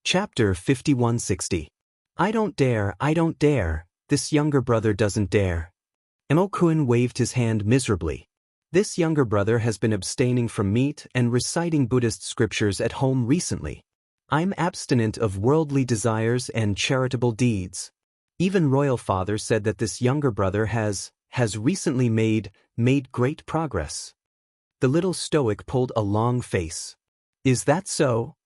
Chapter 5160. I don't dare, this younger brother doesn't dare. Emokuin waved his hand miserably. This younger brother has been abstaining from meat and reciting Buddhist scriptures at home recently. I'm abstinent of worldly desires and charitable deeds. Even Royal Father said that this younger brother has recently made great progress. The little stoic pulled a long face. Is that so?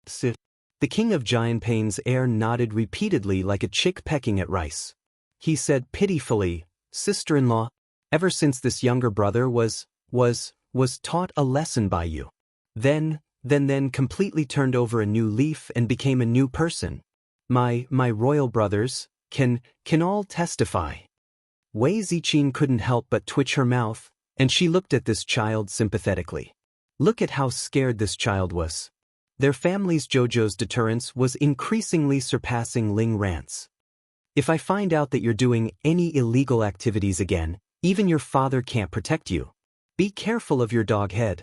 Sit. The king of Giant Pain's heir nodded repeatedly like a chick pecking at rice. He said pitifully, Sister-in-law, ever since this younger brother was taught a lesson by you. Then completely turned over a new leaf and became a new person. My royal brothers can all testify. Wei Ziqin couldn't help but twitch her mouth, and she looked at this child sympathetically. Look at how scared this child was. Their family's JoJo's deterrence was increasingly surpassing Ling Rant's. If I find out that you're doing any illegal activities again, even your father can't protect you. Be careful of your dog head.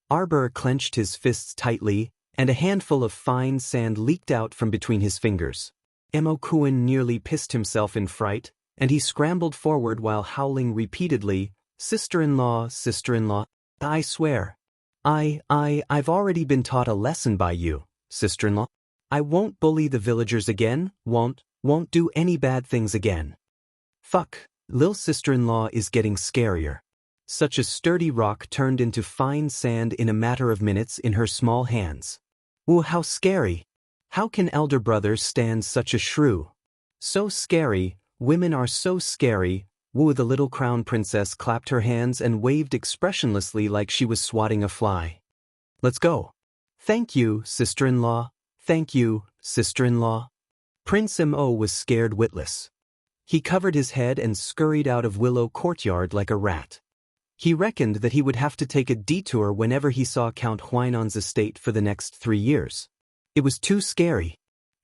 Arbor clenched his fists tightly, and a handful of fine sand leaked out from between his fingers. Emokuin nearly pissed himself in fright, and he scrambled forward while howling repeatedly, Sister-in-law, sister-in-law, I swear. I've already been taught a lesson by you, sister-in-law. I won't bully the villagers again, won't do any bad things again. Fuck, Lil sister-in-law is getting scarier. Such a sturdy rock turned into fine sand in a matter of minutes in her small hands. Ooh, how scary. How can elder brother stand such a shrew? So scary, women are so scary. Woo, the little crown princess clapped her hands and waved expressionlessly like she was swatting a fly. Let's go. Thank you, sister-in-law. Thank you, sister-in-law. Prince Mo was scared witless. He covered his head and scurried out of Willow Courtyard like a rat. He reckoned that he would have to take a detour whenever he saw Count Huainan's estate for the next 3 years. It was too scary.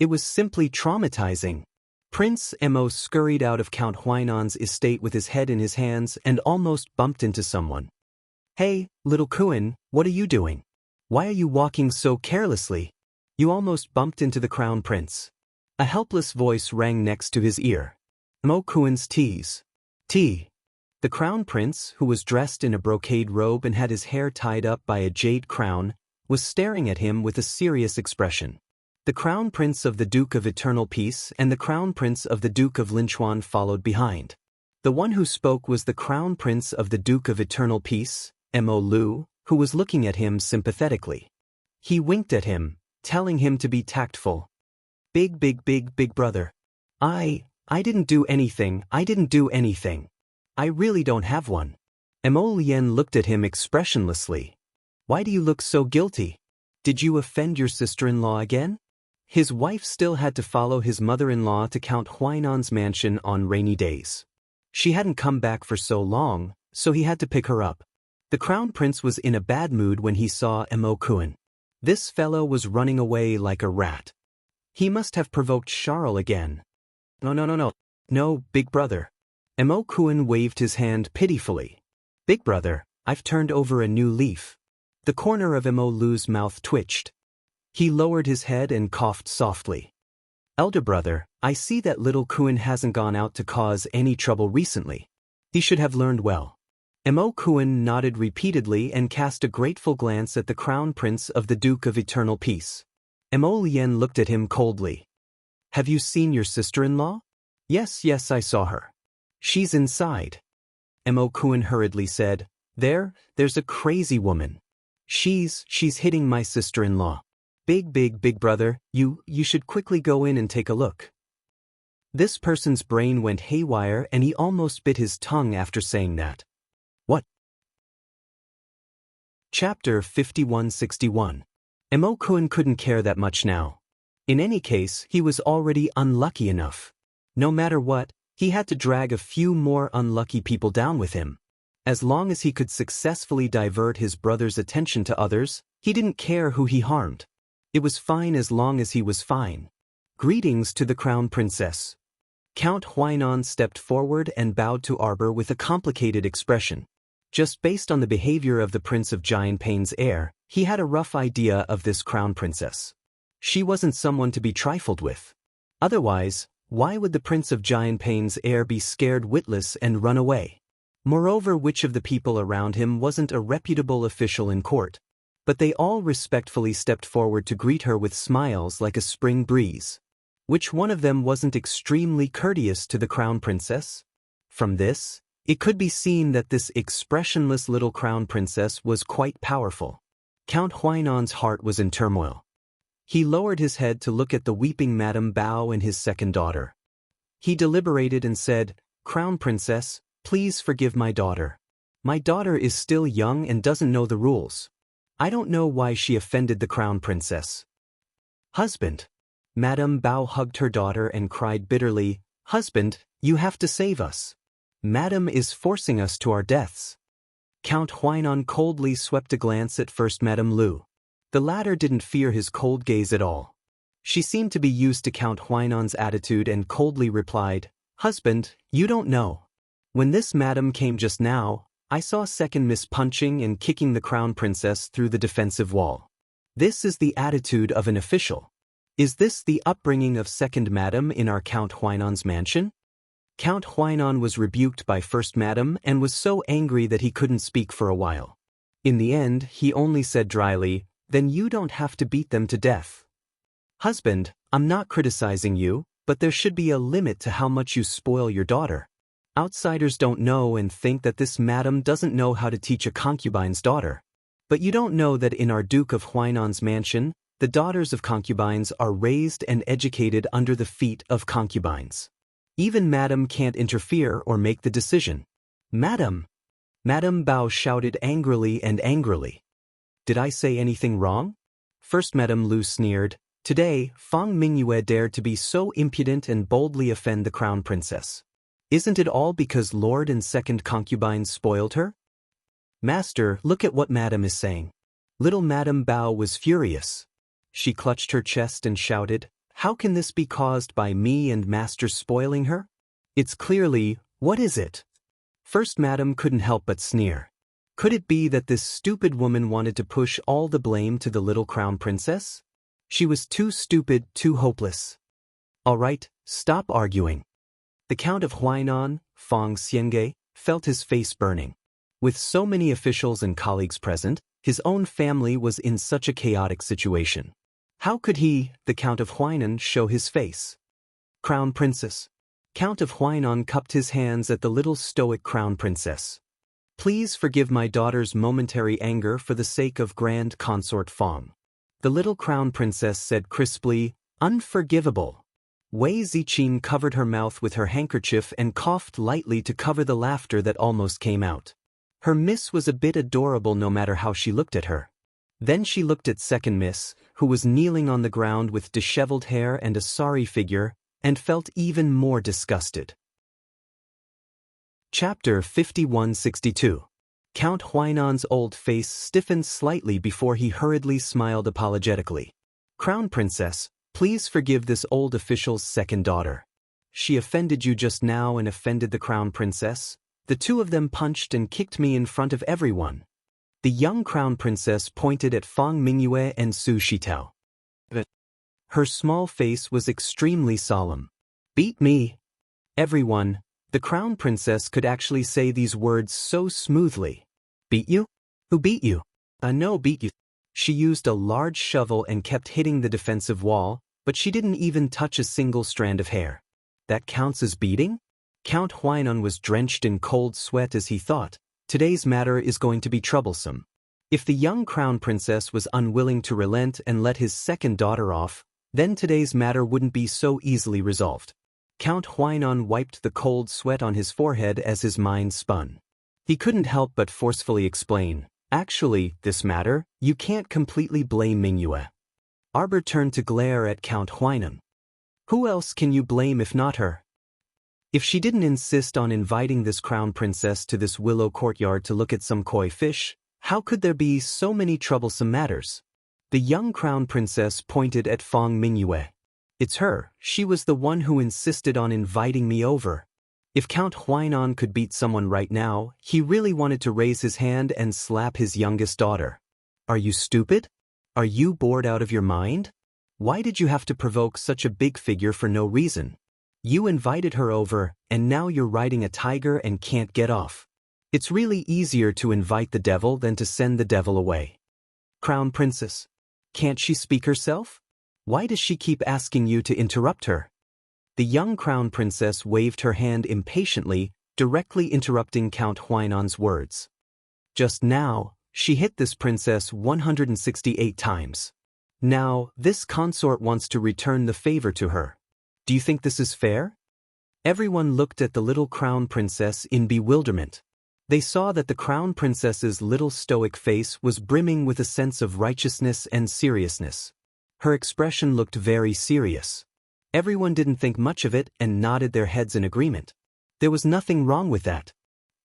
It was simply traumatizing. Prince Mo scurried out of Count Huainan's estate with his head in his hands and almost bumped into someone. Hey, little Kuin, what are you doing? Why are you walking so carelessly? You almost bumped into the crown prince. A helpless voice rang next to his ear. Mo Kuin's tease. The crown prince, who was dressed in a brocade robe and had his hair tied up by a jade crown, was staring at him with a serious expression. The crown prince of the Duke of Eternal Peace and the crown prince of the Duke of Linchuan followed behind. The one who spoke was the crown prince of the Duke of Eternal Peace, Mo Lu, who was looking at him sympathetically. He winked at him, telling him to be tactful. Big brother. I didn't do anything. I really don't have one. Mo Lien looked at him expressionlessly. Why do you look so guilty? Did you offend your sister-in-law again? His wife still had to follow his mother-in-law to Count Huainan's mansion on rainy days. She hadn't come back for so long, so he had to pick her up. The crown prince was in a bad mood when he saw Mo Kuin. This fellow was running away like a rat. He must have provoked Charles again. No, big brother. Mo Kuin waved his hand pitifully. Big brother, I've turned over a new leaf. The corner of Mo Lu's mouth twitched. He lowered his head and coughed softly. Elder brother, I see that little Kuin hasn't gone out to cause any trouble recently. He should have learned well. Mo Kuin nodded repeatedly and cast a grateful glance at the crown prince of the Duke of Eternal Peace. Mo Lien looked at him coldly. Have you seen your sister-in-law? Yes, I saw her. She's inside. Mo Kuin hurriedly said, There's a crazy woman. She's hitting my sister-in-law. Big brother, you should quickly go in and take a look. This person's brain went haywire and he almost bit his tongue after saying that. What? Chapter 5161. Mo Kuin couldn't care that much now. In any case, he was already unlucky enough. No matter what, he had to drag a few more unlucky people down with him. As long as he could successfully divert his brother's attention to others, he didn't care who he harmed. It was fine as long as he was fine. Greetings to the crown princess. Count Huainan stepped forward and bowed to Arbor with a complicated expression. Just based on the behavior of the Prince of Giant Pain's heir, he had a rough idea of this crown princess. She wasn't someone to be trifled with. Otherwise, why would the Prince of Giantpain's heir be scared witless and run away? Moreover, which of the people around him wasn't a reputable official in court? But they all respectfully stepped forward to greet her with smiles like a spring breeze. Which one of them wasn't extremely courteous to the crown princess? From this, it could be seen that this expressionless little crown princess was quite powerful. Count Huainon's heart was in turmoil. He lowered his head to look at the weeping Madame Bao and his second daughter. He deliberated and said, "Crown Princess, please forgive my daughter. My daughter is still young and doesn't know the rules. I don't know why she offended the Crown Princess." "Husband." Madame Bao hugged her daughter and cried bitterly, "Husband, you have to save us. Madame is forcing us to our deaths." Count Huainon coldly swept a glance at First Madame Lu. The latter didn't fear his cold gaze at all. She seemed to be used to Count Huainon's attitude and coldly replied, "Husband, you don't know. When this madam came just now, I saw second miss punching and kicking the crown princess through the defensive wall. This is the attitude of an official. Is this the upbringing of second madam in our Count Huainon's mansion?" Count Huainon was rebuked by First Madam and was so angry that he couldn't speak for a while. In the end, he only said dryly, "Then you don't have to beat them to death." "Husband, I'm not criticizing you, but there should be a limit to how much you spoil your daughter. Outsiders don't know and think that this madam doesn't know how to teach a concubine's daughter. But you don't know that in our Duke of Huainon's mansion, the daughters of concubines are raised and educated under the feet of concubines. Even madam can't interfere or make the decision." "Madam!" Madame Bao shouted angrily and angrily. "Did I say anything wrong?" First Madame Lu sneered. "Today, Fang Mingyue dared to be so impudent and boldly offend the crown princess. Isn't it all because Lord and second concubines spoiled her?" "Master, look at what Madame is saying." Little Madame Bao was furious. She clutched her chest and shouted, "How can this be caused by me and Master spoiling her? It's clearly, what is it?" First Madame couldn't help but sneer. Could it be that this stupid woman wanted to push all the blame to the little crown princess? She was too stupid, too hopeless. "All right, stop arguing." The Count of Huainon, Fang Xienge, felt his face burning. With so many officials and colleagues present, his own family was in such a chaotic situation. How could he, the Count of Huainon, show his face? "Crown Princess." Count of Huainon cupped his hands at the little stoic crown princess. "Please forgive my daughter's momentary anger for the sake of Grand Consort Fang." The little crown princess said crisply, "Unforgivable." Wei Ziqin covered her mouth with her handkerchief and coughed lightly to cover the laughter that almost came out. Her miss was a bit adorable no matter how she looked at her. Then she looked at second miss, who was kneeling on the ground with disheveled hair and a sorry figure, and felt even more disgusted. Chapter 5162. Count Huainon's old face stiffened slightly before he hurriedly smiled apologetically. "Crown Princess, please forgive this old official's second daughter. She offended you just now and offended the Crown Princess. The two of them punched and kicked me in front of everyone." The young Crown Princess pointed at Fang Mingyue and Su Shitao. Her small face was extremely solemn. "Beat me?" Everyone. The Crown Princess could actually say these words so smoothly. "Beat you? Who beat you?" No, beat you." She used a large shovel and kept hitting the defensive wall, but she didn't even touch a single strand of hair. That counts as beating? Count Huainon was drenched in cold sweat as he thought, today's matter is going to be troublesome. If the young Crown Princess was unwilling to relent and let his second daughter off, then today's matter wouldn't be so easily resolved. Count Huainon wiped the cold sweat on his forehead as his mind spun. He couldn't help but forcefully explain, "Actually, this matter, you can't completely blame Mingyue." Arbor turned to glare at Count Huainon. "Who else can you blame if not her? If she didn't insist on inviting this crown princess to this willow courtyard to look at some koi fish, how could there be so many troublesome matters?" The young crown princess pointed at Fang Mingyue. "It's her, she was the one who insisted on inviting me over." If Count Huainon could beat someone right now, he really wanted to raise his hand and slap his youngest daughter. "Are you stupid? Are you bored out of your mind? Why did you have to provoke such a big figure for no reason? You invited her over, and now you're riding a tiger and can't get off. It's really easier to invite the devil than to send the devil away. Crown Princess. Can't she speak herself? Why does she keep asking you to interrupt her? The young Crown Princess waved her hand impatiently, directly interrupting Count Huainan's words. Just now, she hit this princess 168 times. Now, this consort wants to return the favor to her. Do you think this is fair? Everyone looked at the little Crown Princess in bewilderment. They saw that the Crown Princess's little stoic face was brimming with a sense of righteousness and seriousness. Her expression looked very serious. Everyone didn't think much of it and nodded their heads in agreement. There was nothing wrong with that.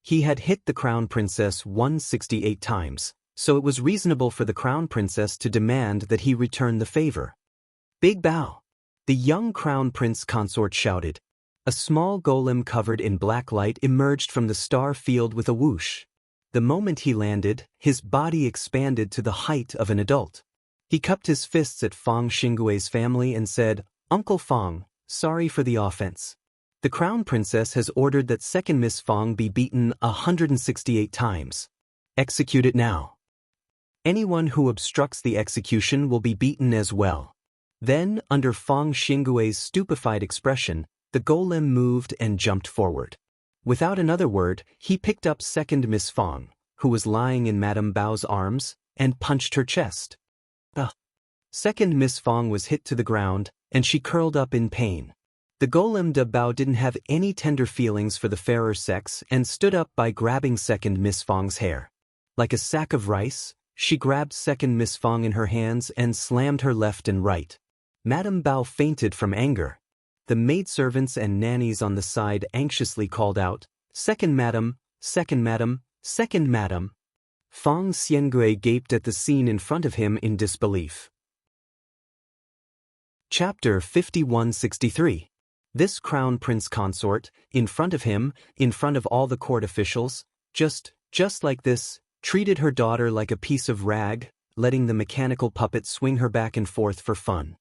He had hit the Crown Princess 168 times, so it was reasonable for the Crown Princess to demand that he return the favor. Big bow! The young Crown Prince Consort shouted. A small golem covered in black light emerged from the star field with a whoosh. The moment he landed, his body expanded to the height of an adult. He cupped his fists at Fang Xingui's family and said, "Uncle Fang, sorry for the offense. The Crown Princess has ordered that second Miss Fang be beaten 168 times. Execute it now. Anyone who obstructs the execution will be beaten as well." Then, under Fang Xingui's stupefied expression, the golem moved and jumped forward. Without another word, he picked up second Miss Fang, who was lying in Madame Bao's arms, and punched her chest. Second Miss Fang was hit to the ground, and she curled up in pain. The golem de Bao didn't have any tender feelings for the fairer sex and stood up by grabbing second Miss Fang's hair. Like a sack of rice, she grabbed second Miss Fang in her hands and slammed her left and right. Madame Bao fainted from anger. The maidservants and nannies on the side anxiously called out, "Second madam, second madam, second madam." Fang Xiangui gaped at the scene in front of him in disbelief. Chapter 5163. This Crown Prince Consort, in front of him, in front of all the court officials, just like this, treated her daughter like a piece of rag, letting the mechanical puppet swing her back and forth for fun.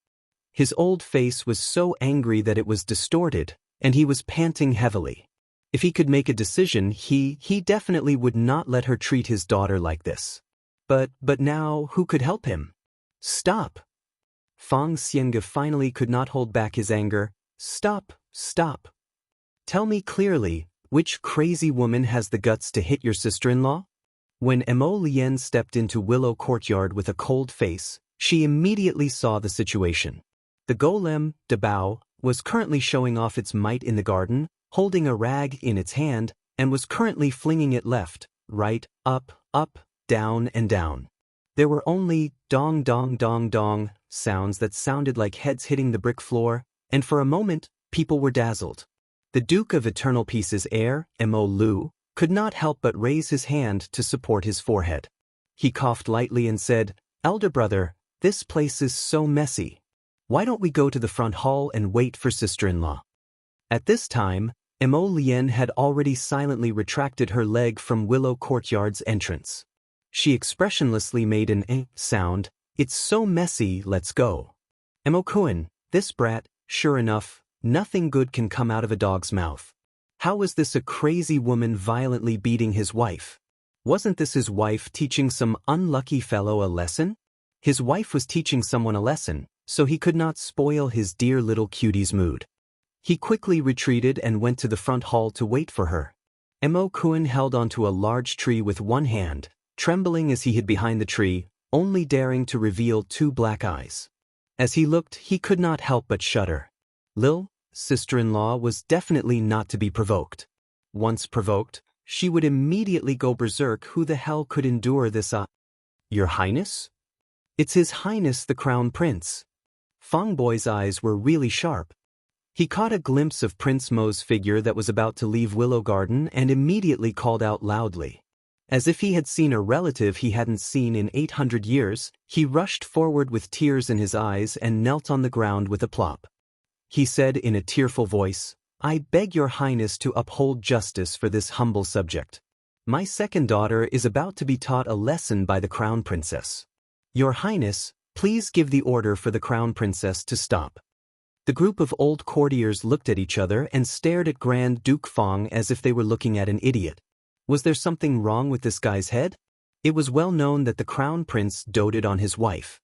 His old face was so angry that it was distorted, and he was panting heavily. If he could make a decision, he definitely would not let her treat his daughter like this. But now, who could help him? Stop! Fang Xiangui finally could not hold back his anger. Stop! Stop! Tell me clearly, which crazy woman has the guts to hit your sister-in-law? When Emo Lien stepped into Willow Courtyard with a cold face, she immediately saw the situation. The golem, de Bao, was currently showing off its might in the garden, holding a rag in its hand, and was currently flinging it left, right, up, down and down. There were only dong dong dong dong sounds that sounded like heads hitting the brick floor, and for a moment, people were dazzled. The Duke of Eternal Peace's heir, Emo Lu, could not help but raise his hand to support his forehead. He coughed lightly and said, "Elder brother, this place is so messy. Why don't we go to the front hall and wait for sister-in-law?" At this time, Emo Lien had already silently retracted her leg from Willow Courtyard's entrance. She expressionlessly made an eh sound. "It's so messy, let's go." Emo-kun, this brat, sure enough, nothing good can come out of a dog's mouth. How was this a crazy woman violently beating his wife? Wasn't this his wife teaching some unlucky fellow a lesson? His wife was teaching someone a lesson, so he could not spoil his dear little cutie's mood. He quickly retreated and went to the front hall to wait for her. Emo-kun held onto a large tree with one hand, trembling as he hid behind the tree, only daring to reveal two black eyes. As he looked, he could not help but shudder. Lil, sister-in-law, was definitely not to be provoked. Once provoked, she would immediately go berserk. Who the hell could endure this? Your Highness? It's His Highness the Crown Prince. Fang Boy's eyes were really sharp. He caught a glimpse of Prince Mo's figure that was about to leave Willow Garden and immediately called out loudly. As if he had seen a relative he hadn't seen in 800 years, he rushed forward with tears in his eyes and knelt on the ground with a plop. He said in a tearful voice, "I beg your Highness to uphold justice for this humble subject. My second daughter is about to be taught a lesson by the Crown Princess. Your Highness, Please give the order for the crown princess to stop. The group of old courtiers looked at each other and stared at Grand Duke Fong as if they were looking at an idiot. Was there something wrong with this guy's head? It was well known that the crown prince doted on his wife.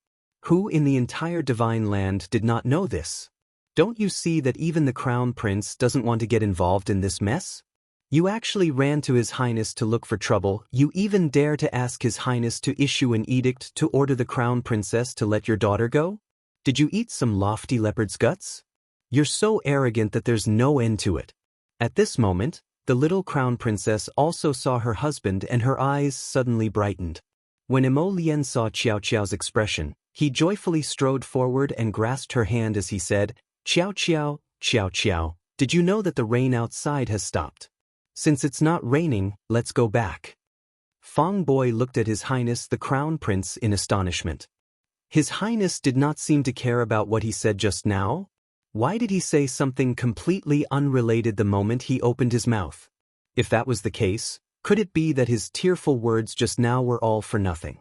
Who in the entire divine land did not know this? Don't you see that even the crown prince doesn't want to get involved in this mess? You actually ran to His Highness to look for trouble. You even dare to ask His Highness to issue an edict to order the crown princess to let your daughter go? Did you eat some lofty leopard's guts? You're so arrogant that there's no end to it. At this moment, the little crown princess also saw her husband and her eyes suddenly brightened. When Emo Lien saw Qiao Qiao's expression, he joyfully strode forward and grasped her hand as he said, "Qiao Qiao, Qiao Qiao, did you know that the rain outside has stopped? Since it's not raining, let's go back." Fong Boy looked at His Highness the Crown Prince in astonishment. His Highness did not seem to care about what he said just now. Why did he say something completely unrelated the moment he opened his mouth? If that was the case, could it be that his tearful words just now were all for nothing?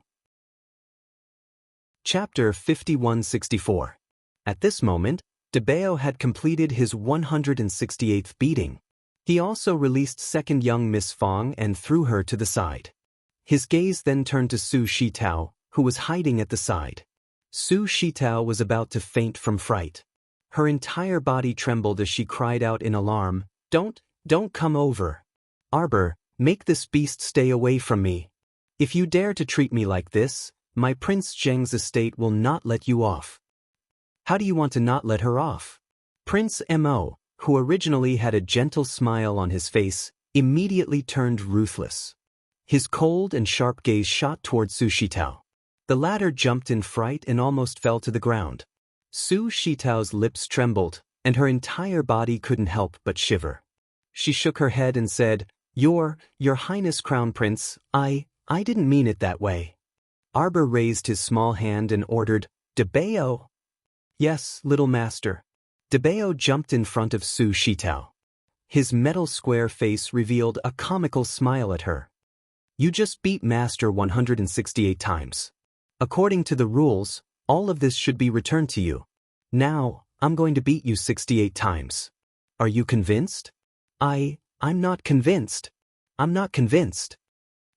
Chapter 5164. At this moment, Debao had completed his 168th beating. He also released second young Miss Fong and threw her to the side. His gaze then turned to Su Shitao, who was hiding at the side. Su Shitao was about to faint from fright. Her entire body trembled as she cried out in alarm, Don't come over. Arbor, make this beast stay away from me. If you dare to treat me like this, my Prince Zheng's estate will not let you off." "How do you want to not let her off?" Prince Mo, who originally had a gentle smile on his face, immediately turned ruthless. His cold and sharp gaze shot toward Su Shitao. The latter jumped in fright and almost fell to the ground. Su Shitao's lips trembled, and her entire body couldn't help but shiver. She shook her head and said, Your Highness Crown Prince, I didn't mean it that way." Arbor raised his small hand and ordered, "Debao." "Yes, little master." Debao jumped in front of Su Shitao. His metal square face revealed a comical smile at her. "You just beat Master 168 times. According to the rules, all of this should be returned to you. Now, I'm going to beat you 68 times. Are you convinced?" I'm not convinced. I'm not convinced."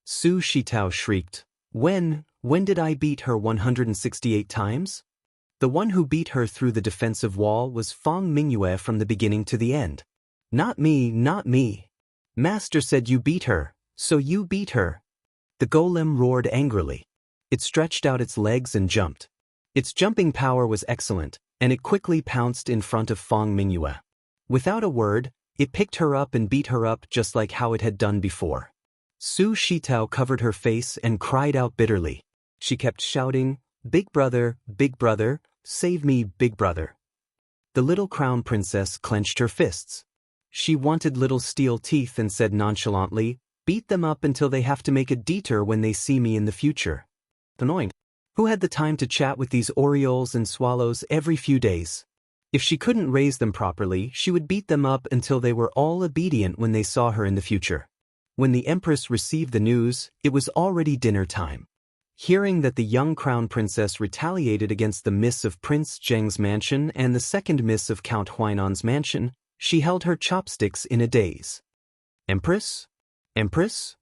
Su Shitao shrieked. When did I beat her 168 times? The one who beat her through the defensive wall was Fong Mingyue from the beginning to the end. Not me, not me. Master said you beat her, so you beat her." The golem roared angrily. It stretched out its legs and jumped. Its jumping power was excellent, and it quickly pounced in front of Fong Mingyue. Without a word, it picked her up and beat her up just like how it had done before. Su Shitao covered her face and cried out bitterly. She kept shouting, Big brother, save me, big brother." The little crown princess clenched her fists. She wanted little steel teeth and said nonchalantly, "Beat them up until they have to make a detour when they see me in the future." Annoying. Who had the time to chat with these orioles and swallows every few days? If she couldn't raise them properly, she would beat them up until they were all obedient when they saw her in the future. When the Empress received the news, it was already dinner time. Hearing that the young crown princess retaliated against the miss of Prince Zheng's mansion and the second miss of Count Huainan's mansion, she held her chopsticks in a daze. "Empress? Empress?"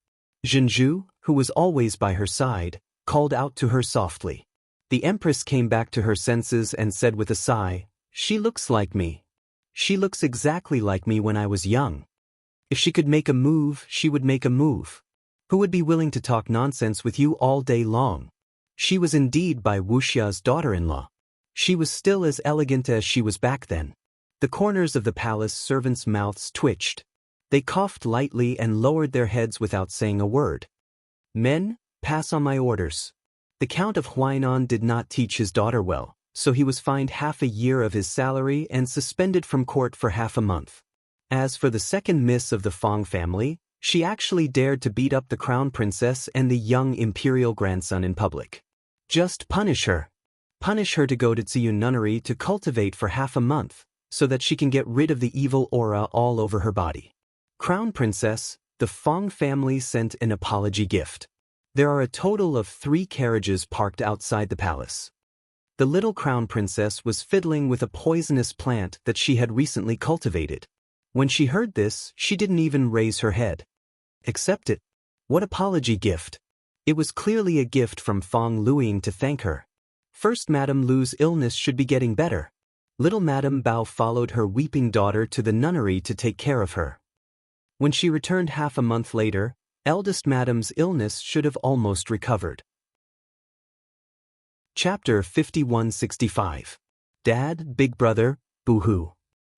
Zhenju, who was always by her side, called out to her softly. The Empress came back to her senses and said with a sigh, "She looks like me. She looks exactly like me when I was young. If she could make a move, she would make a move. Who would be willing to talk nonsense with you all day long?" She was indeed Bai Wuxia's daughter-in-law. She was still as elegant as she was back then. The corners of the palace servants' mouths twitched. They coughed lightly and lowered their heads without saying a word. "Men, pass on my orders." The Count of Huainan did not teach his daughter well, so he was fined half a year of his salary and suspended from court for half a month. As for the second miss of the Fong family, she actually dared to beat up the crown princess and the young imperial grandson in public. Just punish her. Punish her to go to Ziyun nunnery to cultivate for half a month, so that she can get rid of the evil aura all over her body. Crown princess, the Fong family sent an apology gift. There are a total of 3 carriages parked outside the palace. The little crown princess was fiddling with a poisonous plant that she had recently cultivated. When she heard this, she didn't even raise her head. Accept it. What apology gift? It was clearly a gift from Fong Luiying to thank her. First, Madame Lu's illness should be getting better. Little Madame Bao followed her weeping daughter to the nunnery to take care of her. When she returned half a month later, eldest Madame's illness should have almost recovered. Chapter 5165. Dad, Big Brother, Boo-hoo.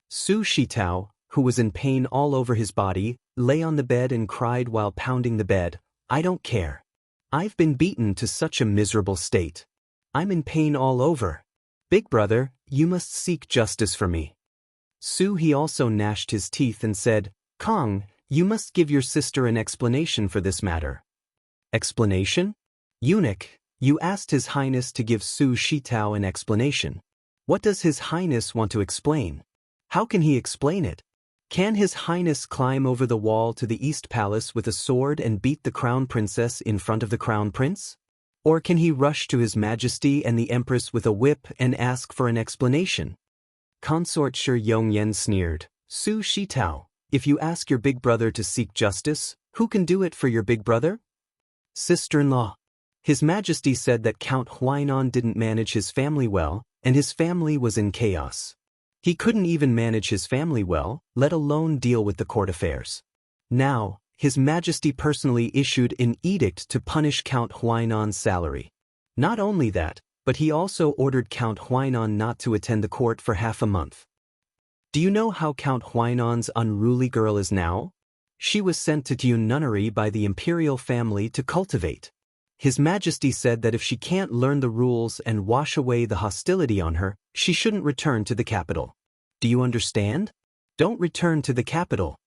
Su Shitao, who was in pain all over his body, lay on the bed and cried while pounding the bed. I don't care. I've been beaten to such a miserable state. I'm in pain all over. Big Brother, you must seek justice for me. He also gnashed his teeth and said, Kong, you must give your sister an explanation for this matter. Explanation? Eunuch, you asked His Highness to give Su Shitao an explanation. What does His Highness want to explain? How can he explain it? Can His Highness climb over the wall to the East Palace with a sword and beat the Crown Princess in front of the Crown Prince? Or can he rush to His Majesty and the Empress with a whip and ask for an explanation? Consort Shi Yongyan sneered, Su Shitao, if you ask your big brother to seek justice, who can do it for your big brother? Sister-in-law. His Majesty said that Count Huainan didn't manage his family well, and his family was in chaos. He couldn't even manage his family well, let alone deal with the court affairs. Now, His Majesty personally issued an edict to punish Count Huainan's salary. Not only that, but he also ordered Count Huainan not to attend the court for half a month. Do you know how Count Huainan's unruly girl is now? She was sent to Tune Nunnery by the imperial family to cultivate. His Majesty said that if she can't learn the rules and wash away the hostility on her, she shouldn't return to the capital. Do you understand? Don't return to the capital.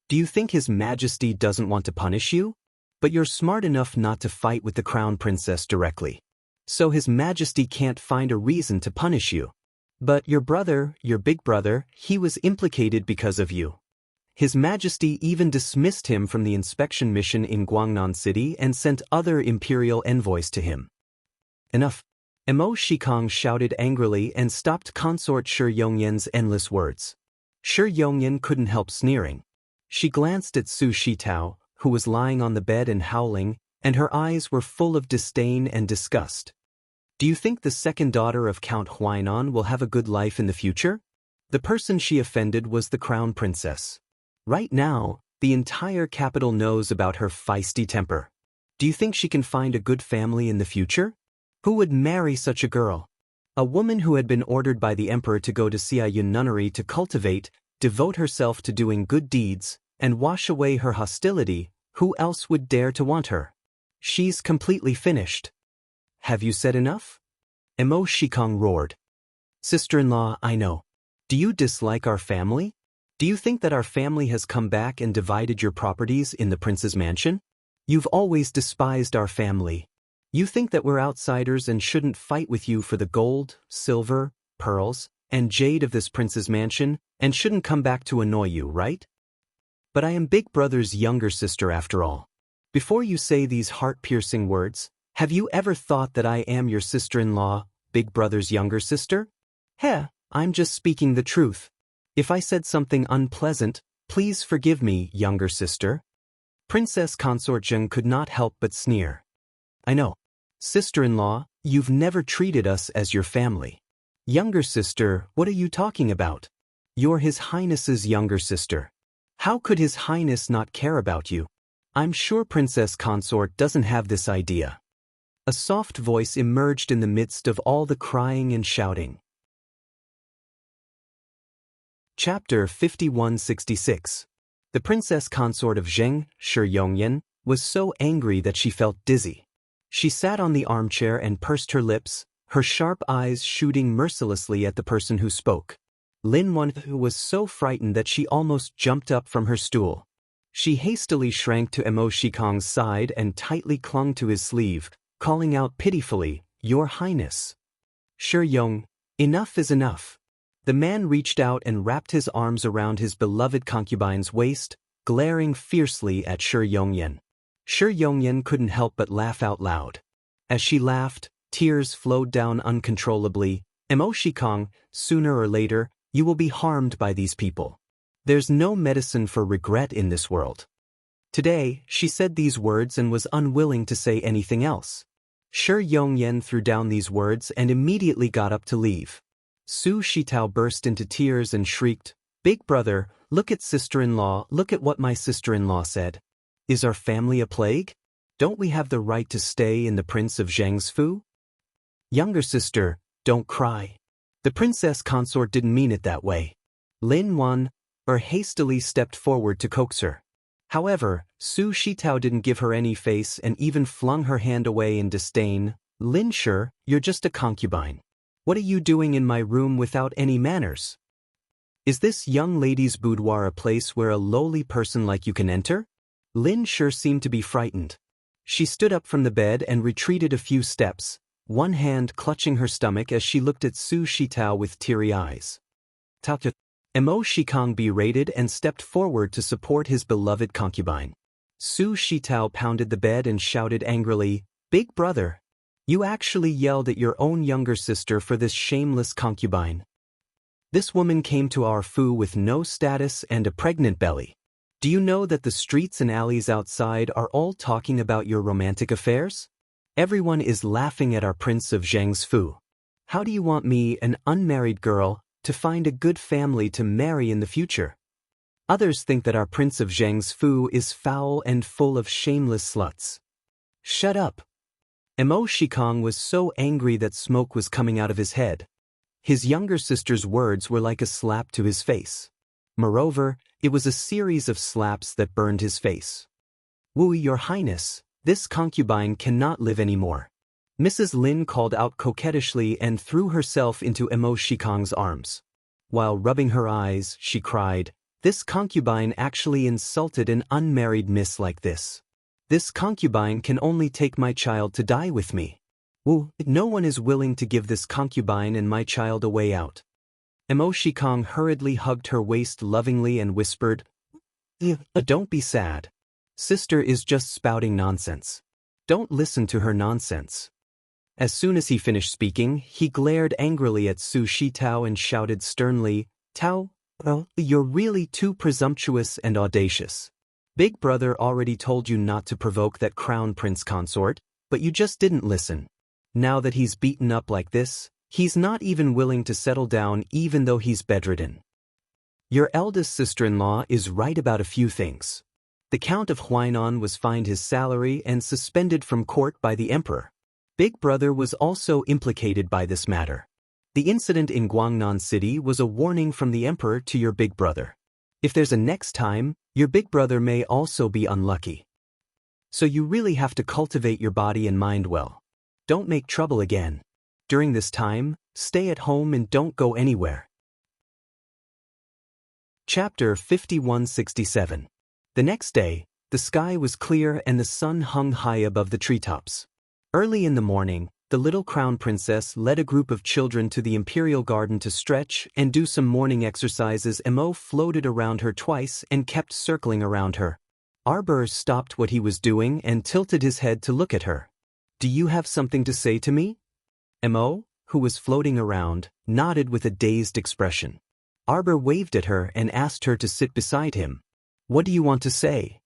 Do you think His Majesty doesn't want to punish you? But you're smart enough not to fight with the Crown Princess directly. So His Majesty can't find a reason to punish you. But your brother, your big brother, he was implicated because of you. His Majesty even dismissed him from the inspection mission in Guangnan City and sent other imperial envoys to him. Enough. Mo Shikong shouted angrily and stopped Consort Shi Yongyan's endless words. Shi Yongyan couldn't help sneering. She glanced at Su Shitao, who was lying on the bed and howling, and her eyes were full of disdain and disgust. Do you think the second daughter of Count Huainan will have a good life in the future? The person she offended was the Crown Princess. Right now, the entire capital knows about her feisty temper. Do you think she can find a good family in the future? Who would marry such a girl? A woman who had been ordered by the emperor to go to Xiayun Nunnery to cultivate, devote herself to doing good deeds, and wash away her hostility, who else would dare to want her? She's completely finished. Have you said enough? Mo Shikong roared. Sister-in-law, I know. Do you dislike our family? Do you think that our family has come back and divided your properties in the prince's mansion? You've always despised our family. You think that we're outsiders and shouldn't fight with you for the gold, silver, pearls, and jade of this prince's mansion, and shouldn't come back to annoy you, right? But I am Big Brother's younger sister after all. Before you say these heart-piercing words, have you ever thought that I am your sister-in-law, Big Brother's younger sister? Heh, I'm just speaking the truth. If I said something unpleasant, please forgive me, younger sister. Princess Consort Zheng could not help but sneer. I know. Sister-in-law, you've never treated us as your family. Younger sister, what are you talking about? You're His Highness's younger sister. How could His Highness not care about you? I'm sure Princess Consort doesn't have this idea. A soft voice emerged in the midst of all the crying and shouting. Chapter 5166. The Princess Consort of Zheng, Shi Yongyan, was so angry that she felt dizzy. She sat on the armchair and pursed her lips, her sharp eyes shooting mercilessly at the person who spoke. Lin Wan was so frightened that she almost jumped up from her stool. She hastily shrank to Mo Shikong's side and tightly clung to his sleeve, calling out pitifully, Your Highness. Shi Yong, enough is enough. The man reached out and wrapped his arms around his beloved concubine's waist, glaring fiercely at Shi Yongyan. Shi Yongyan couldn't help but laugh out loud. As she laughed, Tears flowed down uncontrollably. Mo Shikong, sooner or later, you will be harmed by these people. There's no medicine for regret in this world. Today, she said these words and was unwilling to say anything else. Shi Yongyan threw down these words and immediately got up to leave. Su Shitao burst into tears and shrieked, "Big brother, look at sister-in-law, look at what my sister-in-law said. Is our family a plague? Don't we have the right to stay in the Prince of Zheng's Fu? Younger sister, don't cry. The Princess Consort didn't mean it that way." Lin Wan hastily stepped forward to coax her. However, Su Shitao didn't give her any face and even flung her hand away in disdain. "Lin Shi, you're just a concubine. What are you doing in my room without any manners? Is this young lady's boudoir a place where a lowly person like you can enter?" Lin Shi seemed to be frightened. She stood up from the bed and retreated a few steps, one hand clutching her stomach as she looked at Su Shitao with teary eyes. Mo Shikong berated and stepped forward to support his beloved concubine. Su Shitao pounded the bed and shouted angrily, "Big brother! You actually yelled at your own younger sister for this shameless concubine. This woman came to our Fu with no status and a pregnant belly. Do you know that the streets and alleys outside are all talking about your romantic affairs? Everyone is laughing at our Prince of Zheng's Fu. How do you want me, an unmarried girl, to find a good family to marry in the future? Others think that our Prince of Zheng's Fu is foul and full of shameless sluts." "Shut up." Mo Shikong was so angry that smoke was coming out of his head. His younger sister's words were like a slap to his face. Moreover, it was a series of slaps that burned his face. "Wu, Your Highness, this concubine cannot live anymore." Mrs. Lin called out coquettishly and threw herself into Mo Shikong's arms. While rubbing her eyes, she cried, "This concubine actually insulted an unmarried miss like this. This concubine can only take my child to die with me. No one is willing to give this concubine and my child a way out." Mo Shikong hurriedly hugged her waist lovingly and whispered, "Don't be sad. Sister is just spouting nonsense. Don't listen to her nonsense." As soon as he finished speaking, he glared angrily at Su Shitao and shouted sternly, "Tao, you're really too presumptuous and audacious. Big brother already told you not to provoke that crown prince consort, but you just didn't listen. Now that he's beaten up like this, he's not even willing to settle down even though he's bedridden. Your eldest sister-in-law is right about a few things. The Count of Huainan was fined his salary and suspended from court by the emperor. Big brother was also implicated by this matter. The incident in Guangnan City was a warning from the emperor to your big brother. If there's a next time, your big brother may also be unlucky. So you really have to cultivate your body and mind well. Don't make trouble again. During this time, stay at home and don't go anywhere." Chapter 5167. The next day, the sky was clear and the sun hung high above the treetops. Early in the morning, the little crown princess led a group of children to the imperial garden to stretch and do some morning exercises. Mo floated around her twice and kept circling around her. Arbor stopped what he was doing and tilted his head to look at her. "Do you have something to say to me?" Mo, who was floating around, nodded with a dazed expression. Arbor waved at her and asked her to sit beside him. "What do you want to say?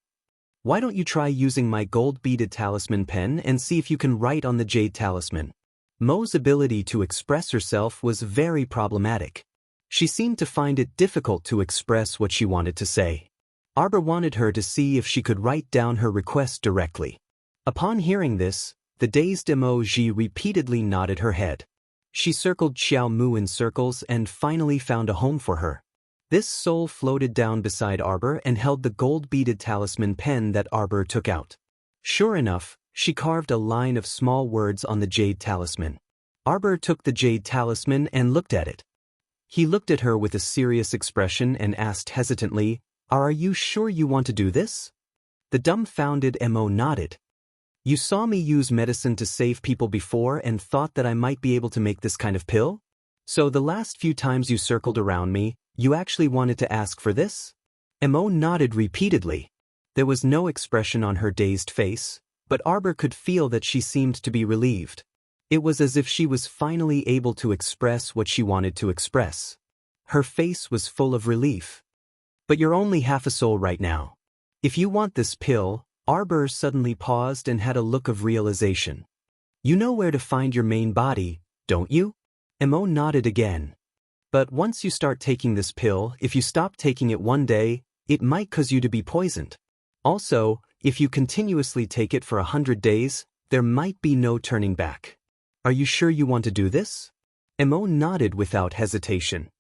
Why don't you try using my gold-beaded talisman pen and see if you can write on the jade talisman?" Mo's ability to express herself was very problematic. She seemed to find it difficult to express what she wanted to say. Arbor wanted her to see if she could write down her request directly. Upon hearing this, the dazed emoji repeatedly nodded her head. She circled Xiao Mu in circles and finally found a home for her. This soul floated down beside Arbor and held the gold-beaded talisman pen that Arbor took out. Sure enough, she carved a line of small words on the jade talisman. Arbor took the jade talisman and looked at it. He looked at her with a serious expression and asked hesitantly, "Are you sure you want to do this?" The dumbfounded Mo nodded. "You saw me use medicine to save people before and thought that I might be able to make this kind of pill? So the last few times you circled around me, you actually wanted to ask for this?" Mo nodded repeatedly. There was no expression on her dazed face, but Arbor could feel that she seemed to be relieved. It was as if she was finally able to express what she wanted to express. Her face was full of relief. But you're only half a soul right now. If you want this pill, Arbor suddenly paused and had a look of realization. You know where to find your main body, don't you? Mo nodded again. But once you start taking this pill, if you stop taking it one day, it might cause you to be poisoned. Also, if you continuously take it for 100 days, there might be no turning back. Are you sure you want to do this? Mo nodded without hesitation.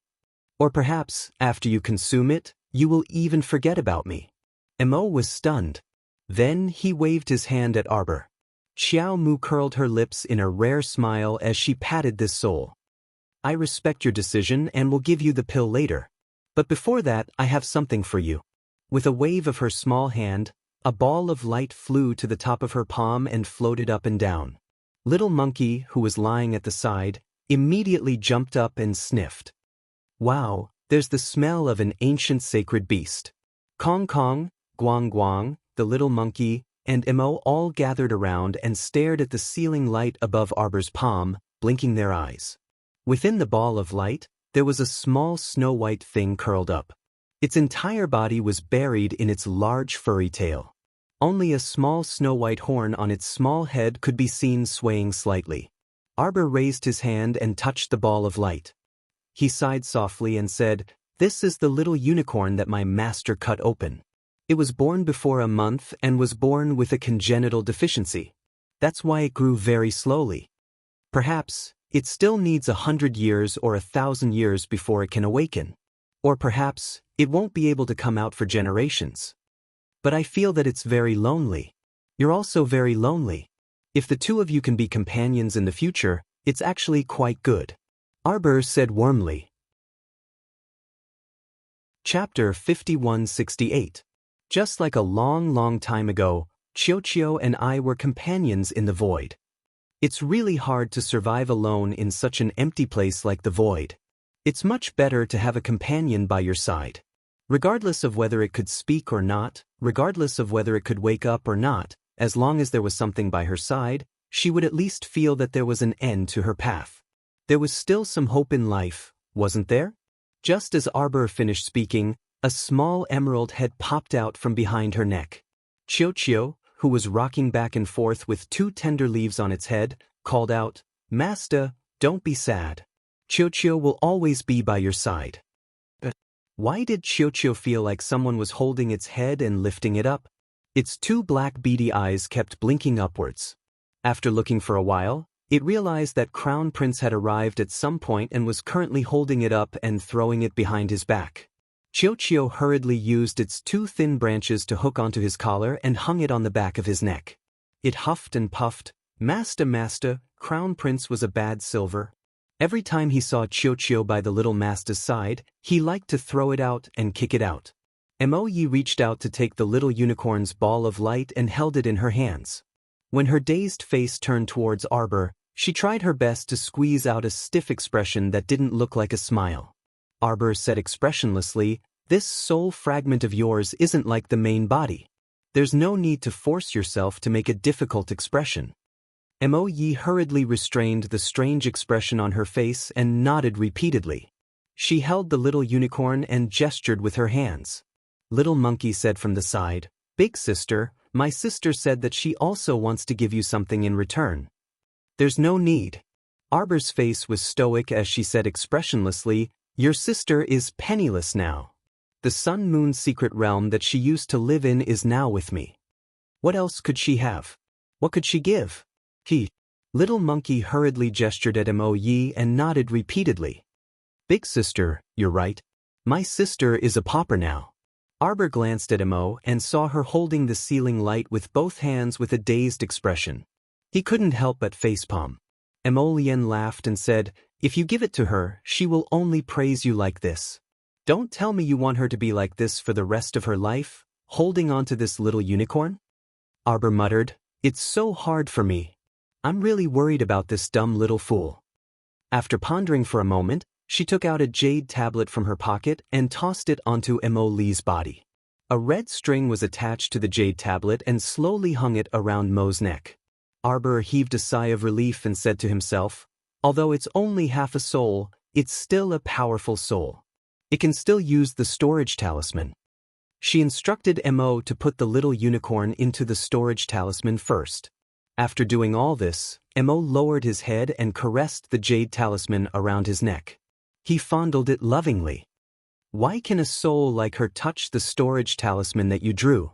Or perhaps, after you consume it, you will even forget about me. Mo was stunned. Then he waved his hand at Arbor. Xiao Mu curled her lips in a rare smile as she patted this soul. I respect your decision and will give you the pill later. But before that, I have something for you. With a wave of her small hand, a ball of light flew to the top of her palm and floated up and down. Little Monkey, who was lying at the side, immediately jumped up and sniffed. Wow, there's the smell of an ancient sacred beast. Kong Kong, Guang Guang, the little monkey, and Mo all gathered around and stared at the ceiling light above Arbor's palm, blinking their eyes. Within the ball of light, there was a small snow-white thing curled up. Its entire body was buried in its large furry tail. Only a small snow-white horn on its small head could be seen swaying slightly. Arbor raised his hand and touched the ball of light. He sighed softly and said, "This is the little unicorn that my master cut open. It was born before a month and was born with a congenital deficiency. That's why it grew very slowly. Perhaps, it still needs 100 years or 1,000 years before it can awaken. Or perhaps, it won't be able to come out for generations. But I feel that it's very lonely. You're also very lonely. If the two of you can be companions in the future, it's actually quite good." Arbor said warmly. Chapter 5168. Just like a long time ago, Qiuqiu and I were companions in the void. It's really hard to survive alone in such an empty place like the void. It's much better to have a companion by your side. Regardless of whether it could speak or not, regardless of whether it could wake up or not, as long as there was something by her side, she would at least feel that there was an end to her path. There was still some hope in life, wasn't there? Just as Arbor finished speaking, a small emerald head popped out from behind her neck. Qiuqiu, who was rocking back and forth with 2 tender leaves on its head, called out, "Master, don't be sad. Qiuqiu will always be by your side." But why did Qiuqiu feel like someone was holding its head and lifting it up? Its 2 black beady eyes kept blinking upwards. After looking for a while, it realized that Crown Prince had arrived at some point and was currently holding it up and throwing it behind his back. Qiuqiu hurriedly used its 2 thin branches to hook onto his collar and hung it on the back of his neck. It huffed and puffed. Master, Crown Prince was a bad silver. Every time he saw Qiuqiu by the little master's side, he liked to throw it out and kick it out. Mo reached out to take the little unicorn's ball of light and held it in her hands. When her dazed face turned towards Arbor, she tried her best to squeeze out a stiff expression that didn't look like a smile. Arbor said expressionlessly, "This soul fragment of yours isn't like the main body. There's no need to force yourself to make a difficult expression." Mo hurriedly restrained the strange expression on her face and nodded repeatedly. She held the little unicorn and gestured with her hands. Little Monkey said from the side, "Big sister, my sister said that she also wants to give you something in return." "There's no need." Arbor's face was stoic as she said expressionlessly, "Your sister is penniless now. The Sun Moon secret realm that she used to live in is now with me. What else could she have? What could she give?" Little Monkey hurriedly gestured at Mo and nodded repeatedly. "Big sister, you're right. My sister is a pauper now." Arbor glanced at Mo and saw her holding the ceiling light with both hands with a dazed expression. He couldn't help but facepalm. Emolian laughed and said, "If you give it to her, she will only praise you like this. Don't tell me you want her to be like this for the rest of her life, holding on to this little unicorn?" Arbor muttered, "It's so hard for me. I'm really worried about this dumb little fool." After pondering for a moment, she took out a jade tablet from her pocket and tossed it onto Mo's body. A red string was attached to the jade tablet and slowly hung it around Mo's neck. Arbor heaved a sigh of relief and said to himself, although it's only half a soul, it's still a powerful soul. It can still use the storage talisman. She instructed Mo to put the little unicorn into the storage talisman first. After doing all this, Mo lowered his head and caressed the jade talisman around his neck. He fondled it lovingly. Why can a soul like her touch the storage talisman that you drew?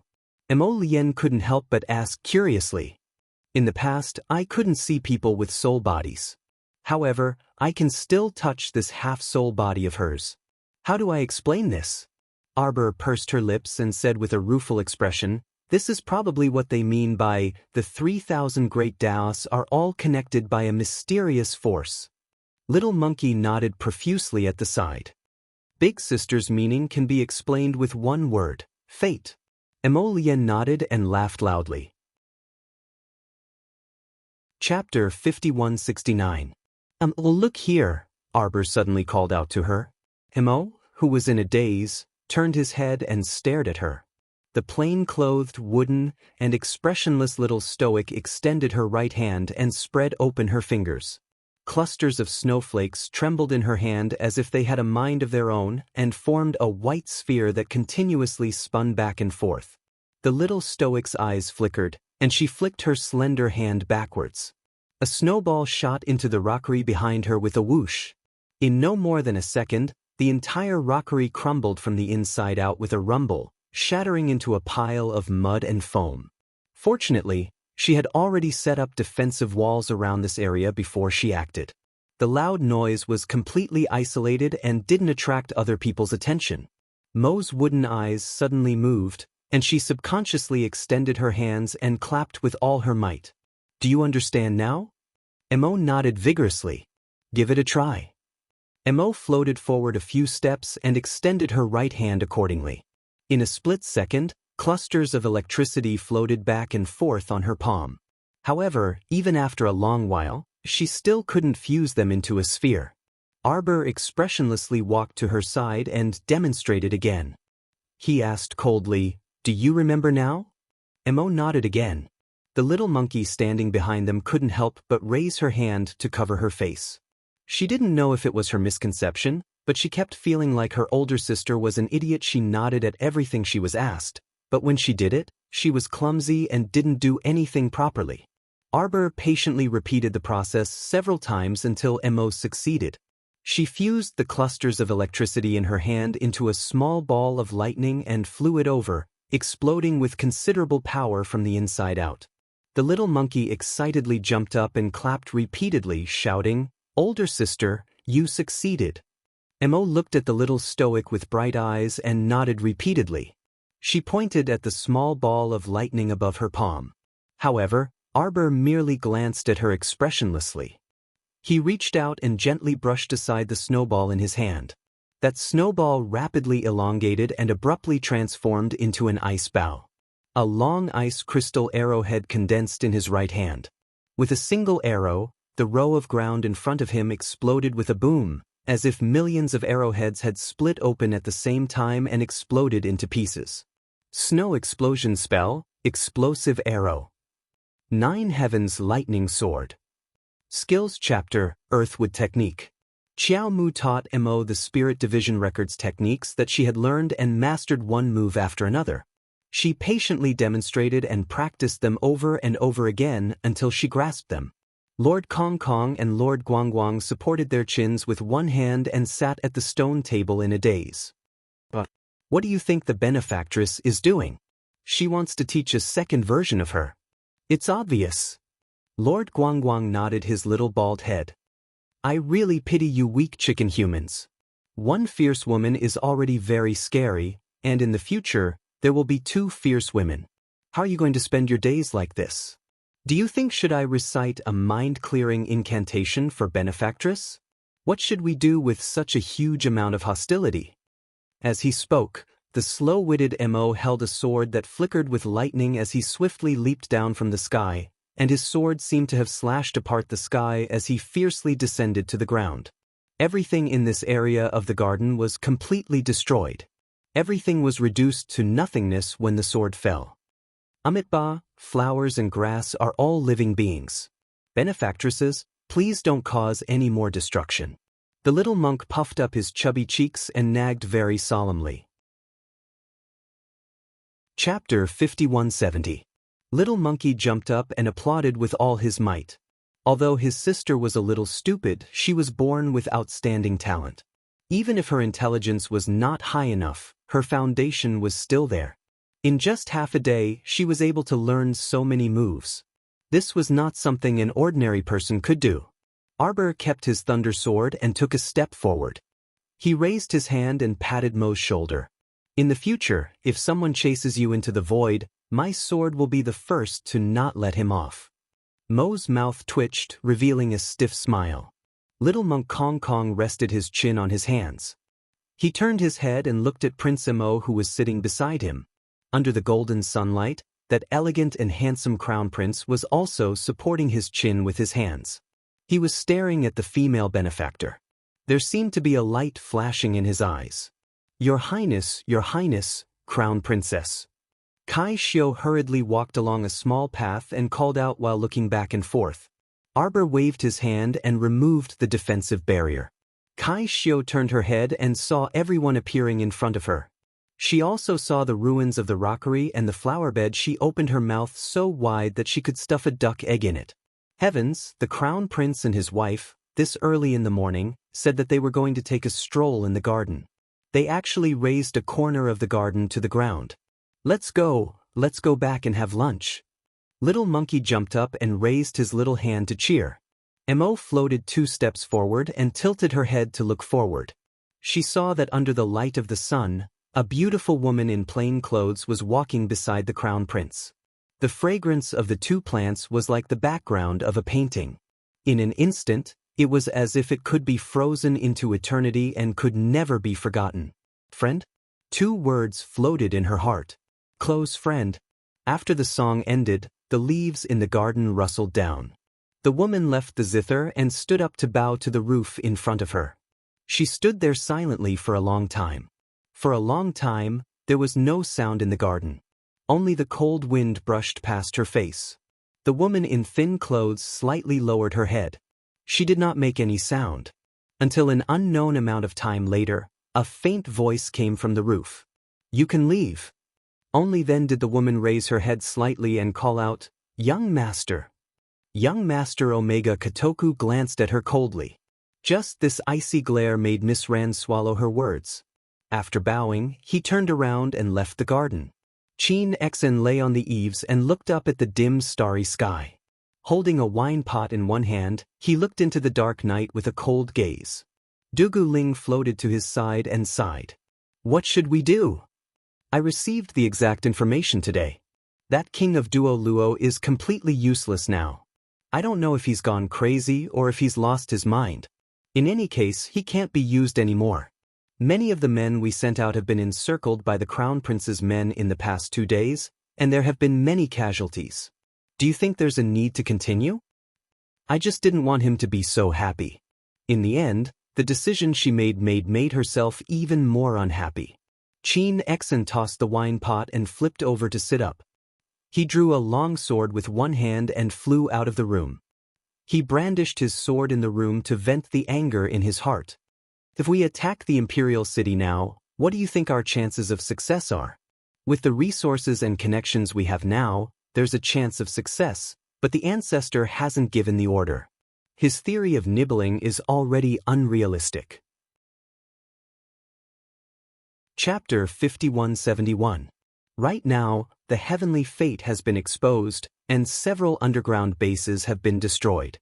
Mo Lien couldn't help but ask curiously. In the past, I couldn't see people with soul bodies. However, I can still touch this half-soul body of hers. How do I explain this? Arbor pursed her lips and said with a rueful expression, this is probably what they mean by, the 3,000 great Daos are all connected by a mysterious force. Little Monkey nodded profusely at the side. Big Sister's meaning can be explained with one word, fate. Mo Lien nodded and laughed loudly. Chapter 5169. Look here, Arbor suddenly called out to her. Mo, who was in a daze, turned his head and stared at her. The plain-clothed, wooden, and expressionless little stoic extended her right hand and spread open her fingers. Clusters of snowflakes trembled in her hand as if they had a mind of their own and formed a white sphere that continuously spun back and forth. The little stoic's eyes flickered, and she flicked her slender hand backwards. A snowball shot into the rockery behind her with a whoosh. In no more than a second, the entire rockery crumbled from the inside out with a rumble, shattering into a pile of mud and foam. Fortunately, she had already set up defensive walls around this area before she acted. The loud noise was completely isolated and didn't attract other people's attention. Mo's wooden eyes suddenly moved, and she subconsciously extended her hands and clapped with all her might. Do you understand now? Mo nodded vigorously. Give it a try. Mo floated forward a few steps and extended her right hand accordingly. In a split second, clusters of electricity floated back and forth on her palm. However, even after a long while, she still couldn't fuse them into a sphere. Arbor expressionlessly walked to her side and demonstrated again. He asked coldly, do you remember now? Mo nodded again. The little monkey standing behind them couldn't help but raise her hand to cover her face. She didn't know if it was her misconception, but she kept feeling like her older sister was an idiot. She nodded at everything she was asked, but when she did it, she was clumsy and didn't do anything properly. Arbor patiently repeated the process several times until Mo succeeded. She fused the clusters of electricity in her hand into a small ball of lightning and flew it over, exploding with considerable power from the inside out. The little monkey excitedly jumped up and clapped repeatedly, shouting, "Older sister, you succeeded." Mo looked at the little stoic with bright eyes and nodded repeatedly. She pointed at the small ball of lightning above her palm. However, Arbor merely glanced at her expressionlessly. He reached out and gently brushed aside the snowball in his hand. That snowball rapidly elongated and abruptly transformed into an ice bow. A long ice crystal arrowhead condensed in his right hand. With a single arrow, the row of ground in front of him exploded with a boom, as if millions of arrowheads had split open at the same time and exploded into pieces. Snow explosion spell, explosive arrow. 9 Heavens lightning sword. Skills chapter, Earthwood technique. Qiao Mu taught Mo the Spirit Division Records techniques that she had learned and mastered one move after another. She patiently demonstrated and practiced them over and over again until she grasped them. Lord Kong Kong and Lord Guang Guang supported their chins with one hand and sat at the stone table in a daze. But what do you think the benefactress is doing? She wants to teach a second version of her. It's obvious. Lord Guang Guang nodded his little bald head. I really pity you weak chicken humans. One fierce woman is already very scary, and in the future, there will be 2 fierce women. How are you going to spend your days like this? Do you think should I recite a mind-clearing incantation for benefactress? What should we do with such a huge amount of hostility? As he spoke, the slow-witted Mo held a sword that flickered with lightning as he swiftly leaped down from the sky, and his sword seemed to have slashed apart the sky as he fiercely descended to the ground. Everything in this area of the garden was completely destroyed. Everything was reduced to nothingness when the sword fell. Amitba, flowers and grass are all living beings. Benefactresses, please don't cause any more destruction. The little monk puffed up his chubby cheeks and nagged very solemnly. Chapter 5170. Little Monkey jumped up and applauded with all his might. Although his sister was a little stupid, she was born with outstanding talent. Even if her intelligence was not high enough, her foundation was still there. In just half a day, she was able to learn so many moves. This was not something an ordinary person could do. Arbor kept his thunder sword and took a step forward. He raised his hand and patted Mo's shoulder. In the future, if someone chases you into the void, my sword will be the first to not let him off. Mo's mouth twitched, revealing a stiff smile. Little Monk Kong Kong rested his chin on his hands. He turned his head and looked at Prince Mo, who was sitting beside him. Under the golden sunlight, that elegant and handsome crown prince was also supporting his chin with his hands. He was staring at the female benefactor. There seemed to be a light flashing in his eyes. Your Highness, Crown Princess. Kai Xiu hurriedly walked along a small path and called out while looking back and forth. Arbor waved his hand and removed the defensive barrier. Kai Xiu turned her head and saw everyone appearing in front of her. She also saw the ruins of the rockery and the flower bed. She opened her mouth so wide that she could stuff a duck egg in it. Heavens, the crown prince and his wife, this early in the morning, said that they were going to take a stroll in the garden. They actually raised a corner of the garden to the ground. Let's go back and have lunch. Little Monkey jumped up and raised his little hand to cheer. Mo floated 2 steps forward and tilted her head to look forward. She saw that under the light of the sun, a beautiful woman in plain clothes was walking beside the crown prince. The fragrance of the 2 plants was like the background of a painting. In an instant, it was as if it could be frozen into eternity and could never be forgotten. Friend? 2 words floated in her heart. Close friend. After the song ended, the leaves in the garden rustled down. The woman left the zither and stood up to bow to the roof in front of her. She stood there silently for a long time. For a long time, there was no sound in the garden. Only the cold wind brushed past her face. The woman in thin clothes slightly lowered her head. She did not make any sound. Until an unknown amount of time later, a faint voice came from the roof. You can leave. Only then did the woman raise her head slightly and call out, Young Master. Young Master Omega Kotoku glanced at her coldly. Just this icy glare made Miss Rand swallow her words. After bowing, he turned around and left the garden. Chin Exen lay on the eaves and looked up at the dim starry sky. Holding a wine pot in one hand, he looked into the dark night with a cold gaze. Dugu Ling floated to his side and sighed. What should we do? I received the exact information today. That king of Duo Luo is completely useless now. I don't know if he's gone crazy or if he's lost his mind. In any case, he can't be used anymore. Many of the men we sent out have been encircled by the Crown Prince's men in the past 2 days, and there have been many casualties. Do you think there's a need to continue? I just didn't want him to be so happy. In the end, the decision she made herself even more unhappy. Chin Exen tossed the wine pot and flipped over to sit up. He drew a long sword with one hand and flew out of the room. He brandished his sword in the room to vent the anger in his heart. If we attack the Imperial City now, what do you think our chances of success are? With the resources and connections we have now, there's a chance of success, but the ancestor hasn't given the order. His theory of nibbling is already unrealistic. Chapter 5171. Right now, the heavenly fate has been exposed, and several underground bases have been destroyed.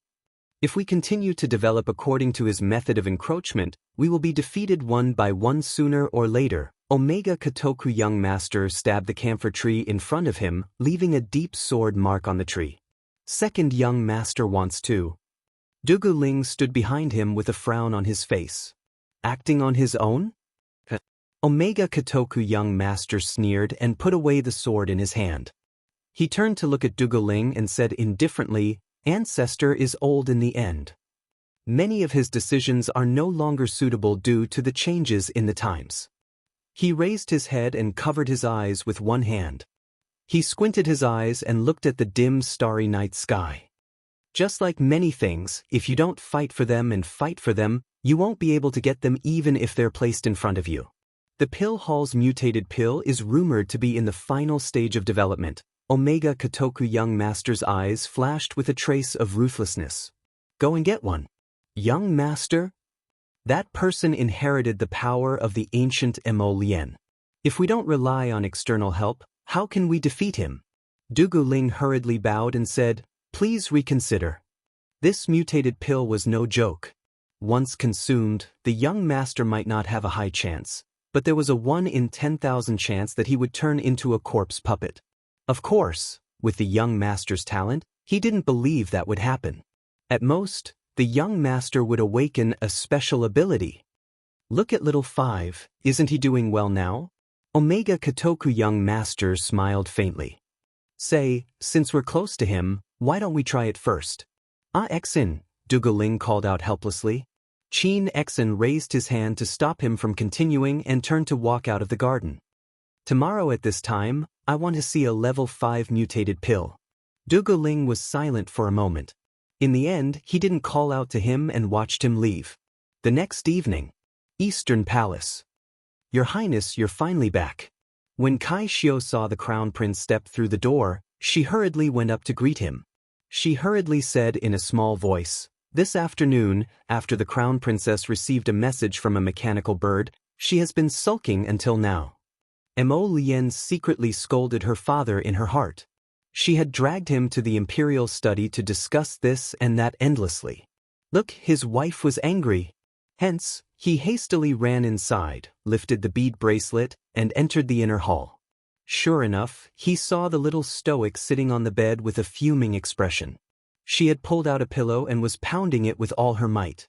If we continue to develop according to his method of encroachment, we will be defeated one by one sooner or later. Omega Kotoku Young Master stabbed the camphor tree in front of him, leaving a deep sword mark on the tree. Second Young Master wants to. Dugu Ling stood behind him with a frown on his face. Acting on his own? Omega Kotoku Young Master sneered and put away the sword in his hand. He turned to look at Dugu Ling and said indifferently, Ancestor is old in the end. Many of his decisions are no longer suitable due to the changes in the times. He raised his head and covered his eyes with one hand. He squinted his eyes and looked at the dim starry night sky. Just like many things, if you don't fight for them and fight for them, you won't be able to get them even if they're placed in front of you. The pill hall's mutated pill is rumored to be in the final stage of development. Omega Kotoku young master's eyes flashed with a trace of ruthlessness. Go and get one. Young master? That person inherited the power of the ancient Mo Lien. If we don't rely on external help, how can we defeat him? Dugu Ling hurriedly bowed and said, "Please reconsider." This mutated pill was no joke. Once consumed, the young master might not have a high chance, but there was a 1 in 10,000 chance that he would turn into a corpse puppet. Of course, with the young master's talent, he didn't believe that would happen. At most, the young master would awaken a special ability. Look at little 5, isn't he doing well now? Omega Kotoku young master smiled faintly. Say, since we're close to him, why don't we try it first? Ah Exin, Dugu Ling called out helplessly. Qin Exin raised his hand to stop him from continuing and turned to walk out of the garden. Tomorrow at this time, I want to see a level 5 mutated pill. Dugu Ling was silent for a moment. In the end, he didn't call out to him and watched him leave. The next evening, Eastern Palace. Your Highness, you're finally back. When Kai Xiu saw the Crown Prince step through the door, she hurriedly went up to greet him. She hurriedly said in a small voice, "This afternoon, after the Crown Princess received a message from a mechanical bird, she has been sulking until now." Mo Lien secretly scolded her father in her heart. She had dragged him to the imperial study to discuss this and that endlessly. Look, his wife was angry. Hence, he hastily ran inside, lifted the bead bracelet, and entered the inner hall. Sure enough, he saw the little stoic sitting on the bed with a fuming expression. She had pulled out a pillow and was pounding it with all her might.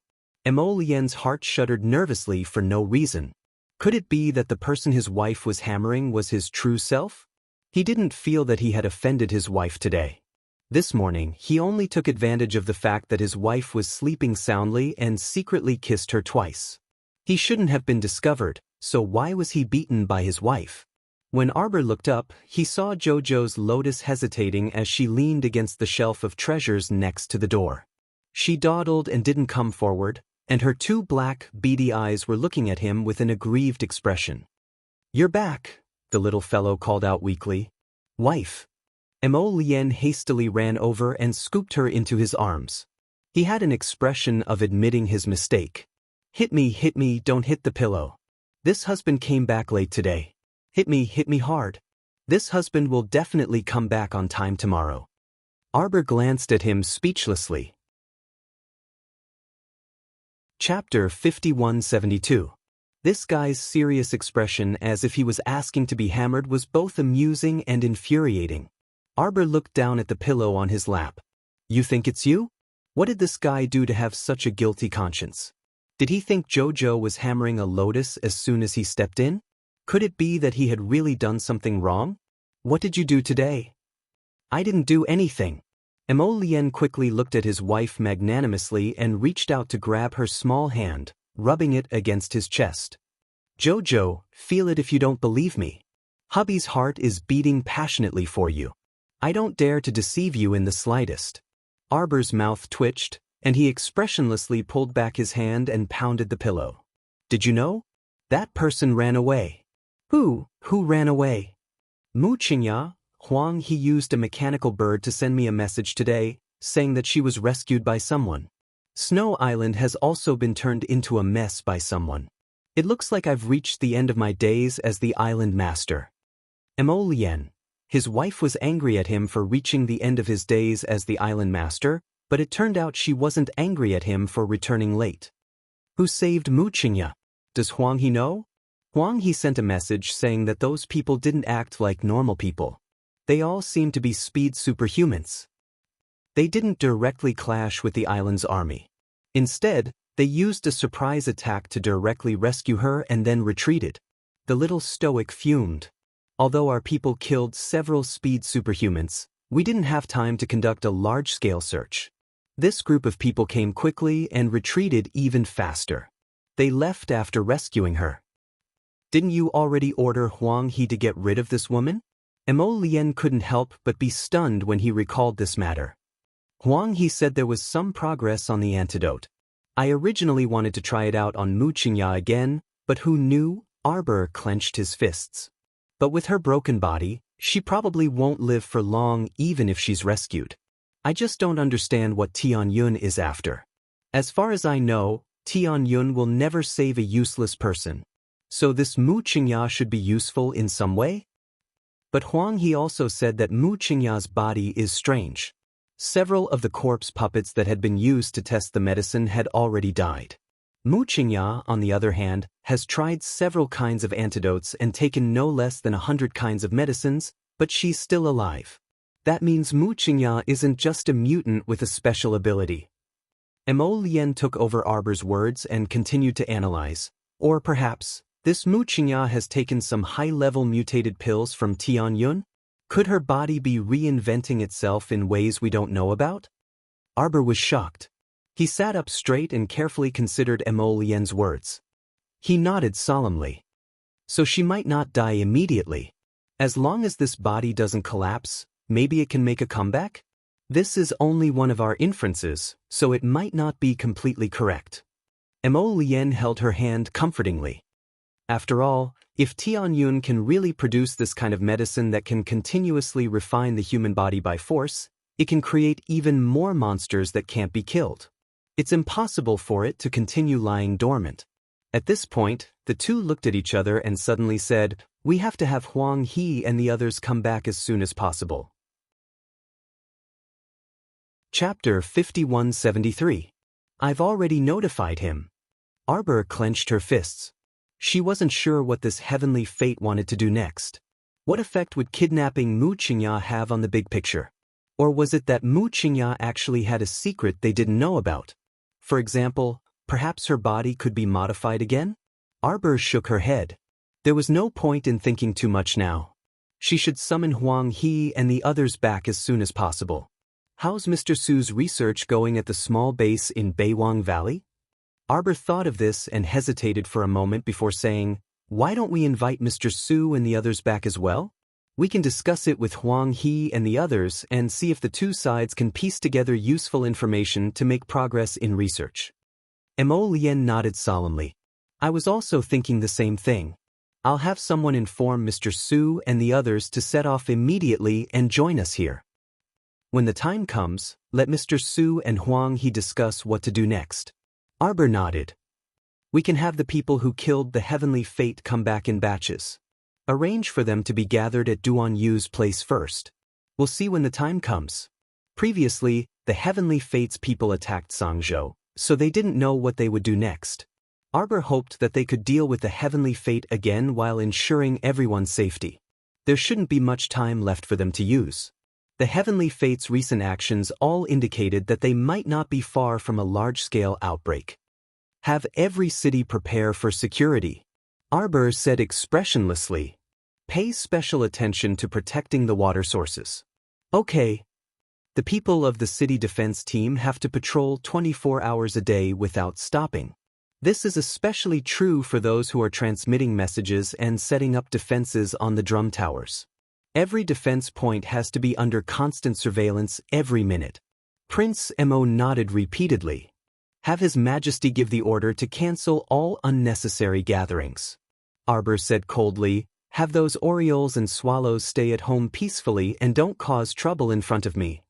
Mo Lien's heart shuddered nervously for no reason. Could it be that the person his wife was hammering was his true self? He didn't feel that he had offended his wife today. This morning, he only took advantage of the fact that his wife was sleeping soundly and secretly kissed her twice. He shouldn't have been discovered, so why was he beaten by his wife? When Arbor looked up, he saw Jojo's Lotus hesitating as she leaned against the shelf of treasures next to the door. She dawdled and didn't come forward, and her 2 black, beady eyes were looking at him with an aggrieved expression. "You're back," the little fellow called out weakly. "Wife." Mo Lien hastily ran over and scooped her into his arms. He had an expression of admitting his mistake. Hit me, don't hit the pillow. This husband came back late today. Hit me hard. This husband will definitely come back on time tomorrow." Arbor glanced at him speechlessly. Chapter 5172. This guy's serious expression as if he was asking to be hammered was both amusing and infuriating. Arbor looked down at the pillow on his lap. "You think it's you? What did this guy do to have such a guilty conscience? Did he think Jojo was hammering a lotus as soon as he stepped in? Could it be that he had really done something wrong? What did you do today?" "I didn't do anything." Mo Lien quickly looked at his wife magnanimously and reached out to grab her small hand, rubbing it against his chest. "Jojo, feel it if you don't believe me. Hubby's heart is beating passionately for you. I don't dare to deceive you in the slightest." Arbor's mouth twitched, and he expressionlessly pulled back his hand and pounded the pillow. "Did you know? That person ran away." Who ran away?" "Mu Qingya, Huang. He used a mechanical bird to send me a message today, saying that she was rescued by someone. Snow Island has also been turned into a mess by someone. It looks like I've reached the end of my days as the island master." Mo Lien. His wife was angry at him for reaching the end of his days as the island master, but it turned out she wasn't angry at him for returning late. "Who saved Mu Qingya? Does Huang He know?" Huang He sent a message saying that those people didn't act like normal people. They all seemed to be speed superhumans. They didn't directly clash with the island's army. Instead, they used a surprise attack to directly rescue her and then retreated. The little stoic fumed. "Although our people killed several speed superhumans, we didn't have time to conduct a large-scale search. This group of people came quickly and retreated even faster. They left after rescuing her." "Didn't you already order Huang He to get rid of this woman?" Mo Lien couldn't help but be stunned when he recalled this matter. Huang He said there was some progress on the antidote. I originally wanted to try it out on Mu Qingya again, but who knew? Arbor clenched his fists. But with her broken body, she probably won't live for long even if she's rescued. I just don't understand what Tianyun is after. As far as I know, Tianyun will never save a useless person. So this Mu Qingya should be useful in some way? But Huang He also said that Mu Qingya's body is strange. Several of the corpse puppets that had been used to test the medicine had already died. Mu Qingya, on the other hand, has tried several kinds of antidotes and taken no less than 100 kinds of medicines, but she's still alive. That means Mu Qingya isn't just a mutant with a special ability. Mo Lien took over Arbor's words and continued to analyze. Or perhaps, this Mu Qingya has taken some high-level mutated pills from Tianyun? Could her body be reinventing itself in ways we don't know about? Arbor was shocked. He sat up straight and carefully considered Mo Lien's words. He nodded solemnly. So she might not die immediately. As long as this body doesn't collapse, maybe it can make a comeback? This is only one of our inferences, so it might not be completely correct. Mo Lien held her hand comfortingly. After all, if Tianyun can really produce this kind of medicine that can continuously refine the human body by force, it can create even more monsters that can't be killed. It's impossible for it to continue lying dormant. At this point, the two looked at each other and suddenly said, "We have to have Huang He and the others come back as soon as possible." Chapter 5173. I've already notified him. Arbor clenched her fists. She wasn't sure what this heavenly fate wanted to do next. What effect would kidnapping Mu Qingya have on the big picture? Or was it that Mu Qingya actually had a secret they didn't know about? For example, perhaps her body could be modified again? Arbor shook her head. There was no point in thinking too much now. She should summon Huang He and the others back as soon as possible. How's Mr. Su's research going at the small base in Beiwang Valley? Arbor thought of this and hesitated for a moment before saying, "Why don't we invite Mr. Su and the others back as well? We can discuss it with Huang He and the others and see if the two sides can piece together useful information to make progress in research." Mo Lien nodded solemnly. I was also thinking the same thing. I'll have someone inform Mr. Su and the others to set off immediately and join us here. When the time comes, let Mr. Su and Huang He discuss what to do next. Arbor nodded. We can have the people who killed the heavenly fate come back in batches. Arrange for them to be gathered at Duan Yu's place first. We'll see when the time comes. Previously, the heavenly fate's people attacked Sangzhou, so they didn't know what they would do next. Arbor hoped that they could deal with the heavenly fate again while ensuring everyone's safety. There shouldn't be much time left for them to use. The heavenly fate's recent actions all indicated that they might not be far from a large-scale outbreak. Have every city prepare for security. Arbor said expressionlessly. Pay special attention to protecting the water sources. Okay. The people of the city defense team have to patrol 24 hours a day without stopping. This is especially true for those who are transmitting messages and setting up defenses on the drum towers. Every defense point has to be under constant surveillance every minute. Prince Mo nodded repeatedly. Have His Majesty give the order to cancel all unnecessary gatherings. Arbor said coldly, have those orioles and swallows stay at home peacefully and don't cause trouble in front of me.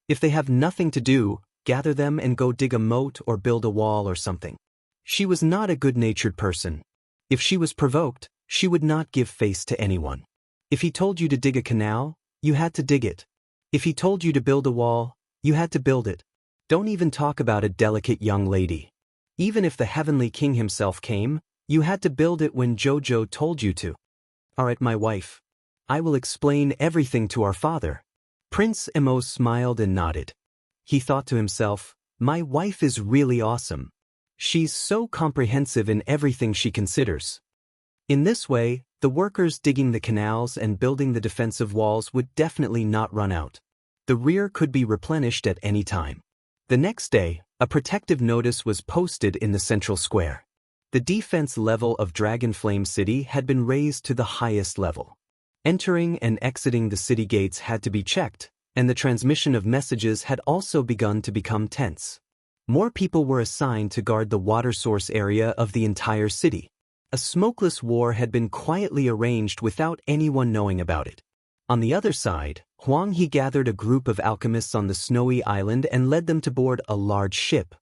If they have nothing to do, gather them and go dig a moat or build a wall or something. She was not a good-natured person. If she was provoked, she would not give face to anyone. If he told you to dig a canal, you had to dig it. If he told you to build a wall, you had to build it. Don't even talk about a delicate young lady. Even if the Heavenly King himself came, you had to build it when Jojo told you to. Alright, my wife. I will explain everything to our father. Prince Mo smiled and nodded. He thought to himself, my wife is really awesome. She's so comprehensive in everything she considers. In this way, the workers digging the canals and building the defensive walls would definitely not run out. The rear could be replenished at any time. The next day, a protective notice was posted in the central square. The defense level of Dragonflame City had been raised to the highest level. Entering and exiting the city gates had to be checked, and the transmission of messages had also begun to become tense. More people were assigned to guard the water source area of the entire city. A smokeless war had been quietly arranged without anyone knowing about it. On the other side, Huang He gathered a group of alchemists on the snowy island and led them to board a large ship.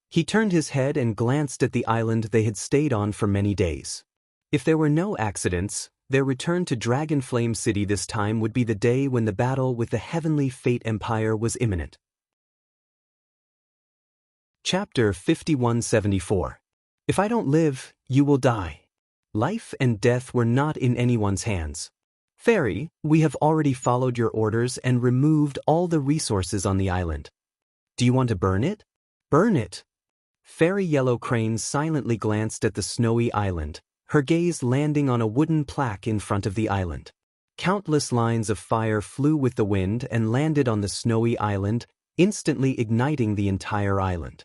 He turned his head and glanced at the island they had stayed on for many days. If there were no accidents, their return to Dragonflame City this time would be the day when the battle with the Heavenly Fate Empire was imminent. Chapter 5174. If I don't live, you will die. Life and death were not in anyone's hands. Fairy, we have already followed your orders and removed all the resources on the island. Do you want to burn it? Burn it! Fairy Yellow Crane silently glanced at the snowy island, her gaze landing on a wooden plaque in front of the island. Countless lines of fire flew with the wind and landed on the snowy island, instantly igniting the entire island.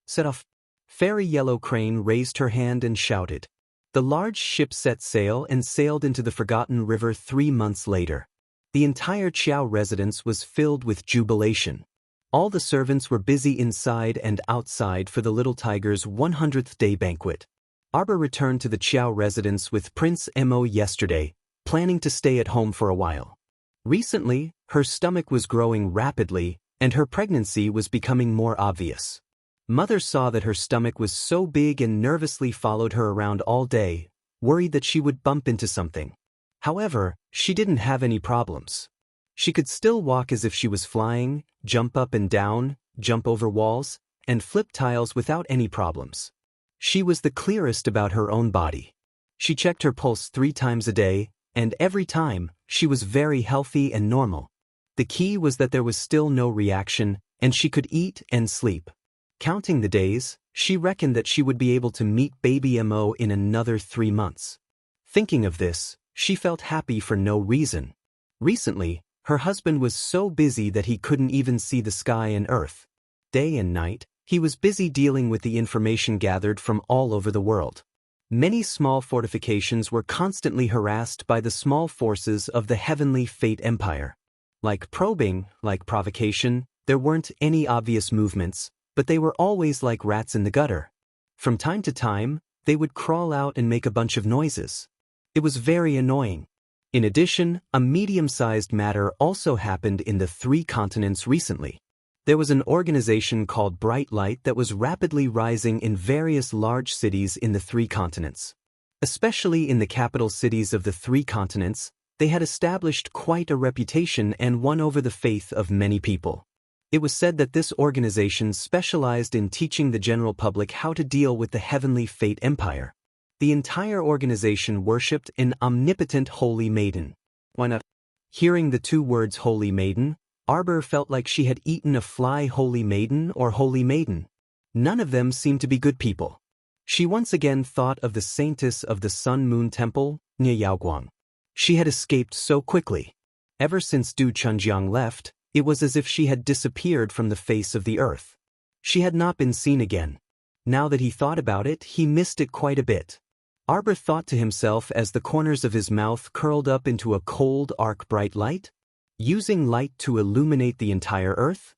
Set off. Fairy Yellow Crane raised her hand and shouted. The large ship set sail and sailed into the Forgotten River 3 months later. The entire Qiao residence was filled with jubilation. All the servants were busy inside and outside for the little tiger's 100th day banquet. Arbor returned to the Qiao residence with Prince Mo yesterday, planning to stay at home for a while. Recently, her stomach was growing rapidly, and her pregnancy was becoming more obvious. Mother saw that her stomach was so big and nervously followed her around all day, worried that she would bump into something. However, she didn't have any problems. She could still walk as if she was flying, jump up and down, jump over walls, and flip tiles without any problems. She was the clearest about her own body. She checked her pulse 3 times a day, and every time, she was very healthy and normal. The key was that there was still no reaction, and she could eat and sleep. Counting the days, she reckoned that she would be able to meet baby Mo in another 3 months. Thinking of this, she felt happy for no reason. Recently, her husband was so busy that he couldn't even see the sky and earth. Day and night, he was busy dealing with the information gathered from all over the world. Many small fortifications were constantly harassed by the small forces of the Heavenly Fate Empire. Like probing, like provocation, there weren't any obvious movements, but they were always like rats in the gutter. From time to time, they would crawl out and make a bunch of noises. It was very annoying. In addition, a medium-sized matter also happened in the 3 continents recently. There was an organization called Bright Light that was rapidly rising in various large cities in the 3 continents. Especially in the capital cities of the 3 continents, they had established quite a reputation and won over the faith of many people. It was said that this organization specialized in teaching the general public how to deal with the Heavenly Fate Empire. The entire organization worshipped an omnipotent holy maiden. Why not? Hearing the 2 words holy maiden, Arbor felt like she had eaten a fly. Holy maiden or holy maiden. None of them seemed to be good people. She once again thought of the saintess of the Sun Moon Temple, near Yaoguang. She had escaped so quickly. Ever since Du Chunjiang left, it was as if she had disappeared from the face of the earth. She had not been seen again. Now that he thought about it, he missed it quite a bit. Arbor thought to himself as the corners of his mouth curled up into a cold arc. Bright light? Using light to illuminate the entire earth?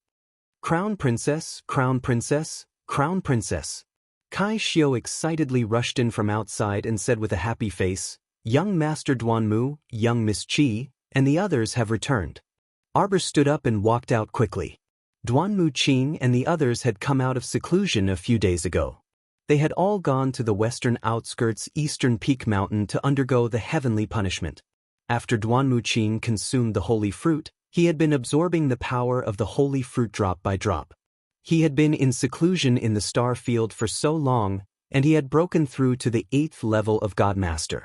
Crown Princess, Crown Princess, Crown Princess. Kai Xiao excitedly rushed in from outside and said with a happy face, Young Master Duanmu, young Miss Qi, and the others have returned. Arbor stood up and walked out quickly. Duanmu Qing and the others had come out of seclusion a few days ago. They had all gone to the western outskirts Eastern Peak Mountain to undergo the heavenly punishment. After Duanmu Qing consumed the holy fruit, he had been absorbing the power of the holy fruit drop by drop. He had been in seclusion in the star field for so long, and he had broken through to the 8th level of Godmaster.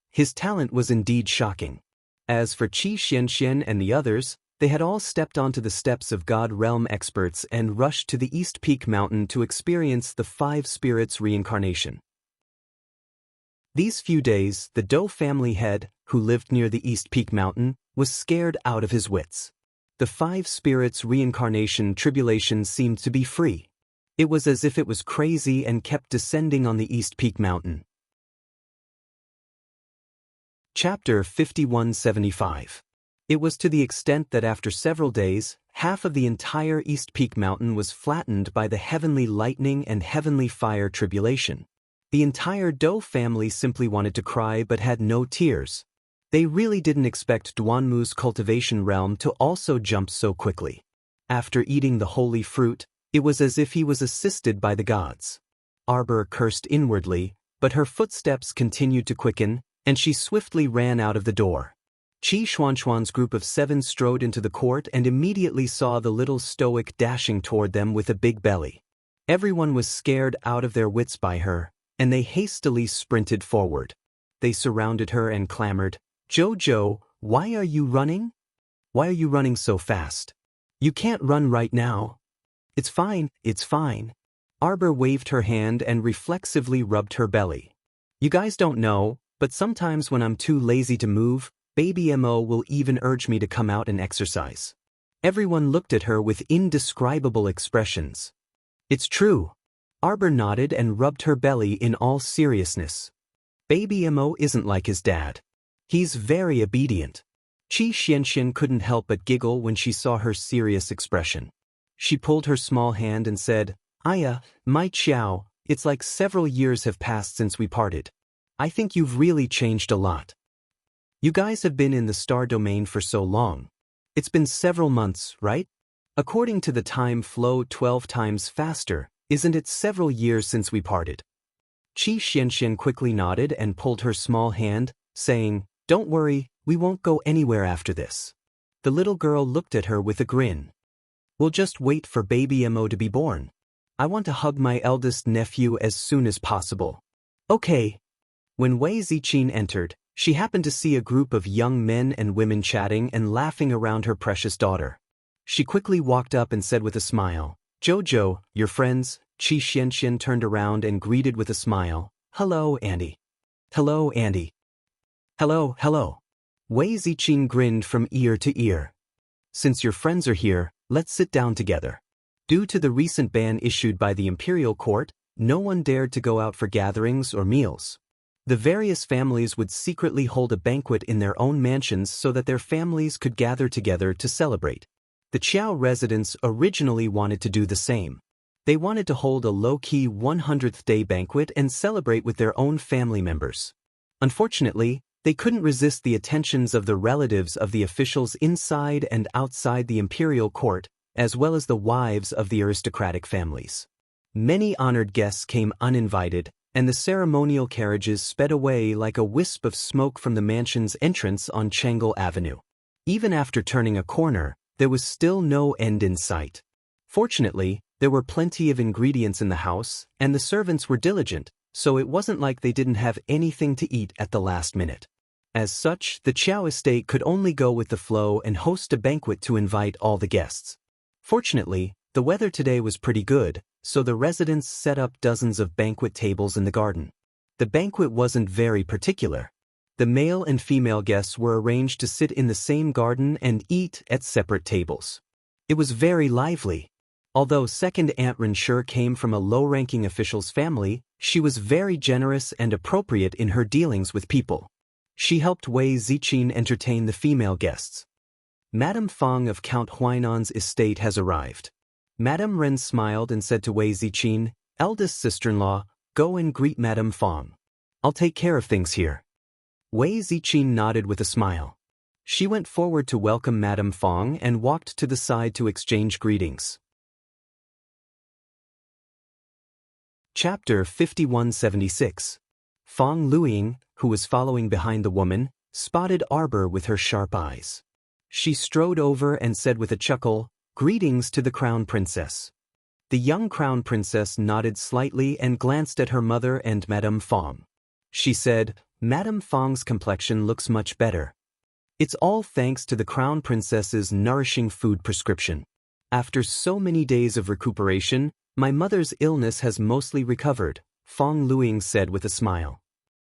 His talent was indeed shocking. As for Qi Xianxian and the others, they had all stepped onto the steps of God Realm experts and rushed to the East Peak Mountain to experience the 5 spirits' reincarnation. These few days, the Dou family head, who lived near the East Peak Mountain, was scared out of his wits. The 5 spirits' reincarnation tribulation seemed to be free. It was as if it was crazy and kept descending on the East Peak Mountain. Chapter 5175. It was to the extent that after several days, half of the entire East Peak Mountain was flattened by the heavenly lightning and heavenly fire tribulation. The entire Doe family simply wanted to cry but had no tears. They really didn't expect Duanmu's cultivation realm to also jump so quickly. After eating the holy fruit, it was as if he was assisted by the gods. Arbor cursed inwardly, but her footsteps continued to quicken, and she swiftly ran out of the door. Qi Xuanxuan's group of 7 strode into the court and immediately saw the little stoic dashing toward them with a big belly. Everyone was scared out of their wits by her, and they hastily sprinted forward. They surrounded her and clamored, "Jojo, why are you running? Why are you running so fast? You can't run right now." It's fine, it's fine." Arbor waved her hand and reflexively rubbed her belly. "You guys don't know, but sometimes when I'm too lazy to move, Baby Mo will even urge me to come out and exercise." Everyone looked at her with indescribable expressions. "It's true." Arbor nodded and rubbed her belly in all seriousness. "Baby Mo isn't like his dad. He's very obedient." Qi Xianxian couldn't help but giggle when she saw her serious expression. She pulled her small hand and said, "Aya, my Qiao, it's like several years have passed since we parted. I think you've really changed a lot. You guys have been in the star domain for so long. It's been several months, right? According to the time flow 12 times faster, isn't it several years since we parted?" Qi Xianxian quickly nodded and pulled her small hand, saying, "Don't worry, we won't go anywhere after this." The little girl looked at her with a grin. "We'll just wait for Baby Mo to be born. I want to hug my eldest nephew as soon as possible." "Okay." When Wei Ziqin entered, she happened to see a group of young men and women chatting and laughing around her precious daughter. She quickly walked up and said with a smile, "Jojo, your friends?" Qi Xianxian turned around and greeted with a smile, "Hello, Andy." "Hello, Andy." "Hello, hello." Wei Ziqin grinned from ear to ear. "Since your friends are here, let's sit down together." Due to the recent ban issued by the imperial court, no one dared to go out for gatherings or meals. The various families would secretly hold a banquet in their own mansions so that their families could gather together to celebrate. The Qiao residents originally wanted to do the same. They wanted to hold a low-key 100th day banquet and celebrate with their own family members. Unfortunately, they couldn't resist the attentions of the relatives of the officials inside and outside the imperial court, as well as the wives of the aristocratic families. Many honored guests came uninvited, and the ceremonial carriages sped away like a wisp of smoke from the mansion's entrance on Changel Avenue. Even after turning a corner, there was still no end in sight. Fortunately, there were plenty of ingredients in the house, and the servants were diligent, so it wasn't like they didn't have anything to eat at the last minute. As such, the Qiao estate could only go with the flow and host a banquet to invite all the guests. Fortunately, the weather today was pretty good, so the residents set up dozens of banquet tables in the garden. The banquet wasn't very particular. The male and female guests were arranged to sit in the same garden and eat at separate tables. It was very lively. Although second Aunt Renshur came from a low-ranking official's family, she was very generous and appropriate in her dealings with people. She helped Wei Ziqin entertain the female guests. Madame Fong of Count Huainan's estate has arrived. Madame Ren smiled and said to Wei Ziqin, "Eldest sister-in-law, go and greet Madame Fong. I'll take care of things here." Wei Ziqin nodded with a smile. She went forward to welcome Madame Fong and walked to the side to exchange greetings. Chapter 5176. Fong Luiying, who was following behind the woman, spotted Arbor with her sharp eyes. She strode over and said with a chuckle, "Greetings to the Crown Princess." The young Crown Princess nodded slightly and glanced at her mother and Madame Fong. She said, "Madame Fong's complexion looks much better. It's all thanks to the Crown Princess's nourishing food prescription. After so many days of recuperation, my mother's illness has mostly recovered," Fong Luiying said with a smile.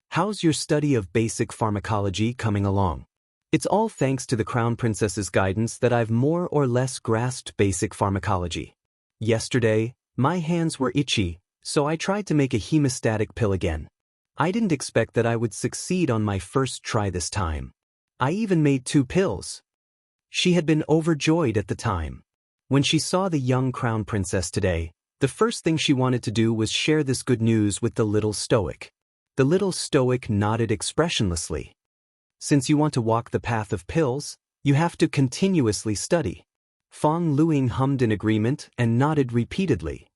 "How's your study of basic pharmacology coming along?" "It's all thanks to the Crown Princess's guidance that I've more or less grasped basic pharmacology. Yesterday, my hands were itchy, so I tried to make a hemostatic pill again. I didn't expect that I would succeed on my first try this time. I even made 2 pills. She had been overjoyed at the time. When she saw the young crown princess today, the first thing she wanted to do was share this good news with the little stoic. The little stoic nodded expressionlessly. Since you want to walk the path of pills, you have to continuously study. Fong Luing hummed in agreement and nodded repeatedly.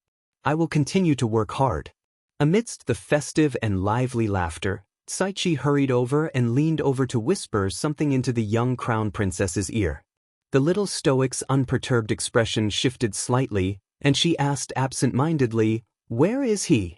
I will continue to work hard. Amidst the festive and lively laughter, Saichi hurried over and leaned over to whisper something into the young crown princess's ear. The little stoic's unperturbed expression shifted slightly, and she asked absent-mindedly, "Where is he?"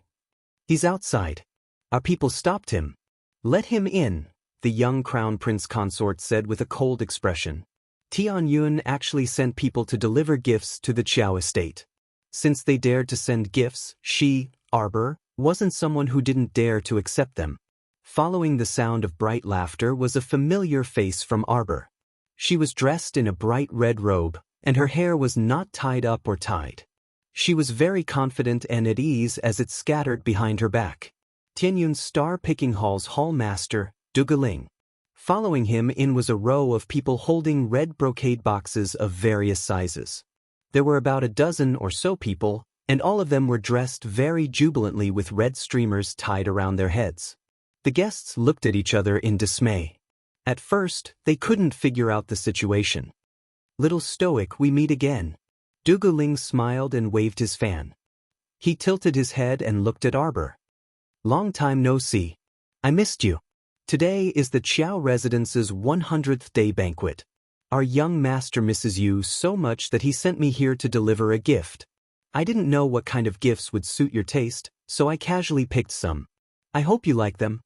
"He's outside. Our people stopped him." "Let him in," the young crown prince consort said with a cold expression. Tian Yun actually sent people to deliver gifts to the Qiao estate. Since they dared to send gifts, she, Arbor, wasn't someone who didn't dare to accept them. Following the sound of bright laughter was a familiar face from Arbor. She was dressed in a bright red robe, and her hair was not tied up or tied. She was very confident and at ease as it scattered behind her back. Tianyun's star-picking hall's hallmaster, Dugaling. Following him in was a row of people holding red brocade boxes of various sizes. There were about a dozen or so people, and all of them were dressed very jubilantly with red streamers tied around their heads. The guests looked at each other in dismay. At first, they couldn't figure out the situation. "Little stoic, we meet again." Duguling smiled and waved his fan. He tilted his head and looked at Arbor. "Long time no see. I missed you. Today is the Qiao Residence's 100th day banquet. Our young master misses you so much that he sent me here to deliver a gift. I didn't know what kind of gifts would suit your taste, so I casually picked some. I hope you like them."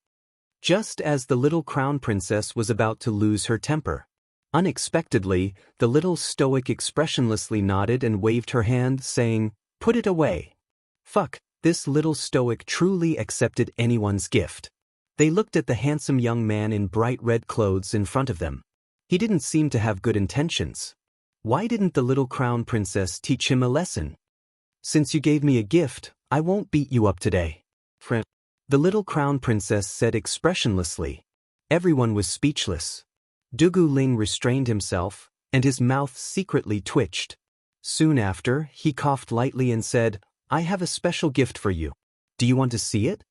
Just as the little crown princess was about to lose her temper, unexpectedly, the little stoic expressionlessly nodded and waved her hand, saying, "Put it away." Fuck, this little stoic truly accepted anyone's gift. They looked at the handsome young man in bright red clothes in front of them. He didn't seem to have good intentions. Why didn't the little crown princess teach him a lesson? "Since you gave me a gift, I won't beat you up today." The little crown princess said expressionlessly. Everyone was speechless. Dugu Ling restrained himself, and his mouth secretly twitched. Soon after, he coughed lightly and said, "I have a special gift for you. Do you want to see it?"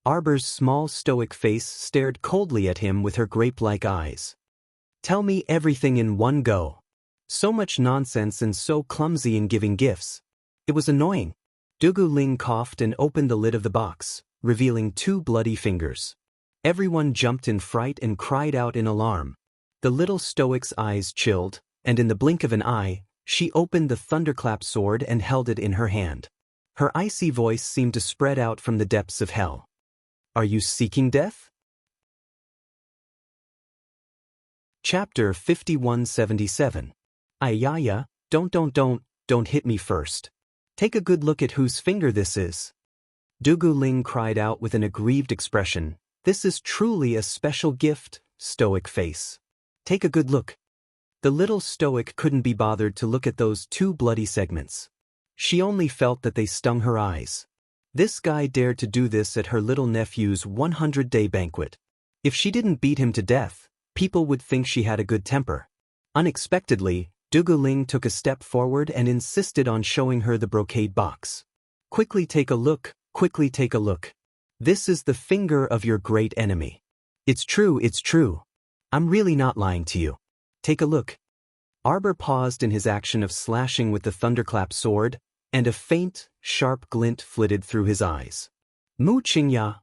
Arbor's small stoic face stared coldly at him with her grape-like eyes. "Tell me everything in one go." So much nonsense and so clumsy in giving gifts. It was annoying. Dugu Ling coughed and opened the lid of the box, revealing 2 bloody fingers. Everyone jumped in fright and cried out in alarm. The little stoic's eyes chilled, and in the blink of an eye, she opened the thunderclap sword and held it in her hand. Her icy voice seemed to spread out from the depths of hell. "Are you seeking death?" Chapter 5177. Ayaya, don't hit me first. Take a good look at whose finger this is. Dugu Ling cried out with an aggrieved expression. "This is truly a special gift, stoic face. Take a good look." The little stoic couldn't be bothered to look at those 2 bloody segments. She only felt that they stung her eyes. This guy dared to do this at her little nephew's 100-day banquet. If she didn't beat him to death, people would think she had a good temper. Unexpectedly, Dugu Ling took a step forward and insisted on showing her the brocade box. "Quickly take a look, quickly take a look. This is the finger of your great enemy. It's true. I'm really not lying to you. Take a look." Arbor paused in his action of slashing with the thunderclap sword, and a faint, sharp glint flitted through his eyes. "Mu Qingya."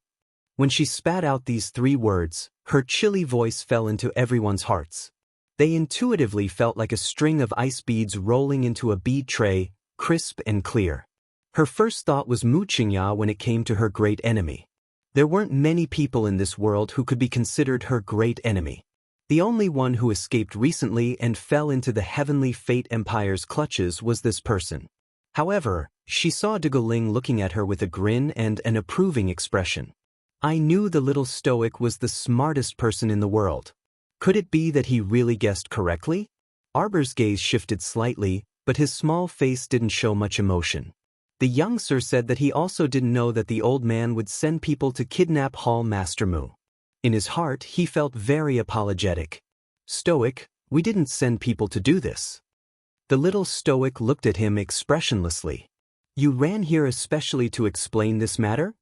When she spat out these 3 words, her chilly voice fell into everyone's hearts. They intuitively felt like a string of ice beads rolling into a bead tray, crisp and clear. Her first thought was Mu Qingya when it came to her great enemy. There weren't many people in this world who could be considered her great enemy. The only one who escaped recently and fell into the heavenly fate empire's clutches was this person. However, she saw Dugu Ling looking at her with a grin and an approving expression. I knew the little stoic was the smartest person in the world. Could it be that he really guessed correctly? Arbor's gaze shifted slightly, but his small face didn't show much emotion. The young sir said that he also didn't know that the old man would send people to kidnap Hall Master Mu. In his heart, he felt very apologetic. Stoic, we didn't send people to do this. The little stoic looked at him expressionlessly. You ran here especially to explain this matter?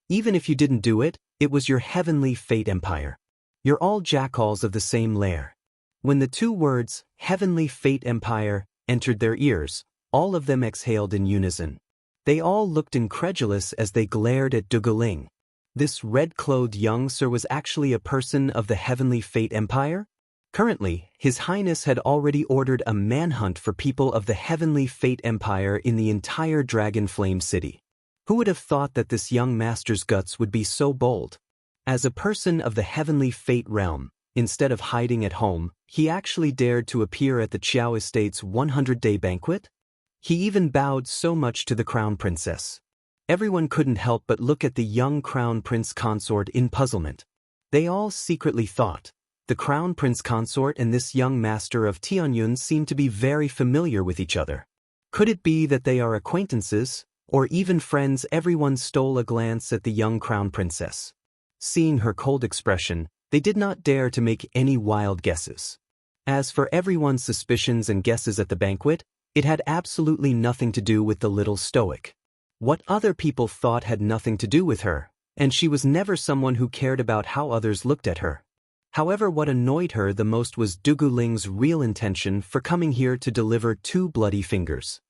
Even if you didn't do it, it was your heavenly fate empire. You're all jackals of the same lair. When the two words, heavenly fate empire, entered their ears, all of them exhaled in unison. They all looked incredulous as they glared at Duguling. This red-clothed young sir was actually a person of the heavenly fate empire? Currently, His Highness had already ordered a manhunt for people of the heavenly fate empire in the entire Dragon Flame City. Who would have thought that this young master's guts would be so bold? As a person of the heavenly fate realm, instead of hiding at home, he actually dared to appear at the Qiao Estate's 100-day banquet? He even bowed so much to the Crown Princess. Everyone couldn't help but look at the young Crown Prince Consort in puzzlement. They all secretly thought, the Crown Prince Consort and this young master of Tianyun seem to be very familiar with each other. Could it be that they are acquaintances, or even friends? Everyone stole a glance at the young Crown Princess. Seeing her cold expression, they did not dare to make any wild guesses. As for everyone's suspicions and guesses at the banquet, it had absolutely nothing to do with the little stoic. What other people thought had nothing to do with her, and she was never someone who cared about how others looked at her. However, what annoyed her the most was Duguling's real intention for coming here to deliver 2 bloody fingers.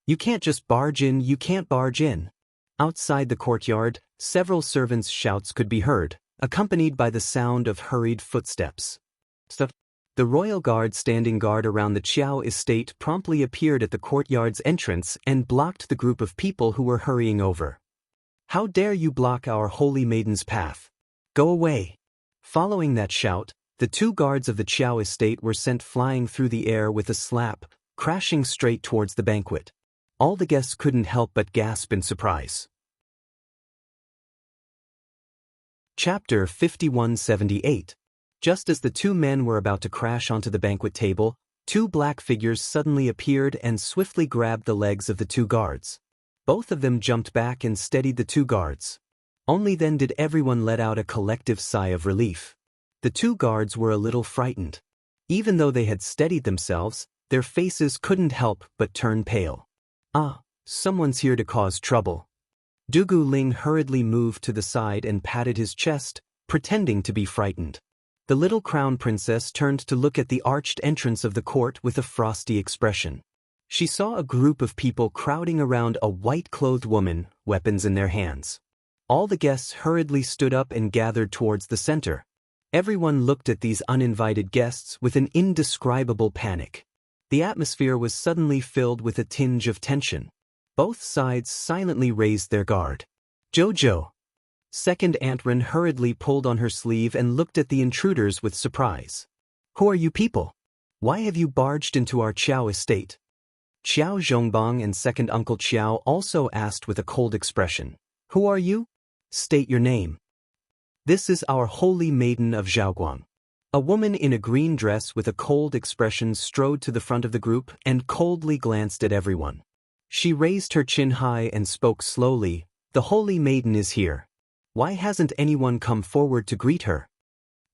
You can't just barge in, you can't barge in. Outside the courtyard, several servants' shouts could be heard, accompanied by the sound of hurried footsteps. The royal guard standing guard around the Qiao estate promptly appeared at the courtyard's entrance and blocked the group of people who were hurrying over. How dare you block our holy maiden's path? Go away! Following that shout, the 2 guards of the Qiao estate were sent flying through the air with a slap, crashing straight towards the banquet. All the guests couldn't help but gasp in surprise. Chapter 5178. Just as the 2 men were about to crash onto the banquet table, 2 black figures suddenly appeared and swiftly grabbed the legs of the 2 guards. Both of them jumped back and steadied the 2 guards. Only then did everyone let out a collective sigh of relief. The 2 guards were a little frightened. Even though they had steadied themselves, their faces couldn't help but turn pale. Ah, someone's here to cause trouble. Duguling hurriedly moved to the side and patted his chest, pretending to be frightened. The little crown princess turned to look at the arched entrance of the court with a frosty expression. She saw a group of people crowding around a white-clothed woman, weapons in their hands. All the guests hurriedly stood up and gathered towards the center. Everyone looked at these uninvited guests with an indescribable panic. The atmosphere was suddenly filled with a tinge of tension. Both sides silently raised their guard. Jojo! Second Antran hurriedly pulled on her sleeve and looked at the intruders with surprise. Who are you people? Why have you barged into our Qiao estate? Qiao Zhongbang and Second Uncle Qiao also asked with a cold expression. Who are you? State your name. This is our holy maiden of Zhaoguang. A woman in a green dress with a cold expression strode to the front of the group and coldly glanced at everyone. She raised her chin high and spoke slowly. The holy maiden is here. Why hasn't anyone come forward to greet her?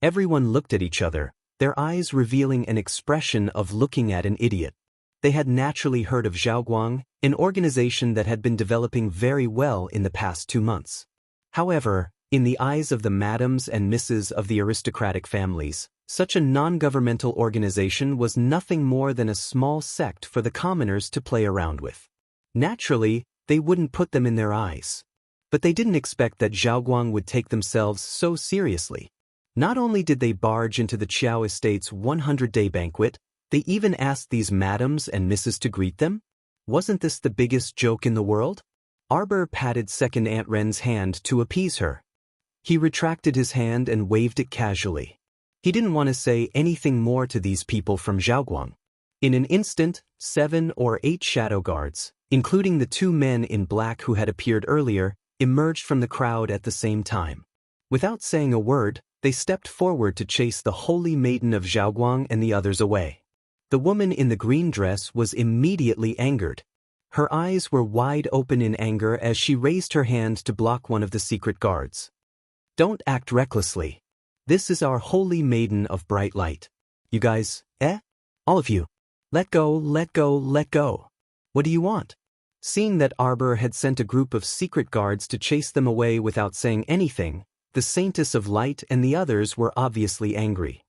Everyone looked at each other, their eyes revealing an expression of looking at an idiot. They had naturally heard of Zhaoguang, an organization that had been developing very well in the past 2 months. However, in the eyes of the madams and misses of the aristocratic families, such a non-governmental organization was nothing more than a small sect for the commoners to play around with. Naturally, they wouldn't put them in their eyes. But they didn't expect that Zhaoguang would take themselves so seriously. Not only did they barge into the Qiao Estate's 100-day banquet, they even asked these madams and misses to greet them? Wasn't this the biggest joke in the world? Arbor patted Second Aunt Ren's hand to appease her. He retracted his hand and waved it casually. He didn't want to say anything more to these people from Zhaoguang. In an instant, 7 or 8 shadow guards, including the 2 men in black who had appeared earlier, emerged from the crowd at the same time. Without saying a word, they stepped forward to chase the holy maiden of Zhaoguang and the others away. The woman in the green dress was immediately angered. Her eyes were wide open in anger as she raised her hand to block one of the secret guards. "Don't act recklessly. This is our holy maiden of bright light. You guys, all of you. Let go, let go, let go. What do you want?" Seeing that Arbor had sent a group of secret guards to chase them away without saying anything, the Saintess of Light and the others were obviously angry.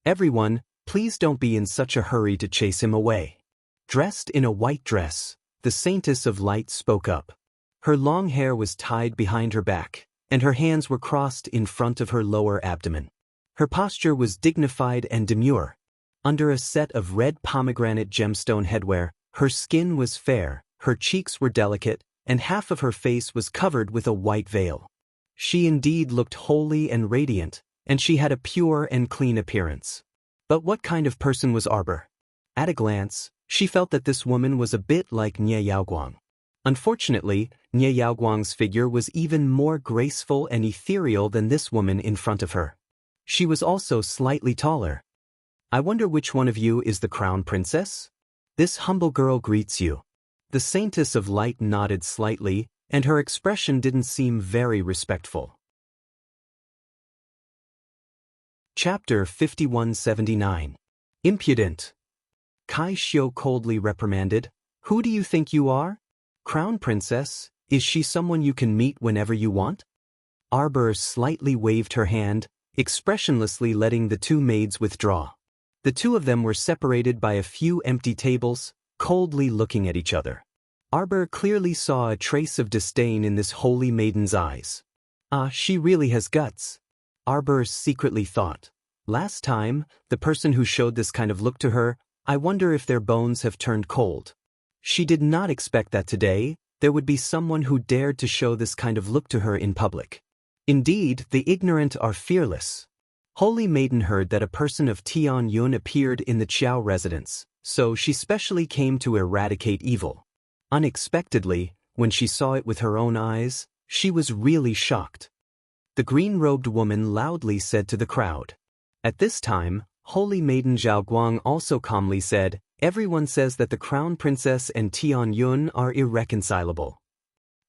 "Everyone, please don't be in such a hurry to chase him away." Dressed in a white dress, the Saintess of Light spoke up. Her long hair was tied behind her back, and her hands were crossed in front of her lower abdomen. Her posture was dignified and demure. Under a set of red pomegranate gemstone headwear, her skin was fair, her cheeks were delicate, and half of her face was covered with a white veil. She indeed looked holy and radiant, and she had a pure and clean appearance. But what kind of person was Arbor? At a glance, she felt that this woman was a bit like Nie Yaoguang. Unfortunately, Nie Yaoguang's figure was even more graceful and ethereal than this woman in front of her. She was also slightly taller. "I wonder which one of you is the crown princess? This humble girl greets you." The Saintess of Light nodded slightly, and her expression didn't seem very respectful. Chapter 5179. Impudent. Kai Xiu coldly reprimanded, "Who do you think you are? Crown Princess, is she someone you can meet whenever you want?" Arbor slightly waved her hand, expressionlessly letting the two maids withdraw. The two of them were separated by a few empty tables, coldly looking at each other. Arbor clearly saw a trace of disdain in this holy maiden's eyes. She really has guts. Arbor secretly thought. Last time, the person who showed this kind of look to her, I wonder if their bones have turned cold. She did not expect that today, there would be someone who dared to show this kind of look to her in public. Indeed, the ignorant are fearless. Holy Maiden heard that a person of Tian Yun appeared in the Qiao residence, so she specially came to eradicate evil. Unexpectedly, when she saw it with her own eyes, she was really shocked. The green-robed woman loudly said to the crowd. At this time, Holy Maiden Zhao Guang also calmly said, "Everyone says that the Crown Princess and Tian Yun are irreconcilable.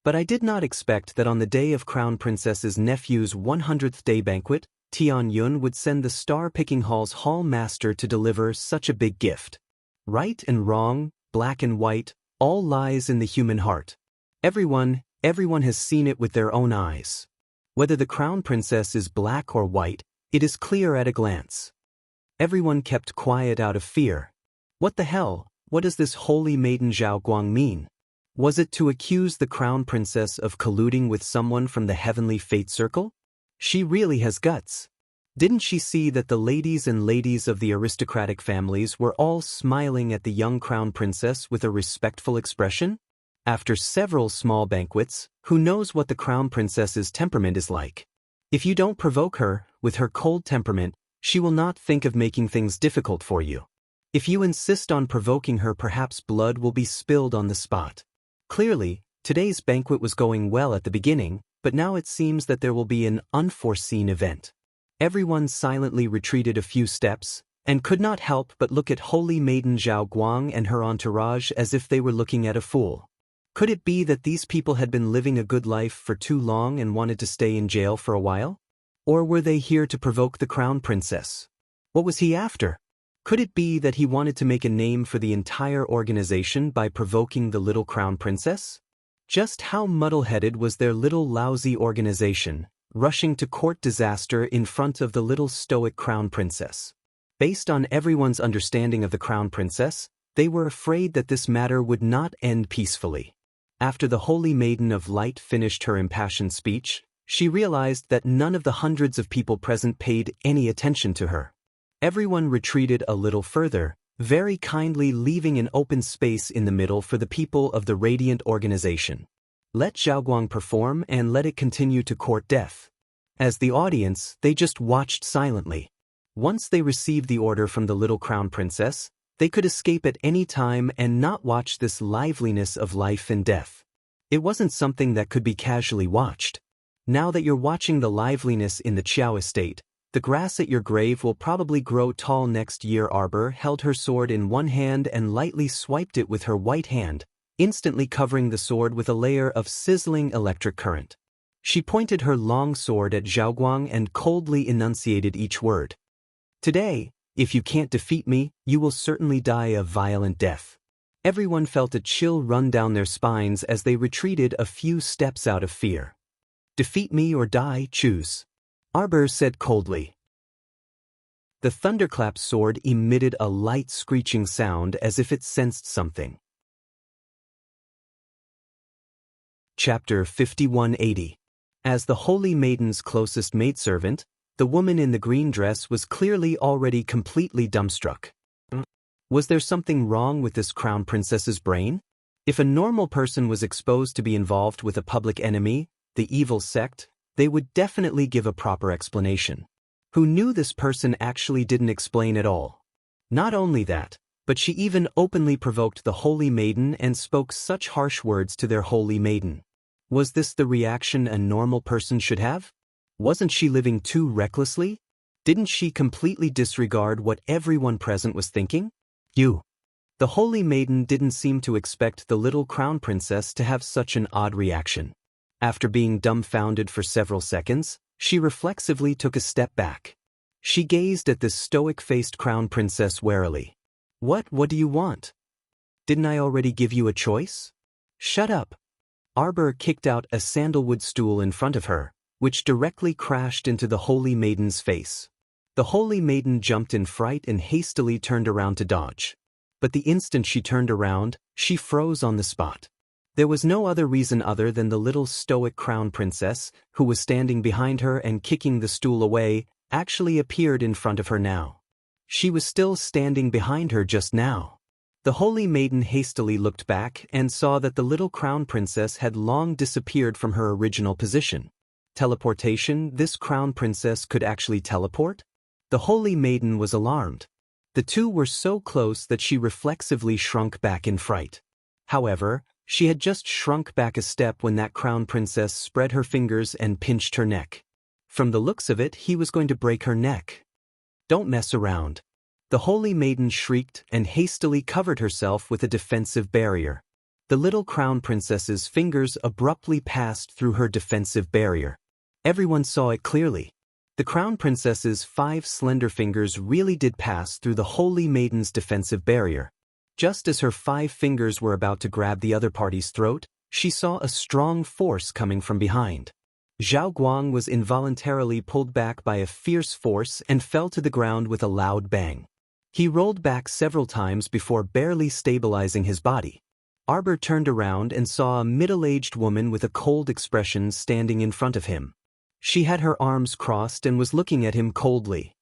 But I did not expect that on the day of Crown Princess's nephew's 100th day banquet, Tian Yun would send the Star-Picking Hall's hall master to deliver such a big gift. Right and wrong, black and white, all lies in the human heart. Everyone has seen it with their own eyes. Whether the Crown Princess is black or white, it is clear at a glance." Everyone kept quiet out of fear. What the hell, what does this Holy Maiden Zhao Guang mean? Was it to accuse the Crown Princess of colluding with someone from the Heavenly Fate Circle? She really has guts. Didn't she see that the ladies and ladies of the aristocratic families were all smiling at the young Crown Princess with a respectful expression? After several small banquets, who knows what the Crown Princess's temperament is like? If you don't provoke her, with her cold temperament, she will not think of making things difficult for you. If you insist on provoking her, perhaps blood will be spilled on the spot. Clearly, today's banquet was going well at the beginning, but now it seems that there will be an unforeseen event. Everyone silently retreated a few steps, and could not help but look at Holy Maiden Zhao Guang and her entourage as if they were looking at a fool. Could it be that these people had been living a good life for too long and wanted to stay in jail for a while? Or were they here to provoke the Crown Princess? What was he after? Could it be that he wanted to make a name for the entire organization by provoking the little Crown Princess? Just how muddle-headed was their little lousy organization, rushing to court disaster in front of the little stoic Crown Princess? Based on everyone's understanding of the Crown Princess, they were afraid that this matter would not end peacefully. After the Holy Maiden of Light finished her impassioned speech, she realized that none of the hundreds of people present paid any attention to her. Everyone retreated a little further, very kindly leaving an open space in the middle for the people of the Radiant Organization. Let Zhaoguang perform and let it continue to court death. As the audience, they just watched silently. Once they received the order from the little Crown Princess, they could escape at any time and not watch this liveliness of life and death. It wasn't something that could be casually watched. Now that you're watching the liveliness in the Qiao estate, the grass at your grave will probably grow tall next year. Arbor held her sword in one hand and lightly swiped it with her white hand, instantly covering the sword with a layer of sizzling electric current. She pointed her long sword at Zhaoguang and coldly enunciated each word. "Today, if you can't defeat me, you will certainly die a violent death." Everyone felt a chill run down their spines as they retreated a few steps out of fear. "Defeat me or die, choose," Arbor said coldly. The thunderclap sword emitted a light screeching sound as if it sensed something. Chapter 5180. As the Holy Maiden's closest maidservant, the woman in the green dress was clearly already completely dumbstruck. Was there something wrong with this crown princess's brain? If a normal person was exposed to be involved with a public enemy, the evil sect, they would definitely give a proper explanation. Who knew this person actually didn't explain at all? Not only that, but she even openly provoked the Holy Maiden and spoke such harsh words to their Holy Maiden. Was this the reaction a normal person should have? Wasn't she living too recklessly? Didn't she completely disregard what everyone present was thinking? The Holy Maiden didn't seem to expect the little crown princess to have such an odd reaction. After being dumbfounded for several seconds, she reflexively took a step back. She gazed at this stoic-faced crown princess warily. What do you want? Didn't I already give you a choice? Shut up." Arbor kicked out a sandalwood stool in front of her, which directly crashed into the Holy Maiden's face. The Holy Maiden jumped in fright and hastily turned around to dodge. But the instant she turned around, she froze on the spot. There was no other reason other than the little stoic crown princess, who was standing behind her and kicking the stool away, actually appeared in front of her now. She was still standing behind her just now. The Holy Maiden hastily looked back and saw that the little crown princess had long disappeared from her original position. Teleportation? This crown princess could actually teleport? The Holy Maiden was alarmed. The two were so close that she reflexively shrunk back in fright. However, she had just shrunk back a step when that crown princess spread her fingers and pinched her neck. From the looks of it, he was going to break her neck. "Don't mess around." The Holy Maiden shrieked and hastily covered herself with a defensive barrier. The little crown princess's fingers abruptly passed through her defensive barrier. Everyone saw it clearly. The crown princess's 5 slender fingers really did pass through the Holy Maiden's defensive barrier. Just as her 5 fingers were about to grab the other party's throat, she saw a strong force coming from behind. Zhao Guang was involuntarily pulled back by a fierce force and fell to the ground with a loud bang. He rolled back several times before barely stabilizing his body. Arbor turned around and saw a middle-aged woman with a cold expression standing in front of him. She had her arms crossed and was looking at him coldly.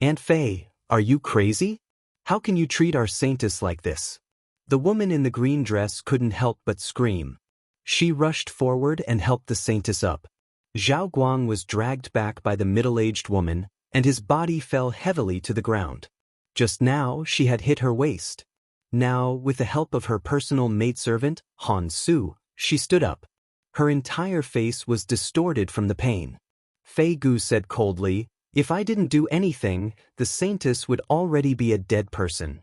"Aunt Fei, are you crazy? How can you treat our saintess like this?" The woman in the green dress couldn't help but scream. She rushed forward and helped the saintess up. Zhao Guang was dragged back by the middle-aged woman, and his body fell heavily to the ground. Just now, she had hit her waist. Now, with the help of her personal maidservant, Han Su, she stood up. Her entire face was distorted from the pain. Fei Gu said coldly, "If I didn't do anything, the saintess would already be a dead person."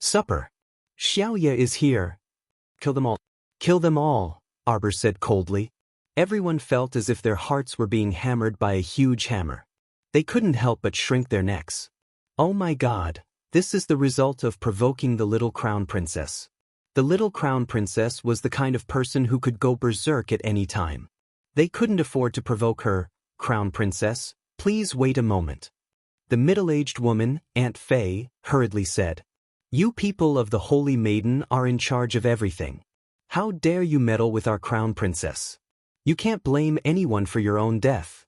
"Supper. Xiaoye is here. Kill them all." "Kill them all," Arbor said coldly. Everyone felt as if their hearts were being hammered by a huge hammer. They couldn't help but shrink their necks. Oh my God, this is the result of provoking the little crown princess. The little crown princess was the kind of person who could go berserk at any time. They couldn't afford to provoke her. "Crown princess, please wait a moment." The middle-aged woman, Aunt Fei, hurriedly said, "You people of the Holy Maiden are in charge of everything. How dare you meddle with our crown princess? You can't blame anyone for your own death."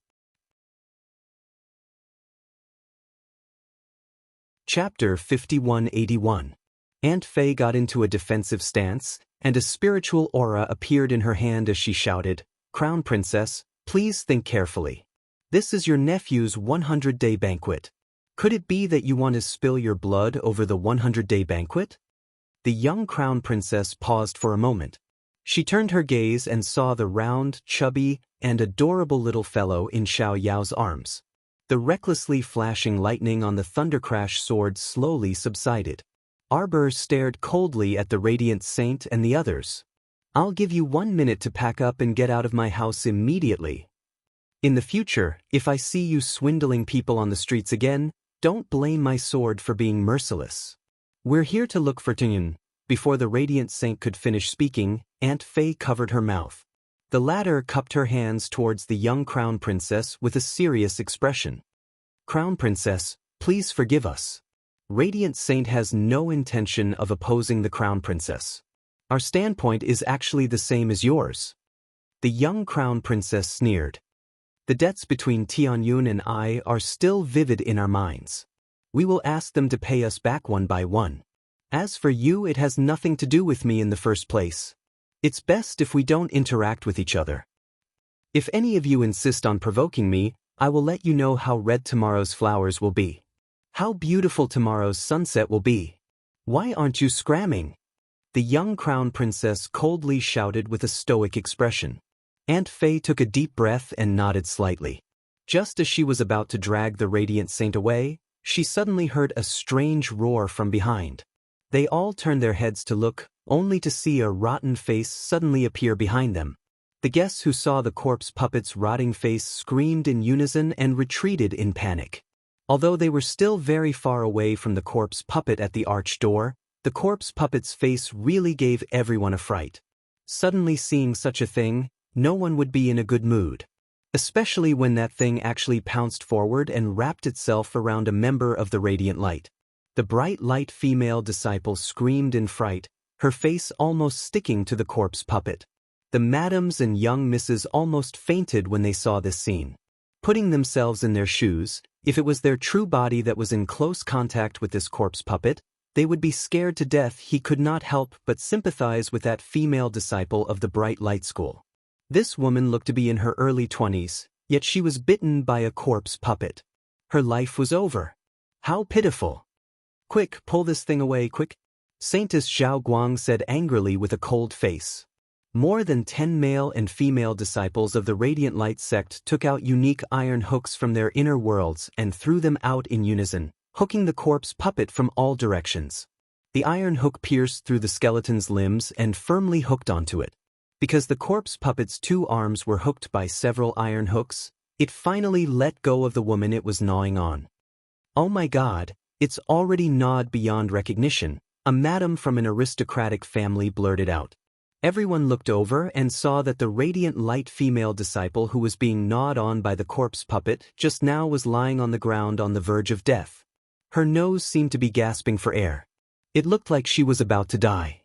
Chapter 5181. Aunt Fei got into a defensive stance, and a spiritual aura appeared in her hand as she shouted, "Crown Princess, please think carefully. This is your nephew's 100-day banquet. Could it be that you want to spill your blood over the 100-day banquet?" The young crown princess paused for a moment. She turned her gaze and saw the round, chubby, and adorable little fellow in Xiao Yao's arms. The recklessly flashing lightning on the thundercrash sword slowly subsided. Arbor stared coldly at the radiant saint and the others. I'll give you 1 minute to pack up and get out of my house immediately. In the future, if I see you swindling people on the streets again, don't blame my sword for being merciless. We're here to look for Tingyun. Before the radiant saint could finish speaking, Aunt Fei covered her mouth. The latter cupped her hands towards the young crown princess with a serious expression. Crown princess, please forgive us. Radiant Saint has no intention of opposing the crown princess. Our standpoint is actually the same as yours. The young crown princess sneered. The debts between Tianyun and I are still vivid in our minds. We will ask them to pay us back one by one. As for you, it has nothing to do with me in the first place. It's best if we don't interact with each other. If any of you insist on provoking me, I will let you know how red tomorrow's flowers will be. How beautiful tomorrow's sunset will be. Why aren't you scramming? The young crown princess coldly shouted with a stoic expression. Aunt Fei took a deep breath and nodded slightly. Just as she was about to drag the radiant saint away, she suddenly heard a strange roar from behind. They all turned their heads to look, only to see a rotten face suddenly appear behind them. The guests who saw the corpse puppet's rotting face screamed in unison and retreated in panic. Although they were still very far away from the corpse puppet at the arch door, the corpse puppet's face really gave everyone a fright. Suddenly seeing such a thing, no one would be in a good mood. Especially when that thing actually pounced forward and wrapped itself around a member of the Radiant Light. The bright light female disciple screamed in fright, her face almost sticking to the corpse puppet. The madams and young misses almost fainted when they saw this scene. Putting themselves in their shoes, if it was their true body that was in close contact with this corpse puppet, they would be scared to death. He could not help but sympathize with that female disciple of the Bright Light School. This woman looked to be in her early 20s, yet she was bitten by a corpse puppet. Her life was over. How pitiful. Quick, pull this thing away, quick. Saintess Zhao Guang said angrily with a cold face. More than 10 male and female disciples of the Radiant Light sect took out unique iron hooks from their inner worlds and threw them out in unison, hooking the corpse puppet from all directions. The iron hook pierced through the skeleton's limbs and firmly hooked onto it. Because the corpse puppet's 2 arms were hooked by several iron hooks, it finally let go of the woman it was gnawing on. Oh my God, it's already gnawed beyond recognition, a madam from an aristocratic family blurted out. Everyone looked over and saw that the radiant light female disciple who was being gnawed on by the corpse puppet just now was lying on the ground on the verge of death. Her nose seemed to be gasping for air. It looked like she was about to die.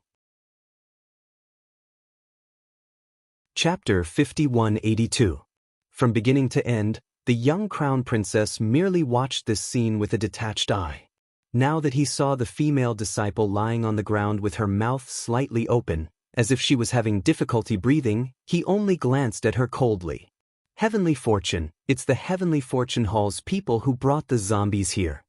Chapter 5182. From beginning to end, the young crown princess merely watched this scene with a detached eye. Now that he saw the female disciple lying on the ground with her mouth slightly open, as if she was having difficulty breathing, he only glanced at her coldly. Heavenly Fortune, it's the Heavenly Fortune Hall's people who brought the zombies here.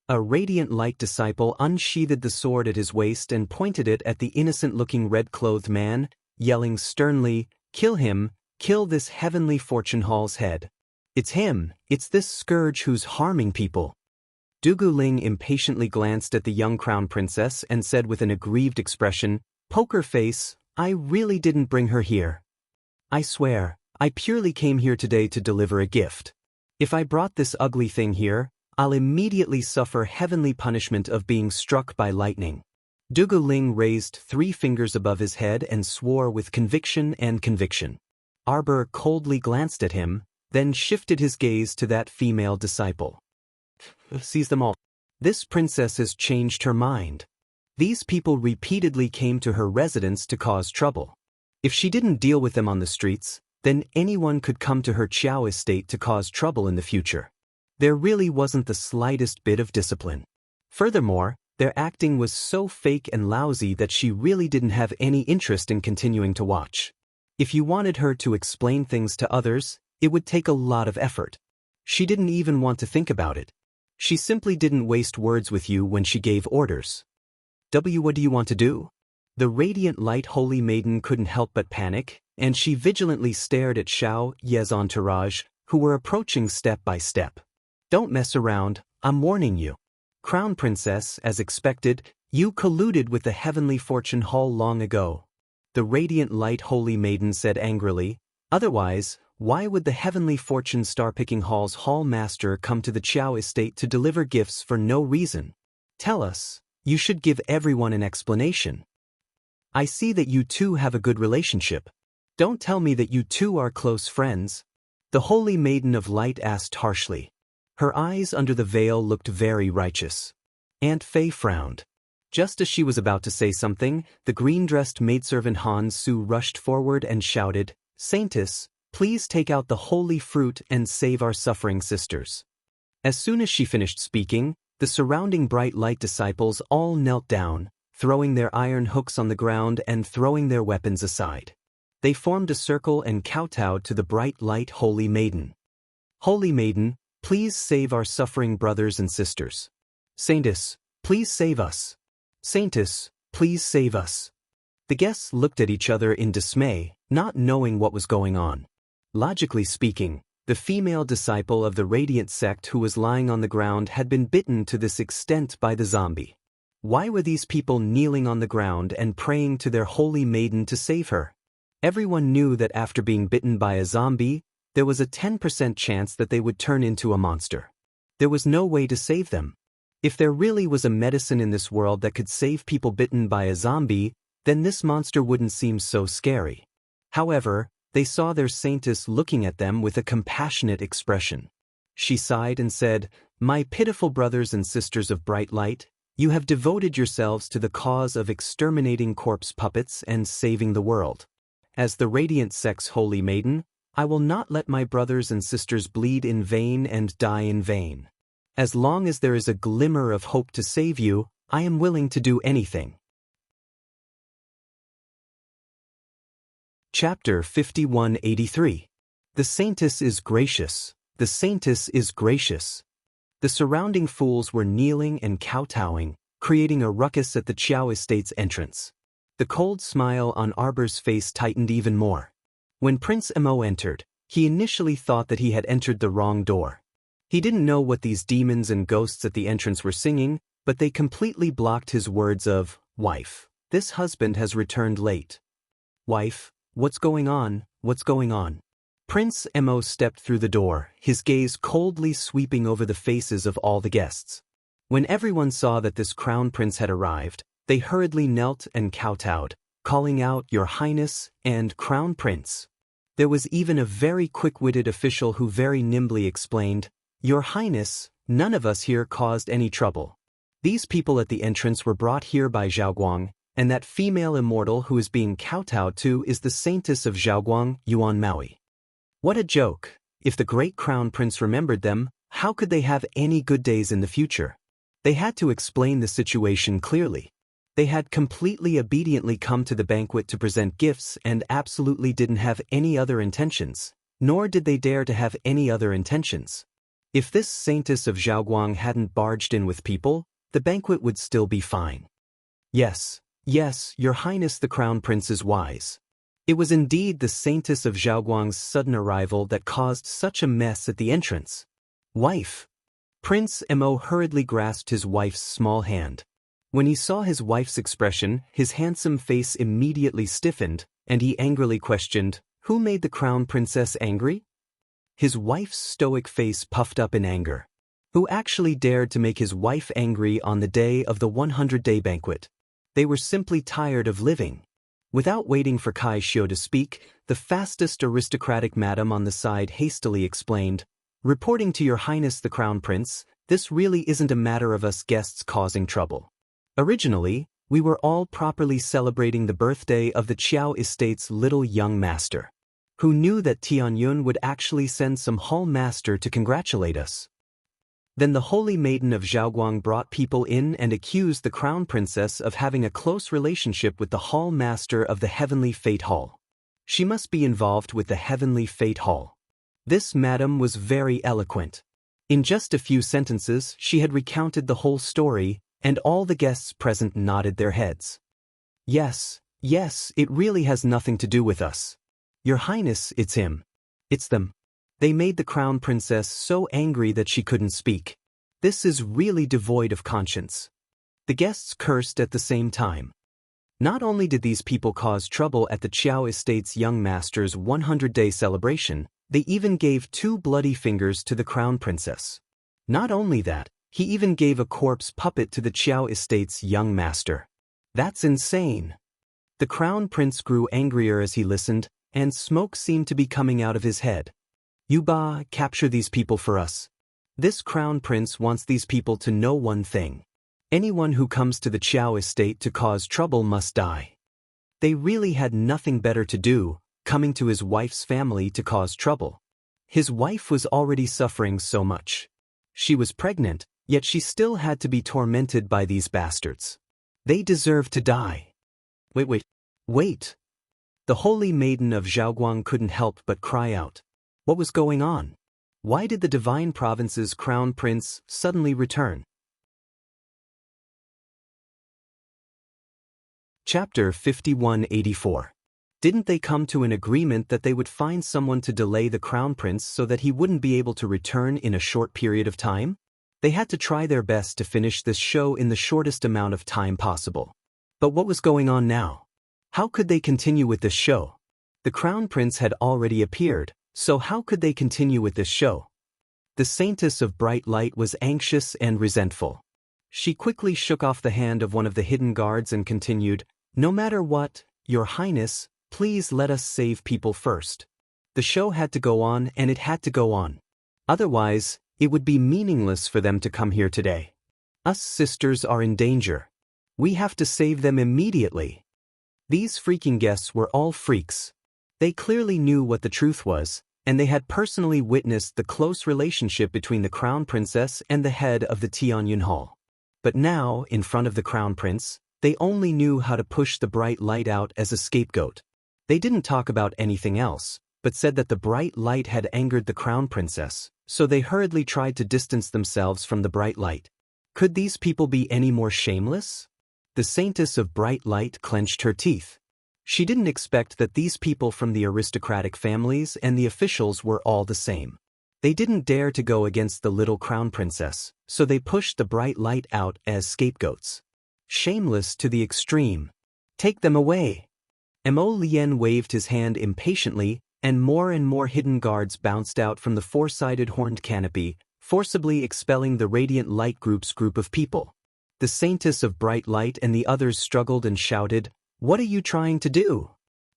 A radiant light disciple unsheathed the sword at his waist and pointed it at the innocent-looking red-clothed man, yelling sternly, "Kill him, kill this Heavenly Fortune Hall's head. It's him, it's this scourge who's harming people." Dugu Ling impatiently glanced at the young crown princess and said with an aggrieved expression, "Poker face, I really didn't bring her here. I swear, I purely came here today to deliver a gift. If I brought this ugly thing here, I'll immediately suffer heavenly punishment of being struck by lightning." Dugu Ling raised 3 fingers above his head and swore with conviction and conviction. Arbor coldly glanced at him, then shifted his gaze to that female disciple. "Seize them all. This princess has changed her mind. These people repeatedly came to her residence to cause trouble. If she didn't deal with them on the streets, then anyone could come to her Qiao estate to cause trouble in the future. There really wasn't the slightest bit of discipline. Furthermore, their acting was so fake and lousy that she really didn't have any interest in continuing to watch. If you wanted her to explain things to others, it would take a lot of effort. She didn't even want to think about it. She simply didn't waste words with you when she gave orders. What do you want to do?" The radiant light holy maiden couldn't help but panic, and she vigilantly stared at Xiao Ye's entourage, who were approaching step by step. "Don't mess around, I'm warning you." Crown Princess, as expected, You colluded with the heavenly fortune hall long ago. The radiant light holy maiden said angrily. Otherwise, why would the heavenly fortune star-picking hall's hall master come to the Qiao estate to deliver gifts for no reason? Tell us. You should give everyone an explanation. I see that you two have a good relationship. Don't tell me that you two are close friends. The holy maiden of light asked harshly. Her eyes under the veil looked very righteous. Aunt Fei frowned. Just as she was about to say something, the green-dressed maidservant Han Su rushed forward and shouted, Saintess, please take out the holy fruit and save our suffering sisters. As soon as she finished speaking, the surrounding bright light disciples all knelt down, throwing their iron hooks on the ground and throwing their weapons aside. They formed a circle and kowtowed to the bright light holy maiden. Holy maiden, please save our suffering brothers and sisters. Saintess, please save us. Saintess, please save us. The guests looked at each other in dismay, not knowing what was going on. Logically speaking, the female disciple of the Radiant sect who was lying on the ground had been bitten to this extent by the zombie. Why were these people kneeling on the ground and praying to their holy maiden to save her? Everyone knew that after being bitten by a zombie, there was a 10% chance that they would turn into a monster. There was no way to save them. If there really was a medicine in this world that could save people bitten by a zombie, then this monster wouldn't seem so scary. However, they saw their saintess looking at them with a compassionate expression. She sighed and said, My pitiful brothers and sisters of bright light, you have devoted yourselves to the cause of exterminating corpse puppets and saving the world. As the Radiant sect's holy maiden, I will not let my brothers and sisters bleed in vain and die in vain. As long as there is a glimmer of hope to save you, I am willing to do anything. Chapter 5183. The Saintess is gracious. The Saintess is gracious. The surrounding fools were kneeling and kowtowing, creating a ruckus at the Qiao estate's entrance. The cold smile on Arbor's face tightened even more. When Prince Mo entered, he initially thought that he had entered the wrong door. He didn't know what these demons and ghosts at the entrance were singing, but they completely blocked his words of, Wife, this husband has returned late. Wife, what's going on, what's going on? Prince Mo stepped through the door, his gaze coldly sweeping over the faces of all the guests. When everyone saw that this crown prince had arrived, they hurriedly knelt and kowtowed, calling out, Your Highness and Crown Prince. There was even a very quick-witted official who very nimbly explained, Your Highness, none of us here caused any trouble. These people at the entrance were brought here by Zhaoguang, and that female immortal who is being kowtowed to is the Saintess of Zhaoguang, Yuan Maui. What a joke! If the great crown prince remembered them, how could they have any good days in the future? They had to explain the situation clearly. They had completely obediently come to the banquet to present gifts and absolutely didn't have any other intentions, nor did they dare to have any other intentions. If this Saintess of Zhaoguang hadn't barged in with people, the banquet would still be fine. Yes, Your Highness the Crown Prince is wise. It was indeed the Saintess of Zhaoguang's sudden arrival that caused such a mess at the entrance. Wife. Prince Mo hurriedly grasped his wife's small hand. When he saw his wife's expression, his handsome face immediately stiffened, and he angrily questioned, Who made the Crown Princess angry? His wife's stoic face puffed up in anger. Who actually dared to make his wife angry on the day of the 100-day banquet? They were simply tired of living. Without waiting for Kai Xiu to speak, the fastest aristocratic madam on the side hastily explained, Reporting to Your Highness the Crown Prince, this really isn't a matter of us guests causing trouble. Originally, we were all properly celebrating the birthday of the Qiao estate's little young master. Who knew that Tianyun would actually send some hall master to congratulate us? Then the holy maiden of Zhaoguang brought people in and accused the crown princess of having a close relationship with the hall master of the Heavenly Fate Hall. She must be involved with the Heavenly Fate Hall. This madam was very eloquent. In just a few sentences, she had recounted the whole story, and all the guests present nodded their heads. Yes, it really has nothing to do with us. Your Highness, it's him. It's them. They made the crown princess so angry that she couldn't speak. This is really devoid of conscience. The guests cursed at the same time. Not only did these people cause trouble at the Qiao Estate's young master's 100-day celebration, they even gave 2 bloody fingers to the crown princess. Not only that, he even gave a corpse puppet to the Qiao Estate's young master. That's insane. The crown prince grew angrier as he listened, and smoke seemed to be coming out of his head. Yuba, capture these people for us. This crown prince wants these people to know one thing. Anyone who comes to the Qiao estate to cause trouble must die. They really had nothing better to do, coming to his wife's family to cause trouble. His wife was already suffering so much. She was pregnant, yet she still had to be tormented by these bastards. They deserved to die. Wait. The holy maiden of Zhaoguang couldn't help but cry out. What was going on? Why did the divine province's crown prince suddenly return? Chapter 5184. Didn't they come to an agreement that they would find someone to delay the crown prince so that he wouldn't be able to return in a short period of time? They had to try their best to finish this show in the shortest amount of time possible. But what was going on now? How could they continue with this show? The crown prince had already appeared, so how could they continue with this show? The Saintess of Bright Light was anxious and resentful. She quickly shook off the hand of one of the hidden guards and continued, "No matter what, Your Highness, please let us save people first." The show had to go on, and it had to go on. Otherwise, it would be meaningless for them to come here today. Us sisters are in danger. We have to save them immediately. These freaking guests were all freaks. They clearly knew what the truth was, and they had personally witnessed the close relationship between the crown princess and the head of the Tianyun Hall. But now, in front of the crown prince, they only knew how to push the bright light out as a scapegoat. They didn't talk about anything else, but said that the bright light had angered the crown princess, so they hurriedly tried to distance themselves from the bright light. Could these people be any more shameless? The Saintess of Bright Light clenched her teeth. She didn't expect that these people from the aristocratic families and the officials were all the same. They didn't dare to go against the little crown princess, so they pushed the bright light out as scapegoats. Shameless to the extreme. Take them away. Mo Lien waved his hand impatiently, and more hidden guards bounced out from the four-sided horned canopy, forcibly expelling the Radiant Light Group's group of people. The Saintess of Bright Light and the others struggled and shouted, "What are you trying to do?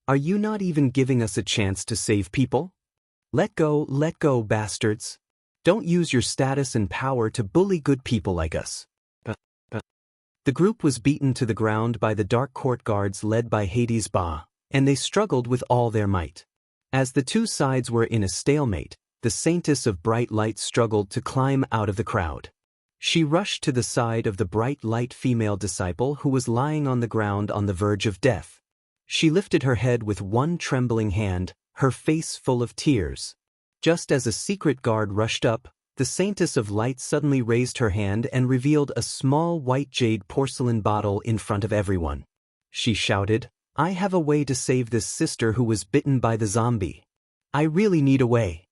Are you not even giving us a chance to save people? Let go, bastards. Don't use your status and power to bully good people like us." The group was beaten to the ground by the Dark Court guards led by Hades Ba, and they struggled with all their might. As the two sides were in a stalemate, the Saintess of Bright Light struggled to climb out of the crowd. She rushed to the side of the bright light female disciple who was lying on the ground on the verge of death. She lifted her head with one trembling hand, her face full of tears. Just as a secret guard rushed up, the Saintess of Light suddenly raised her hand and revealed a small white jade porcelain bottle in front of everyone. She shouted, "I have a way to save this sister who was bitten by the zombie. I really need a way."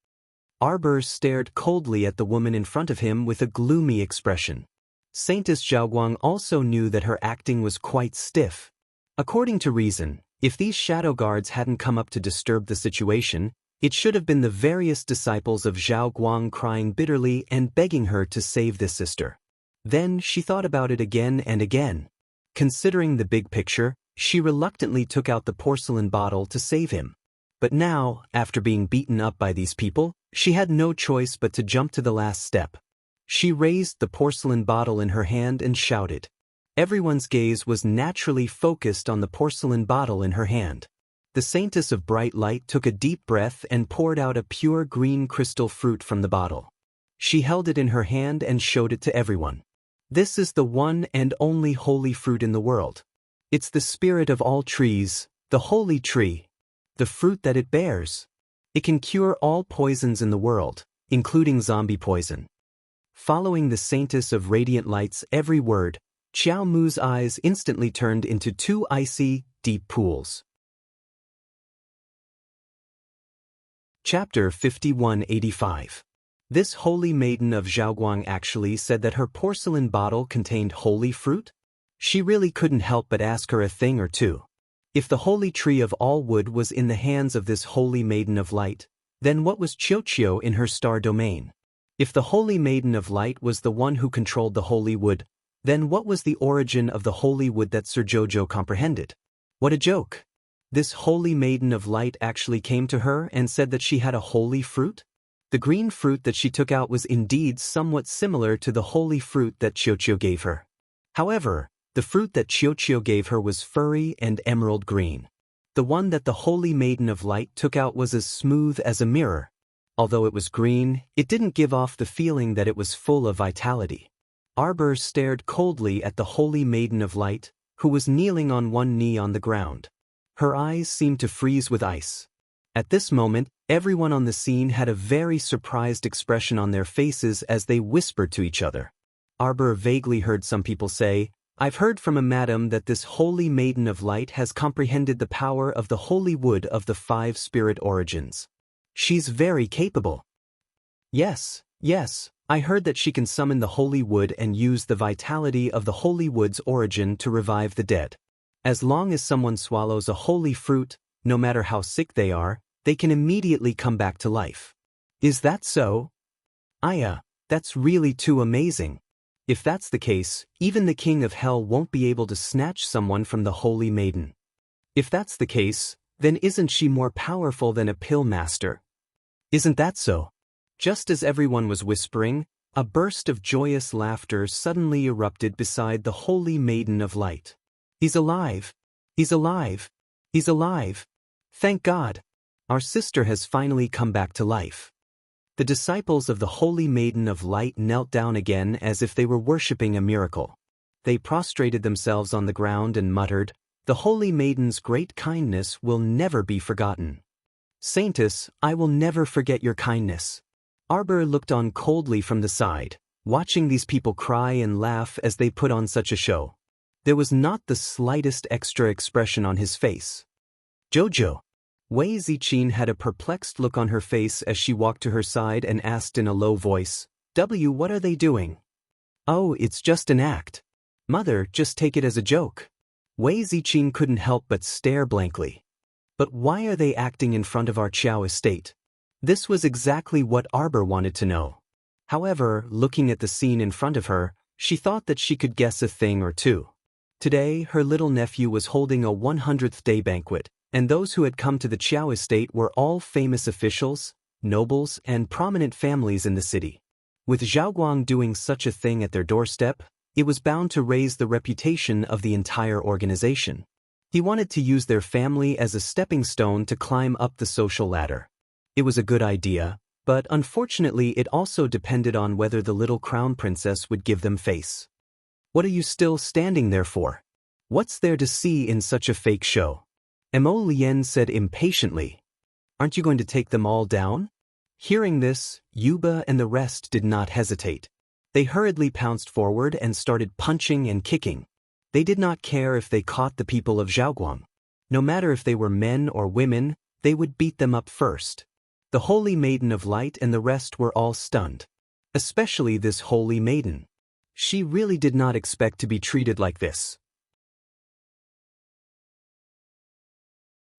Arbor stared coldly at the woman in front of him with a gloomy expression. Saintess Zhaoguang also knew that her acting was quite stiff. According to reason, if these shadow guards hadn't come up to disturb the situation, it should have been the various disciples of Zhao Guang crying bitterly and begging her to save this sister. Then she thought about it again and again. Considering the big picture, she reluctantly took out the porcelain bottle to save him. But now, after being beaten up by these people, she had no choice but to jump to the last step. She raised the porcelain bottle in her hand and shouted. Everyone's gaze was naturally focused on the porcelain bottle in her hand. The Saintess of Bright Light took a deep breath and poured out a pure green crystal fruit from the bottle. She held it in her hand and showed it to everyone. This is the one and only holy fruit in the world. It's the spirit of all trees, the holy tree. The fruit that it bears. It can cure all poisons in the world, including zombie poison. Following the Saintess of Radiant Light's every word, Qiao Mu's eyes instantly turned into two icy, deep pools. Chapter 5185. This holy maiden of Zhaoguang actually said that her porcelain bottle contained holy fruit? She really couldn't help but ask her a thing or two. If the holy tree of all wood was in the hands of this holy maiden of light, then what was Chiochio in her star domain? If the holy maiden of light was the one who controlled the holy wood, then what was the origin of the holy wood that Sir Jojo comprehended? What a joke! This holy maiden of light actually came to her and said that she had a holy fruit? The green fruit that she took out was indeed somewhat similar to the holy fruit that Chiochio gave her. However, the fruit that Chiochio gave her was furry and emerald green. The one that the holy maiden of light took out was as smooth as a mirror. Although it was green, it didn't give off the feeling that it was full of vitality. Arbor stared coldly at the holy maiden of light, who was kneeling on one knee on the ground. Her eyes seemed to freeze with ice. At this moment, everyone on the scene had a very surprised expression on their faces as they whispered to each other. Arbor vaguely heard some people say, "I've heard from a madam that this holy maiden of light has comprehended the power of the holy wood of the 5 spirit origins. She's very capable." Yes, I heard that she can summon the holy wood and use the vitality of the holy wood's origin to revive the dead. As long as someone swallows a holy fruit, no matter how sick they are, they can immediately come back to life. Is that so? Aya, that's really too amazing. If that's the case, even the king of hell won't be able to snatch someone from the holy maiden. If that's the case, then isn't she more powerful than a pill master? Isn't that so? Just as everyone was whispering, a burst of joyous laughter suddenly erupted beside the holy maiden of light. "He's alive! He's alive! He's alive! Thank God! Our sister has finally come back to life." The disciples of the holy maiden of light knelt down again as if they were worshipping a miracle. They prostrated themselves on the ground and muttered, "The holy maiden's great kindness will never be forgotten. Saintess, I will never forget your kindness." Arbor looked on coldly from the side, watching these people cry and laugh as they put on such a show. There was not the slightest extra expression on his face. "Jojo." Wei Ziqin had a perplexed look on her face as she walked to her side and asked in a low voice, What are they doing?" "Oh, it's just an act. Mother, just take it as a joke." Wei Ziqin couldn't help but stare blankly. "But why are they acting in front of our Qiao estate?" This was exactly what Arbor wanted to know. However, looking at the scene in front of her, she thought that she could guess a thing or two. Today, her little nephew was holding a 100th day banquet, and those who had come to the Qiao estate were all famous officials, nobles, and prominent families in the city. With Zhaoguang doing such a thing at their doorstep, it was bound to raise the reputation of the entire organization. He wanted to use their family as a stepping stone to climb up the social ladder. It was a good idea, but unfortunately it also depended on whether the little crown princess would give them face. "What are you still standing there for? What's there to see in such a fake show?" Mo Lien said impatiently. "Aren't you going to take them all down?" Hearing this, Yuba and the rest did not hesitate. They hurriedly pounced forward and started punching and kicking. They did not care if they caught the people of Zhaoguang. No matter if they were men or women, they would beat them up first. The holy maiden of light and the rest were all stunned. Especially this holy maiden. She really did not expect to be treated like this.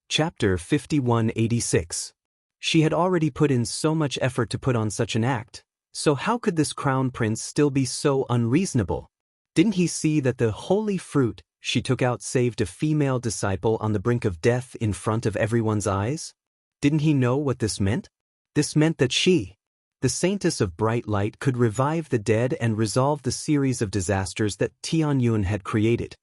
Chapter 5186. She had already put in so much effort to put on such an act, so how could this crown prince still be so unreasonable? Didn't he see that the holy fruit she took out saved a female disciple on the brink of death in front of everyone's eyes? Didn't he know what this meant? This meant that she, the saintess of bright light, could revive the dead and resolve the series of disasters that Tianyun had created.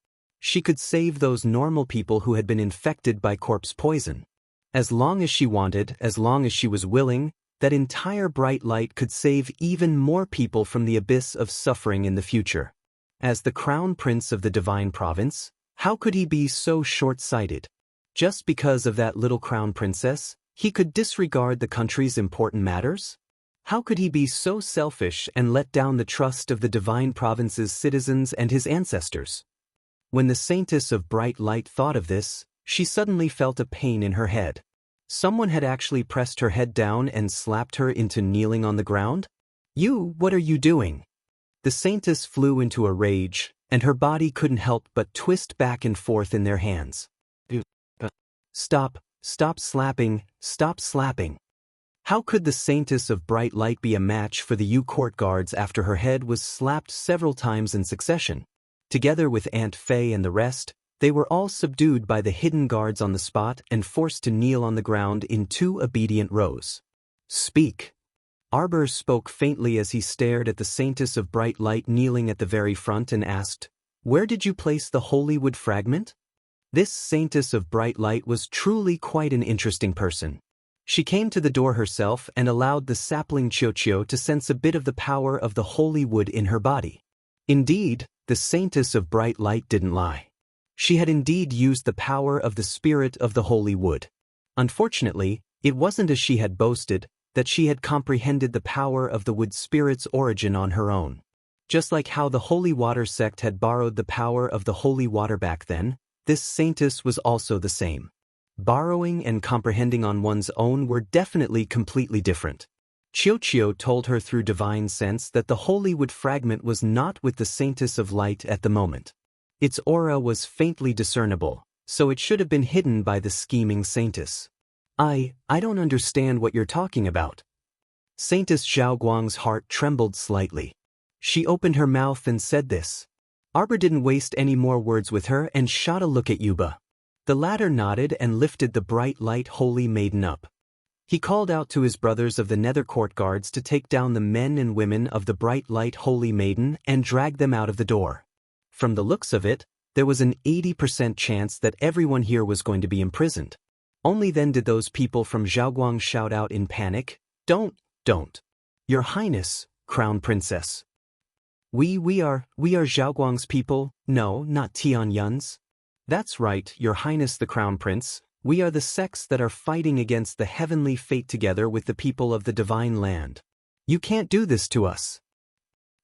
She could save those normal people who had been infected by corpse poison. As long as she wanted, as long as she was willing, that entire bright light could save even more people from the abyss of suffering in the future. As the crown prince of the divine province, how could he be so short-sighted? Just because of that little crown princess, he could disregard the country's important matters? How could he be so selfish and let down the trust of the divine province's citizens and his ancestors? When the saintess of bright light thought of this, she suddenly felt a pain in her head. Someone had actually pressed her head down and slapped her into kneeling on the ground? "You, what are you doing?" The saintess flew into a rage, and her body couldn't help but twist back and forth in their hands. Stop, stop slapping, stop slapping. How could the Saintess of Bright Light be a match for the U court guards after her head was slapped several times in succession? Together with Aunt Fay and the rest, they were all subdued by the hidden guards on the spot and forced to kneel on the ground in 2 obedient rows. Speak. Arbor spoke faintly as he stared at the Saintess of Bright Light kneeling at the very front and asked, "Where did you place the holy wood fragment?" This Saintess of Bright Light was truly quite an interesting person. She came to the door herself and allowed the sapling Chiochio to sense a bit of the power of the holy wood in her body. Indeed, the Saintess of Bright Light didn't lie. She had indeed used the power of the spirit of the holy wood. Unfortunately, it wasn't as she had boasted, that she had comprehended the power of the wood spirit's origin on her own. Just like how the Holy Water sect had borrowed the power of the holy water back then, this saintess was also the same. Borrowing and comprehending on one's own were definitely completely different. Chiochio told her through divine sense that the holy wood fragment was not with the Saintess of Light at the moment. Its aura was faintly discernible, so it should have been hidden by the scheming saintess. I don't understand what you're talking about. Saintess Zhaoguang's heart trembled slightly. She opened her mouth and said this. Arbor didn't waste any more words with her and shot a look at Yuba. The latter nodded and lifted the bright light holy maiden up. He called out to his brothers of the Nether Court guards to take down the men and women of the bright light holy maiden and drag them out of the door. From the looks of it, there was an 80% chance that everyone here was going to be imprisoned. Only then did those people from Zhaoguang shout out in panic, Don't. Your Highness, Crown Princess. We are Zhaoguang's people, no, not Tianyun's. That's right, Your Highness the Crown Prince, we are the sects that are fighting against the heavenly fate together with the people of the divine land. You can't do this to us.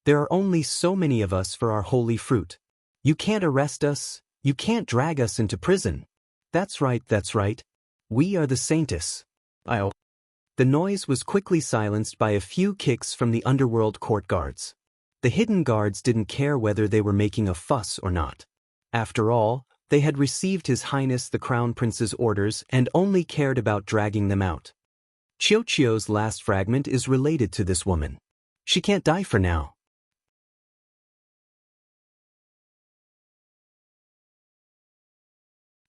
There are only so many of us for our holy fruit. You can't arrest us, you can't drag us into prison. That's right. We are the Saintess. The noise was quickly silenced by a few kicks from the underworld court guards. The hidden guards didn't care whether they were making a fuss or not. After all, they had received His Highness the Crown Prince's orders and only cared about dragging them out. Chiochio's last fragment is related to this woman. She can't die for now.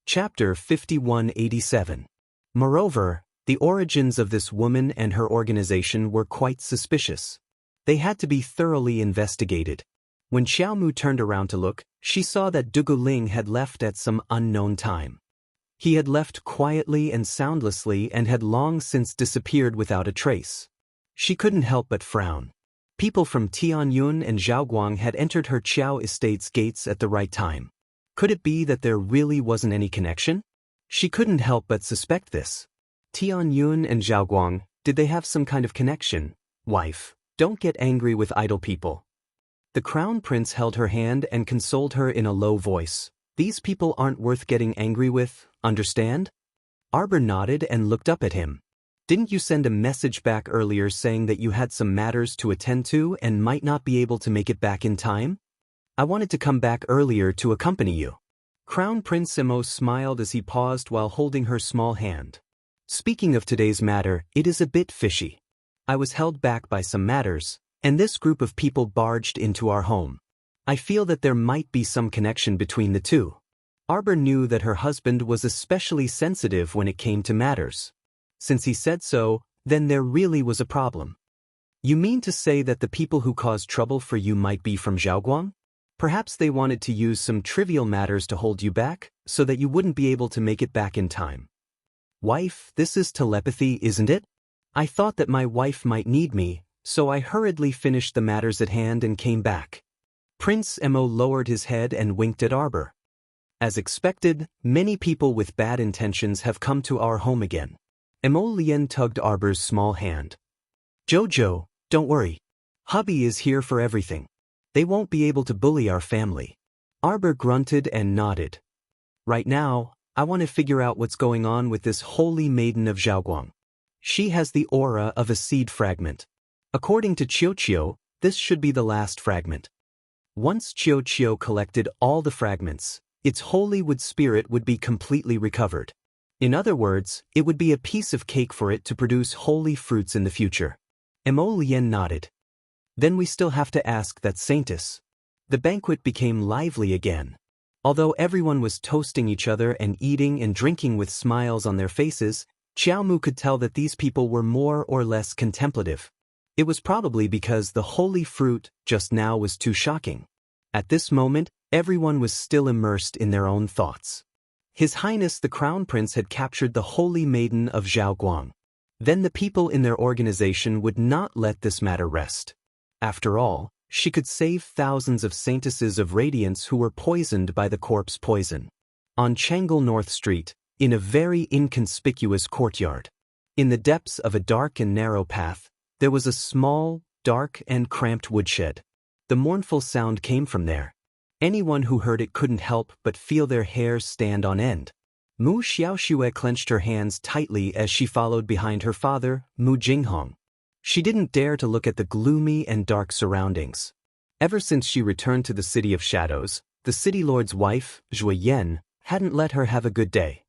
Chapter 5187. Moreover, the origins of this woman and her organization were quite suspicious. They had to be thoroughly investigated. When Xiaomu turned around to look, she saw that Dugu Ling had left at some unknown time. He had left quietly and soundlessly and had long since disappeared without a trace. She couldn't help but frown. People from Tianyun and Zhaoguang had entered her Qiao estate's gates at the right time. Could it be that there really wasn't any connection? She couldn't help but suspect this. Tianyun and Zhaoguang, did they have some kind of connection? Wife, don't get angry with idle people. The Crown Prince held her hand and consoled her in a low voice. These people aren't worth getting angry with, understand? Arbor nodded and looked up at him. Didn't you send a message back earlier saying that you had some matters to attend to and might not be able to make it back in time? I wanted to come back earlier to accompany you. Crown Prince Emo smiled as he paused while holding her small hand. Speaking of today's matter, it is a bit fishy. I was held back by some matters, and this group of people barged into our home. I feel that there might be some connection between the two. Arbor knew that her husband was especially sensitive when it came to matters. Since he said so, then there really was a problem. You mean to say that the people who caused trouble for you might be from Zhaoguang? Perhaps they wanted to use some trivial matters to hold you back, so that you wouldn't be able to make it back in time. Wife, this is telepathy, isn't it? I thought that my wife might need me, so I hurriedly finished the matters at hand and came back. Prince Emo lowered his head and winked at Arbor. As expected, many people with bad intentions have come to our home again. Emo Lien tugged Arbor's small hand. Jojo, don't worry. Hubby is here for everything. They won't be able to bully our family. Arbor grunted and nodded. Right now, I want to figure out what's going on with this holy maiden of Zhaoguang. She has the aura of a seed fragment. According to Chiochio, this should be the last fragment. Once Chiu Chiu collected all the fragments, its holy wood spirit would be completely recovered. In other words, it would be a piece of cake for it to produce holy fruits in the future. Mo Lien nodded. Then we still have to ask that Saintess. The banquet became lively again. Although everyone was toasting each other and eating and drinking with smiles on their faces, Xiao Mu could tell that these people were more or less contemplative. It was probably because the holy fruit just now was too shocking. At this moment, everyone was still immersed in their own thoughts. His Highness the Crown Prince had captured the holy maiden of Zhaoguang. Then the people in their organization would not let this matter rest. After all, she could save thousands of saintesses of radiance who were poisoned by the corpse poison. On Changel North Street, in a very inconspicuous courtyard, in the depths of a dark and narrow path, there was a small, dark and cramped woodshed. The mournful sound came from there. Anyone who heard it couldn't help but feel their hairs stand on end. Mu Xiaoxue clenched her hands tightly as she followed behind her father, Mu Jinghong. She didn't dare to look at the gloomy and dark surroundings. Ever since she returned to the City of Shadows, the City Lord's wife, Zhui Yan, hadn't let her have a good day.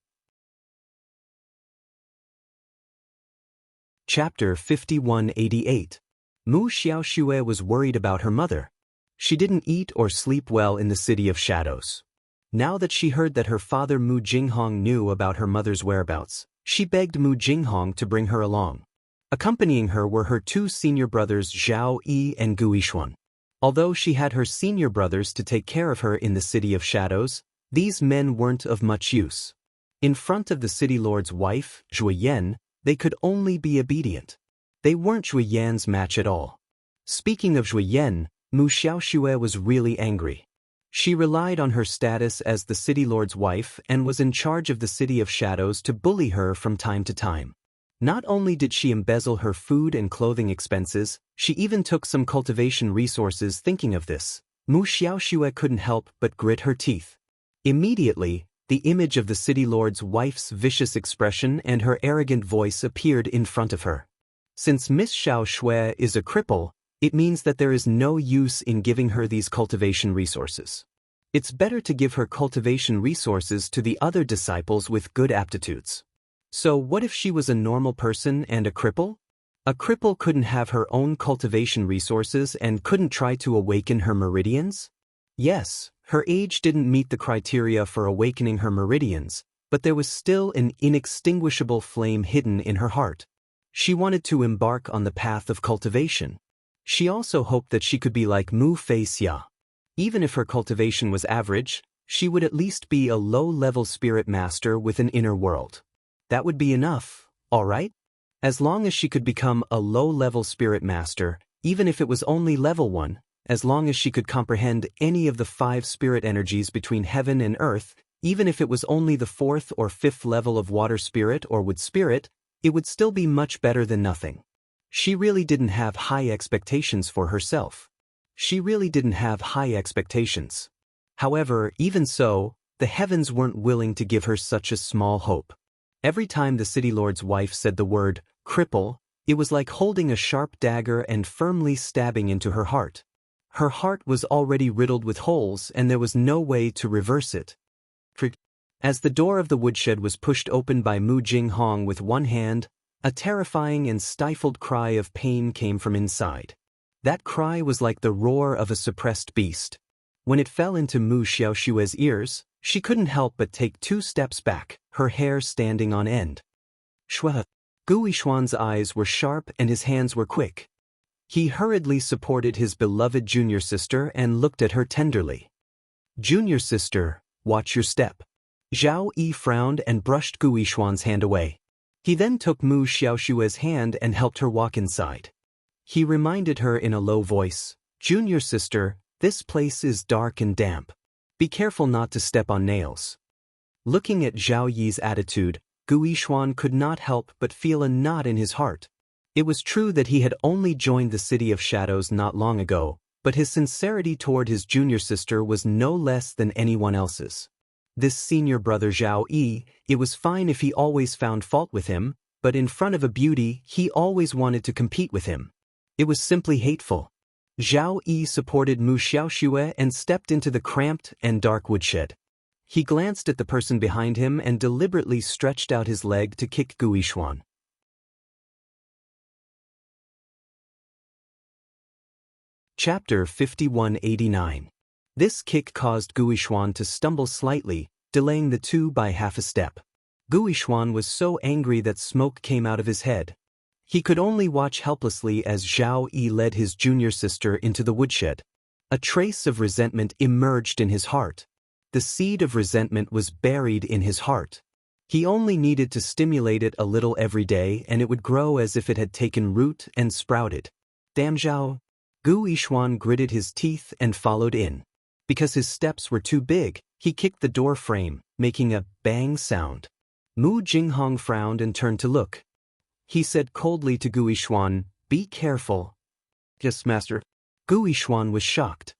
Chapter 5188. Mu Xiaoxue was worried about her mother. She didn't eat or sleep well in the City of Shadows. Now that she heard that her father Mu Jinghong knew about her mother's whereabouts, she begged Mu Jinghong to bring her along. Accompanying her were her two senior brothers Zhao Yi and Gu Yishuan. Although she had her senior brothers to take care of her in the City of Shadows, these men weren't of much use. In front of the City Lord's wife, Zhui Yan, they could only be obedient. They weren't Zhui Yan's match at all. Speaking of Zhui Yan, Mu Xiaoxue was really angry. She relied on her status as the City Lord's wife and was in charge of the City of Shadows to bully her from time to time. Not only did she embezzle her food and clothing expenses, she even took some cultivation resources. Thinking of this, Mu Xiaoxue couldn't help but grit her teeth. Immediately, the image of the City Lord's wife's vicious expression and her arrogant voice appeared in front of her. Since Miss Xiaoxue is a cripple, it means that there is no use in giving her these cultivation resources. It's better to give her cultivation resources to the other disciples with good aptitudes. So what if she was a normal person and a cripple? A cripple couldn't have her own cultivation resources and couldn't try to awaken her meridians? Yes, her age didn't meet the criteria for awakening her meridians, but there was still an inextinguishable flame hidden in her heart. She wanted to embark on the path of cultivation. She also hoped that she could be like Mu Fei Xia. Even if her cultivation was average, she would at least be a low-level spirit master with an inner world. That would be enough, all right? As long as she could become a low-level spirit master, even if it was only level 1, as long as she could comprehend any of the 5 spirit energies between heaven and earth, even if it was only the 4th or 5th level of water spirit or wood spirit, it would still be much better than nothing. She really didn't have high expectations for herself. She really didn't have high expectations. However, even so, the heavens weren't willing to give her such a small hope. Every time the City Lord's wife said the word, cripple, it was like holding a sharp dagger and firmly stabbing into her heart. Her heart was already riddled with holes and there was no way to reverse it. As the door of the woodshed was pushed open by Mu Jinghong with one hand, a terrifying and stifled cry of pain came from inside. That cry was like the roar of a suppressed beast. When it fell into Mu Xiaoxue's ears, she couldn't help but take 2 steps back, her hair standing on end. Shua. Gu Yishuan's eyes were sharp and his hands were quick. He hurriedly supported his beloved junior sister and looked at her tenderly. Junior sister, watch your step. Zhao Yi frowned and brushed Gu Yishuan's hand away. He then took Mu Xiaoxue's hand and helped her walk inside. He reminded her in a low voice, Junior sister, this place is dark and damp. Be careful not to step on nails. Looking at Zhao Yi's attitude, Gu Yishuan could not help but feel a knot in his heart. It was true that he had only joined the City of Shadows not long ago, but his sincerity toward his junior sister was no less than anyone else's. This senior brother Zhao Yi, it was fine if he always found fault with him, but in front of a beauty he always wanted to compete with him. It was simply hateful. Zhao Yi supported Mu Xiaoxue and stepped into the cramped and dark woodshed. He glanced at the person behind him and deliberately stretched out his leg to kick Gu Yishuan. Chapter 5189. This kick caused Gu Yishuan to stumble slightly, delaying the two by half a step. Gu Yishuan was so angry that smoke came out of his head. He could only watch helplessly as Zhao Yi led his junior sister into the woodshed. A trace of resentment emerged in his heart. The seed of resentment was buried in his heart. He only needed to stimulate it a little every day and it would grow as if it had taken root and sprouted. Damn Zhao! Gu Yishuan gritted his teeth and followed in. Because his steps were too big, he kicked the door frame, making a bang sound. Mu Jinghong frowned and turned to look. He said coldly to Gu Yishuan, "Be careful." "Yes, master." Gu Yishuan was shocked.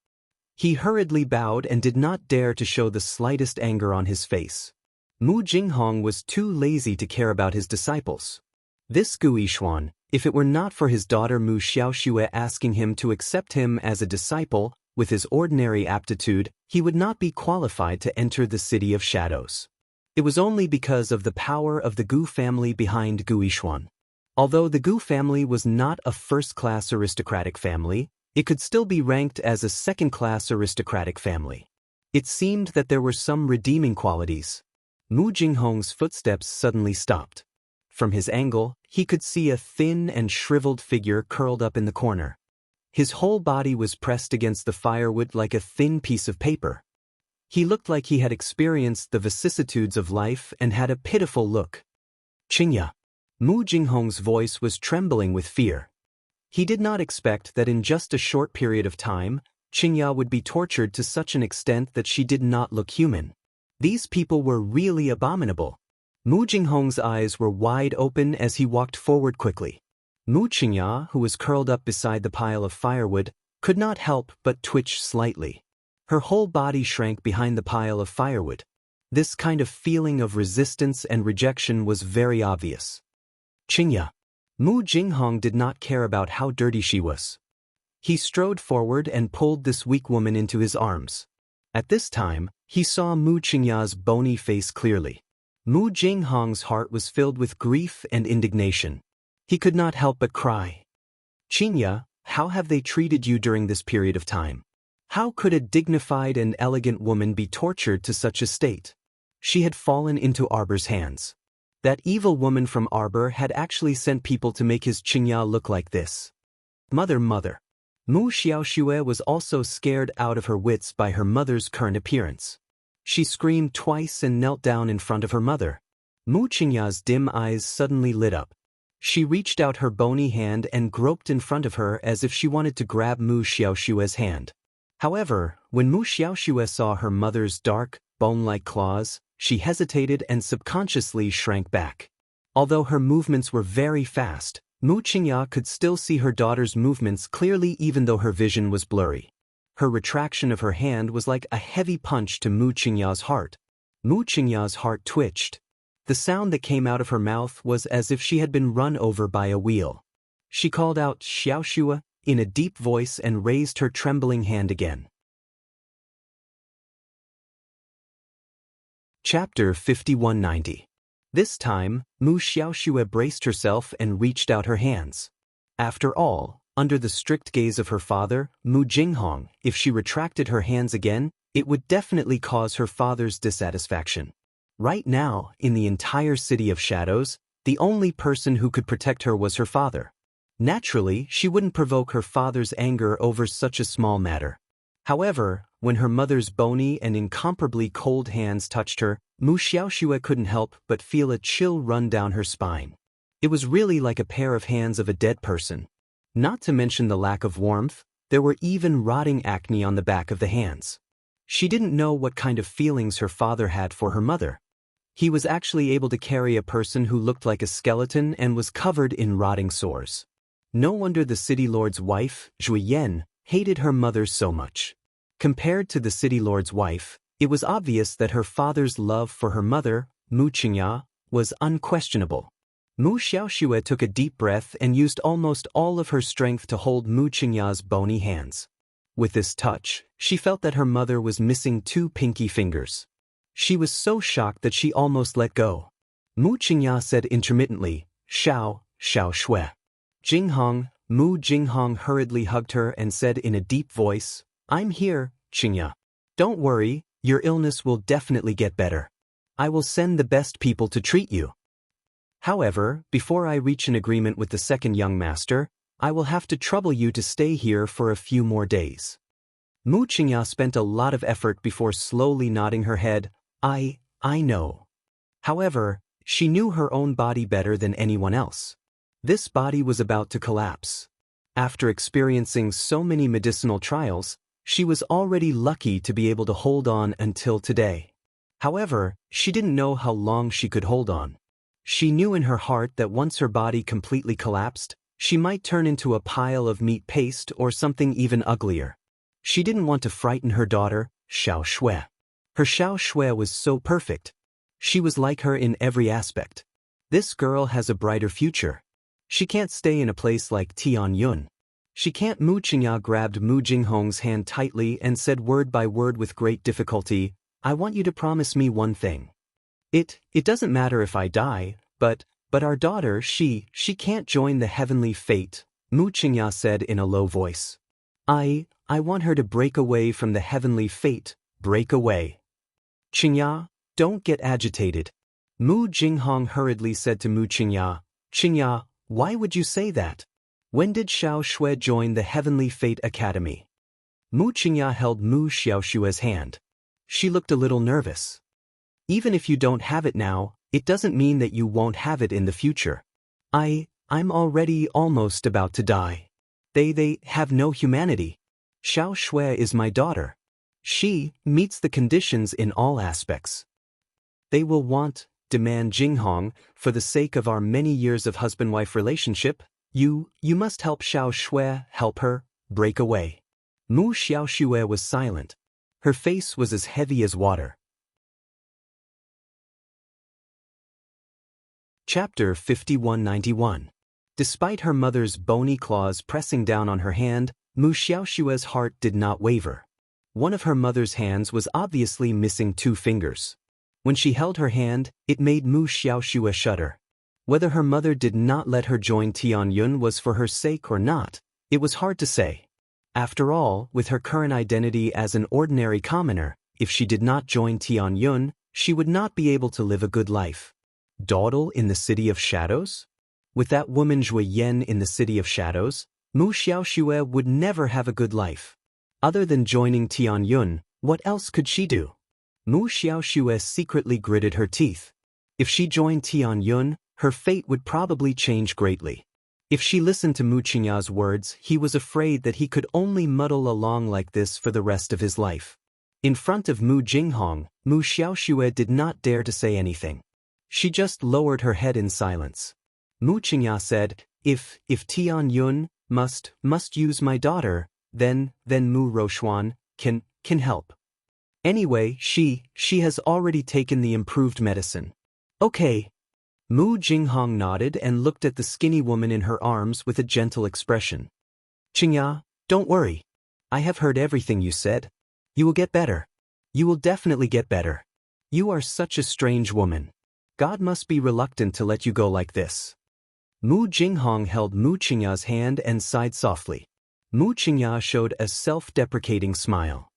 He hurriedly bowed and did not dare to show the slightest anger on his face. Mu Jinghong was too lazy to care about his disciples. This Gu Yishuan, if it were not for his daughter Mu Xiaoxue asking him to accept him as a disciple, with his ordinary aptitude, he would not be qualified to enter the City of Shadows. It was only because of the power of the Gu family behind Gu Yishuan. Although the Gu family was not a first-class aristocratic family, it could still be ranked as a second-class aristocratic family. It seemed that there were some redeeming qualities. Mu Jinghong's footsteps suddenly stopped. From his angle, he could see a thin and shriveled figure curled up in the corner. His whole body was pressed against the firewood like a thin piece of paper. He looked like he had experienced the vicissitudes of life and had a pitiful look. "Qingya." Mu Jinghong's voice was trembling with fear. He did not expect that in just a short period of time, Qingya would be tortured to such an extent that she did not look human. These people were really abominable. Mu Jinghong's eyes were wide open as he walked forward quickly. Mu Qingya, who was curled up beside the pile of firewood, could not help but twitch slightly. Her whole body shrank behind the pile of firewood. This kind of feeling of resistance and rejection was very obvious. "Qingya." Mu Jinghong did not care about how dirty she was. He strode forward and pulled this weak woman into his arms. At this time, he saw Mu Qingya's bony face clearly. Mu Jinghong's heart was filled with grief and indignation. He could not help but cry. "Qingya, how have they treated you during this period of time? How could a dignified and elegant woman be tortured to such a state?" She had fallen into Arbor's hands. That evil woman from Arbor had actually sent people to make his Qingya look like this. Mother. Mu Xiaoxue was also scared out of her wits by her mother's current appearance. She screamed twice and knelt down in front of her mother. Mu Qingya's dim eyes suddenly lit up. She reached out her bony hand and groped in front of her as if she wanted to grab Mu Xiaoxue's hand. However, when Mu Xiaoxue saw her mother's dark, bone-like claws, she hesitated and subconsciously shrank back. Although her movements were very fast, Mu Qingya could still see her daughter's movements clearly even though her vision was blurry. Her retraction of her hand was like a heavy punch to Mu Qingya's heart. Mu Qingya's heart twitched. The sound that came out of her mouth was as if she had been run over by a wheel. She called out "Xiaoxue" in a deep voice and raised her trembling hand again. Chapter 5190. This time, Mu Xiaoxue braced herself and reached out her hands. After all, under the strict gaze of her father, Mu Jinghong, if she retracted her hands again, it would definitely cause her father's dissatisfaction. Right now, in the entire City of Shadows, the only person who could protect her was her father. Naturally, she wouldn't provoke her father's anger over such a small matter. However, when her mother's bony and incomparably cold hands touched her, Mu Xiaoxue couldn't help but feel a chill run down her spine. It was really like a pair of hands of a dead person. Not to mention the lack of warmth, there were even rotting acne on the back of the hands. She didn't know what kind of feelings her father had for her mother. He was actually able to carry a person who looked like a skeleton and was covered in rotting sores. No wonder the city lord's wife, Zhui Yan, hated her mother so much. Compared to the city lord's wife, it was obvious that her father's love for her mother, Mu Qingya, was unquestionable. Mu Xiaoxue took a deep breath and used almost all of her strength to hold Mu Qingya's bony hands. With this touch, she felt that her mother was missing 2 pinky fingers. She was so shocked that she almost let go. Mu Qingya said intermittently, "Xiao, Xiao Shui." Jinghong, Mu Jinghong hurriedly hugged her and said in a deep voice, "I'm here, Qingya. Don't worry, your illness will definitely get better. I will send the best people to treat you. However, before I reach an agreement with the second young master, I will have to trouble you to stay here for a few more days." Mu Qingya spent a lot of effort before slowly nodding her head. I know. However, she knew her own body better than anyone else. This body was about to collapse. After experiencing so many medicinal trials, she was already lucky to be able to hold on until today. However, she didn't know how long she could hold on. She knew in her heart that once her body completely collapsed, she might turn into a pile of meat paste or something even uglier. She didn't want to frighten her daughter, Xiao Shui. Her Xiao Shui was so perfect. She was like her in every aspect. This girl has a brighter future. She can't stay in a place like Tianyun. She can't. Mu Qingya grabbed Mu Jinghong's hand tightly and said word by word with great difficulty, "I want you to promise me one thing. It doesn't matter if I die, but our daughter, she can't join the heavenly fate," Mu Qingya said in a low voice. I want her to break away from the heavenly fate, break away." "Qingya, don't get agitated." Mu Jinghong hurriedly said to Mu Qingya, "Qingya, why would you say that? When did Xiao Shui join the Heavenly Fate Academy?" Mu Qingya held Mu Xiaoshue's hand. She looked a little nervous. "Even if you don't have it now, it doesn't mean that you won't have it in the future. I'm already almost about to die. They have no humanity. Xiao Shui is my daughter. She meets the conditions in all aspects. They will demand Jinghong, for the sake of our many years of husband-wife relationship, you must help Xiao Shui, help her, break away." Mu Xiaoxue was silent. Her face was as heavy as water. Chapter 5191. Despite her mother's bony claws pressing down on her hand, Mu Xiaoshue's heart did not waver. One of her mother's hands was obviously missing 2 fingers. When she held her hand, it made Mu Xiaoxue shudder. Whether her mother did not let her join Tianyun was for her sake or not, it was hard to say. After all, with her current identity as an ordinary commoner, if she did not join Tianyun, she would not be able to live a good life. Dawdle in the City of Shadows? With that woman Zhui Yan in the City of Shadows, Mu Xiaoxue would never have a good life. Other than joining Tianyun, what else could she do? Mu Xiaoxue secretly gritted her teeth. If she joined Tianyun, her fate would probably change greatly. If she listened to Mu Qingya's words, he was afraid that he could only muddle along like this for the rest of his life. In front of Mu Jinghong, Mu Xiaoxue did not dare to say anything. She just lowered her head in silence. Mu Qingya said, If Tianyun must use my daughter, then Mu Roxuan can help. Anyway, she has already taken the improved medicine." "Okay." Mu Jinghong nodded and looked at the skinny woman in her arms with a gentle expression. "Qingya, don't worry. I have heard everything you said. You will get better. You will definitely get better. You are such a strange woman. God must be reluctant to let you go like this." Mu Jinghong held Mu Qingya's hand and sighed softly. Mu Qingya showed a self-deprecating smile.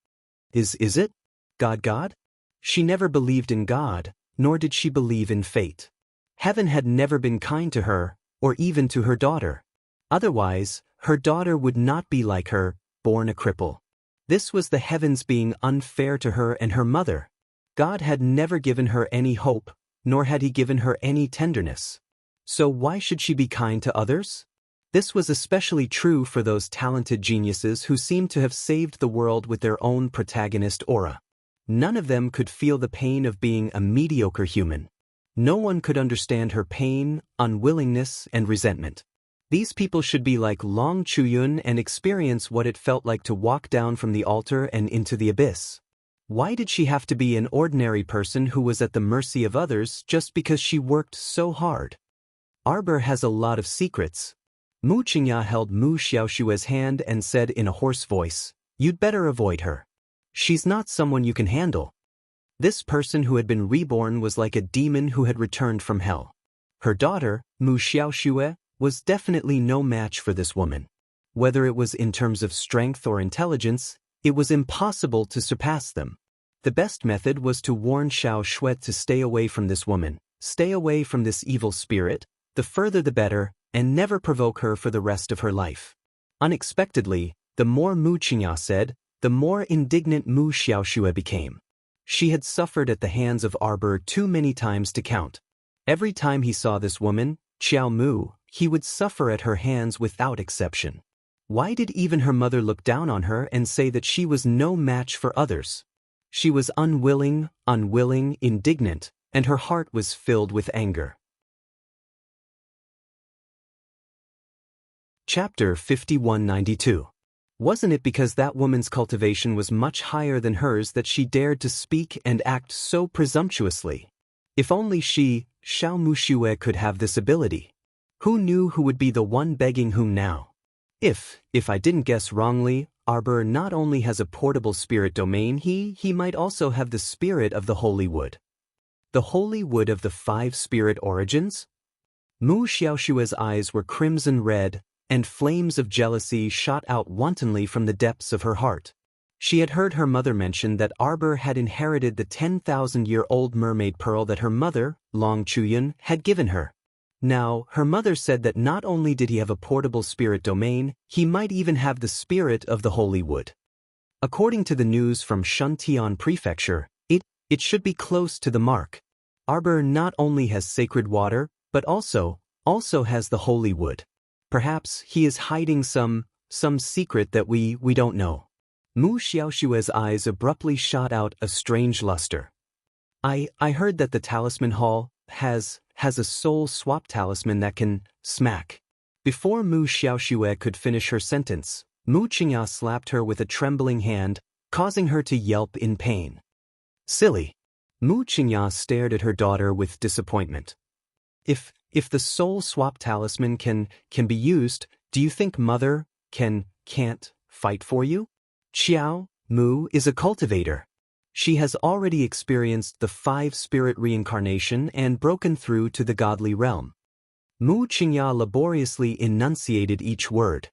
Is it? God? She never believed in God, nor did she believe in fate. Heaven had never been kind to her, or even to her daughter. Otherwise, her daughter would not be like her, born a cripple. This was the heavens being unfair to her and her mother. God had never given her any hope, nor had he given her any tenderness. So why should she be kind to others? This was especially true for those talented geniuses who seemed to have saved the world with their own protagonist aura. None of them could feel the pain of being a mediocre human. No one could understand her pain, unwillingness, and resentment. These people should be like Long Chuyun and experience what it felt like to walk down from the altar and into the abyss. Why did she have to be an ordinary person who was at the mercy of others just because she worked so hard? Arbor has a lot of secrets. Mu Qingya held Mu Xiaoshue's hand and said in a hoarse voice, "You'd better avoid her. She's not someone you can handle." This person who had been reborn was like a demon who had returned from hell. Her daughter, Mu Xiaoshue, was definitely no match for this woman. Whether it was in terms of strength or intelligence, it was impossible to surpass them. The best method was to warn Xiao Shui to stay away from this woman, stay away from this evil spirit, the further the better, and never provoke her for the rest of her life. Unexpectedly, the more Mu Qingya said, the more indignant Mu Xiaoshue became. She had suffered at the hands of Arbor too many times to count. Every time he saw this woman, Xiao Mu, he would suffer at her hands without exception. Why did even her mother look down on her and say that she was no match for others? She was unwilling, indignant, and her heart was filled with anger. Chapter 5192. Wasn't it because that woman's cultivation was much higher than hers that she dared to speak and act so presumptuously? If only she, Xiao Muxue, could have this ability. Who knew who would be the one begging whom now? If I didn't guess wrongly, Arbor not only has a portable spirit domain, he might also have the spirit of the holy wood. The holy wood of the 5 spirit origins? Mu Xiaoshue's eyes were crimson red, and flames of jealousy shot out wantonly from the depths of her heart. She had heard her mother mention that Arbor had inherited the 10,000-year-old mermaid pearl that her mother, Long Chuyun, had given her. Now, her mother said that not only did he have a portable spirit domain, he might even have the spirit of the holy wood. According to the news from Shuntian Prefecture, it should be close to the mark. Arbor not only has sacred water, but also has the holy wood. Perhaps he is hiding some secret that we don't know. Mu Xiaoshue's eyes abruptly shot out a strange luster. I heard that the Talisman Hall has a soul swap talisman that can smack. Before Mu Xiaoshue could finish her sentence, Mu Qingya slapped her with a trembling hand, causing her to yelp in pain. Silly. Mu Qingya stared at her daughter with disappointment. If the soul swap talisman can be used, do you think Mother can't fight for you? Xiao Mu is a cultivator. She has already experienced the 5 spirit reincarnation and broken through to the godly realm. Mu Qingya laboriously enunciated each word.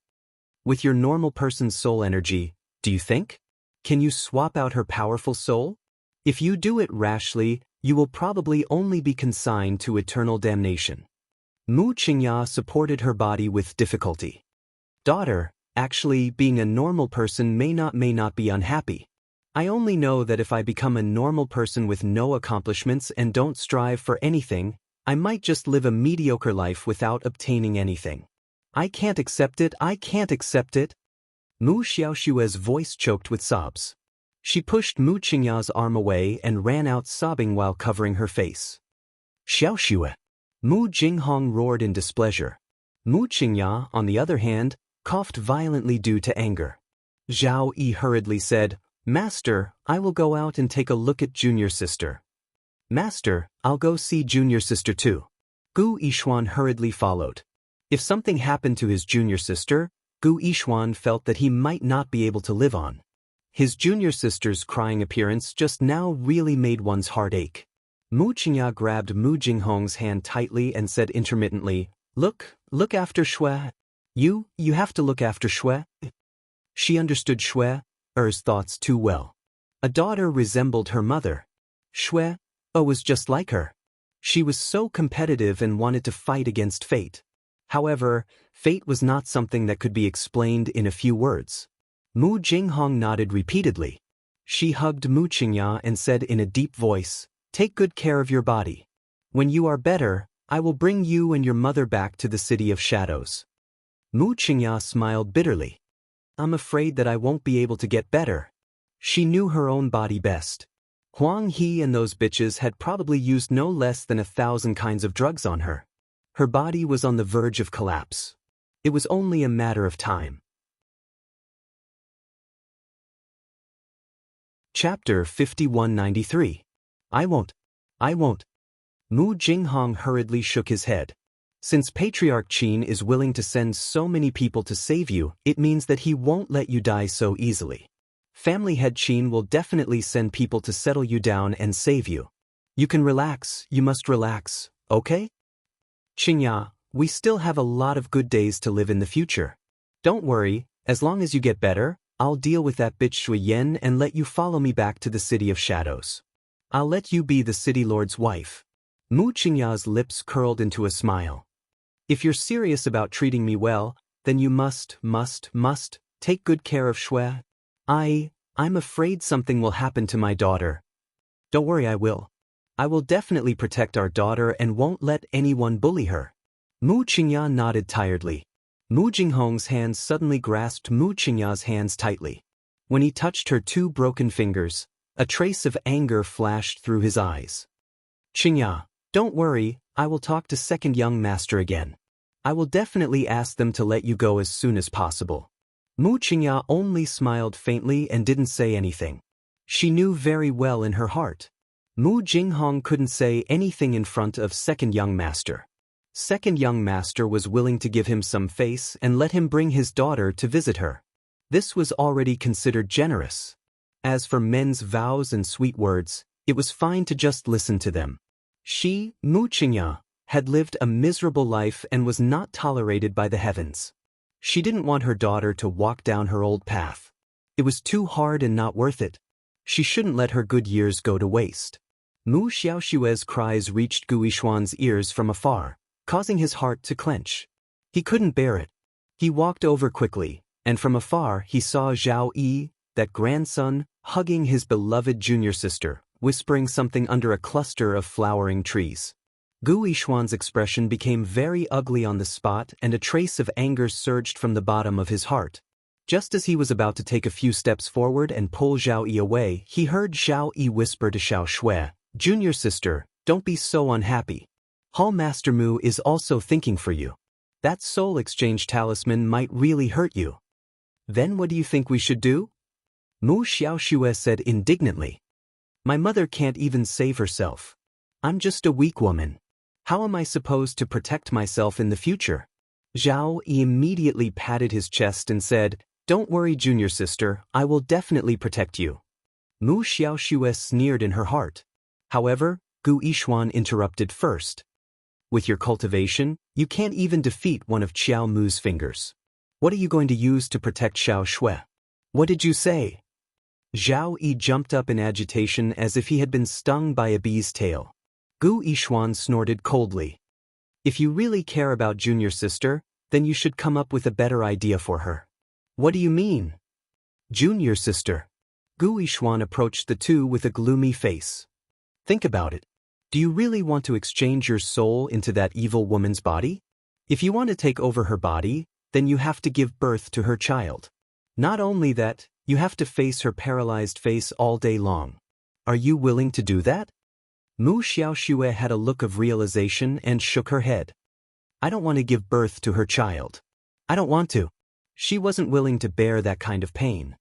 With your normal person's soul energy, do you think? Can you swap out her powerful soul? If you do it rashly, you will probably only be consigned to eternal damnation. Mu Qingya supported her body with difficulty. Daughter, actually, being a normal person may not be unhappy. I only know that if I become a normal person with no accomplishments and don't strive for anything, I might just live a mediocre life without obtaining anything. I can't accept it. Mu Xiaoshue's voice choked with sobs. She pushed Mu Qingya's arm away and ran out sobbing while covering her face. Xiaoshue! Mu Jinghong roared in displeasure. Mu Qingya, on the other hand, coughed violently due to anger. Zhao Yi hurriedly said, "Master, I will go out and take a look at junior sister." "Master, I'll go see junior sister too." Gu Yishuan hurriedly followed. If something happened to his junior sister, Gu Yishuan felt that he might not be able to live on. His junior sister's crying appearance just now really made one's heart ache. Mu Qingya grabbed Mu Jinghong's hand tightly and said intermittently, Look after Shui. You have to look after Shui." She understood Shui's thoughts too well. A daughter resembled her mother. Shui was just like her. She was so competitive and wanted to fight against fate. However, fate was not something that could be explained in a few words. Mu Jinghong nodded repeatedly. She hugged Mu Qingya and said in a deep voice, "Take good care of your body. When you are better, I will bring you and your mother back to the City of Shadows." Mu Qingya smiled bitterly. "I'm afraid that I won't be able to get better." She knew her own body best. Huang He and those bitches had probably used no less than 1,000 kinds of drugs on her. Her body was on the verge of collapse. It was only a matter of time. Chapter 5193. I won't. Mu Jinghong hurriedly shook his head. Since Patriarch Qin is willing to send so many people to save you, it means that he won't let you die so easily. Family head Qin will definitely send people to settle you down and save you. You can relax, you must relax, okay? Qingya, we still have a lot of good days to live in the future. Don't worry, as long as you get better, I'll deal with that bitch Shui Yen and let you follow me back to the City of Shadows. I'll let you be the City Lord's wife. Mu Qingya's lips curled into a smile. If you're serious about treating me well, then you must take good care of Shui. I'm afraid something will happen to my daughter. Don't worry, I will. I will definitely protect our daughter and won't let anyone bully her. Mu Qingya nodded tiredly. Mu Jinghong's hands suddenly grasped Mu Qingya's hands tightly. When he touched her two broken fingers, a trace of anger flashed through his eyes. Qingya, don't worry, I will talk to second young master again. I will definitely ask them to let you go as soon as possible. Mu Qingya only smiled faintly and didn't say anything. She knew very well in her heart. Mu Jinghong couldn't say anything in front of second young master. Second young master was willing to give him some face and let him bring his daughter to visit her. This was already considered generous. As for men's vows and sweet words, it was fine to just listen to them. She, Mu Qingya, had lived a miserable life and was not tolerated by the heavens. She didn't want her daughter to walk down her old path. It was too hard and not worth it. She shouldn't let her good years go to waste. Mu Xiaoshue's cries reached Gu Yishuan's ears from afar, causing his heart to clench. He couldn't bear it. He walked over quickly, and from afar he saw Zhao Yi, that grandson, hugging his beloved junior sister, whispering something under a cluster of flowering trees. Gu Yishuan's expression became very ugly on the spot and a trace of anger surged from the bottom of his heart. Just as he was about to take a few steps forward and pull Zhao Yi away, he heard Zhao Yi whisper to Xiao Shui, "Junior sister, don't be so unhappy. Hall Master Mu is also thinking for you. That soul exchange talisman might really hurt you." "Then what do you think we should do?" Mu Xiaoshui said indignantly. "My mother can't even save herself. I'm just a weak woman. How am I supposed to protect myself in the future?" Zhao Yi immediately patted his chest and said, "Don't worry, junior sister, I will definitely protect you." Mu Xiaoshui sneered in her heart. However, Gu Yishuan interrupted first. "With your cultivation, you can't even defeat one of Qiao Mu's fingers. What are you going to use to protect Xiao Shui?" "What did you say?" Zhao Yi jumped up in agitation as if he had been stung by a bee's tail. Gu Yishuan snorted coldly. "If you really care about junior sister, then you should come up with a better idea for her." "What do you mean?" "Junior sister." Gu Yishuan approached the two with a gloomy face. "Think about it. Do you really want to exchange your soul into that evil woman's body? If you want to take over her body, then you have to give birth to her child. Not only that, you have to face her paralyzed face all day long. Are you willing to do that?" Mu Xiaoshui had a look of realization and shook her head. "I don't want to give birth to her child. I don't want to." She wasn't willing to bear that kind of pain.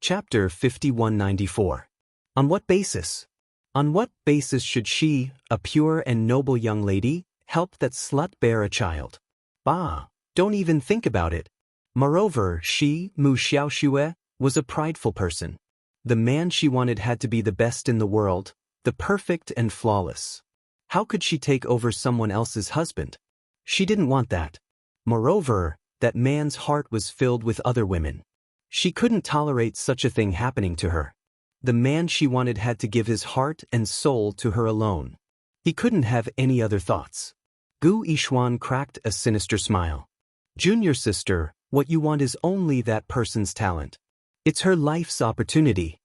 Chapter 5194. On what basis? On what basis should she, a pure and noble young lady, help that slut bear a child? Bah, don't even think about it. Moreover, she, Mu Xiaoshui, was a prideful person. The man she wanted had to be the best in the world, the perfect and flawless. How could she take over someone else's husband? She didn't want that. Moreover, that man's heart was filled with other women. She couldn't tolerate such a thing happening to her. The man she wanted had to give his heart and soul to her alone. He couldn't have any other thoughts. Gu Yishuan cracked a sinister smile. "Junior sister, what you want is only that person's talent. It's her life's opportunity."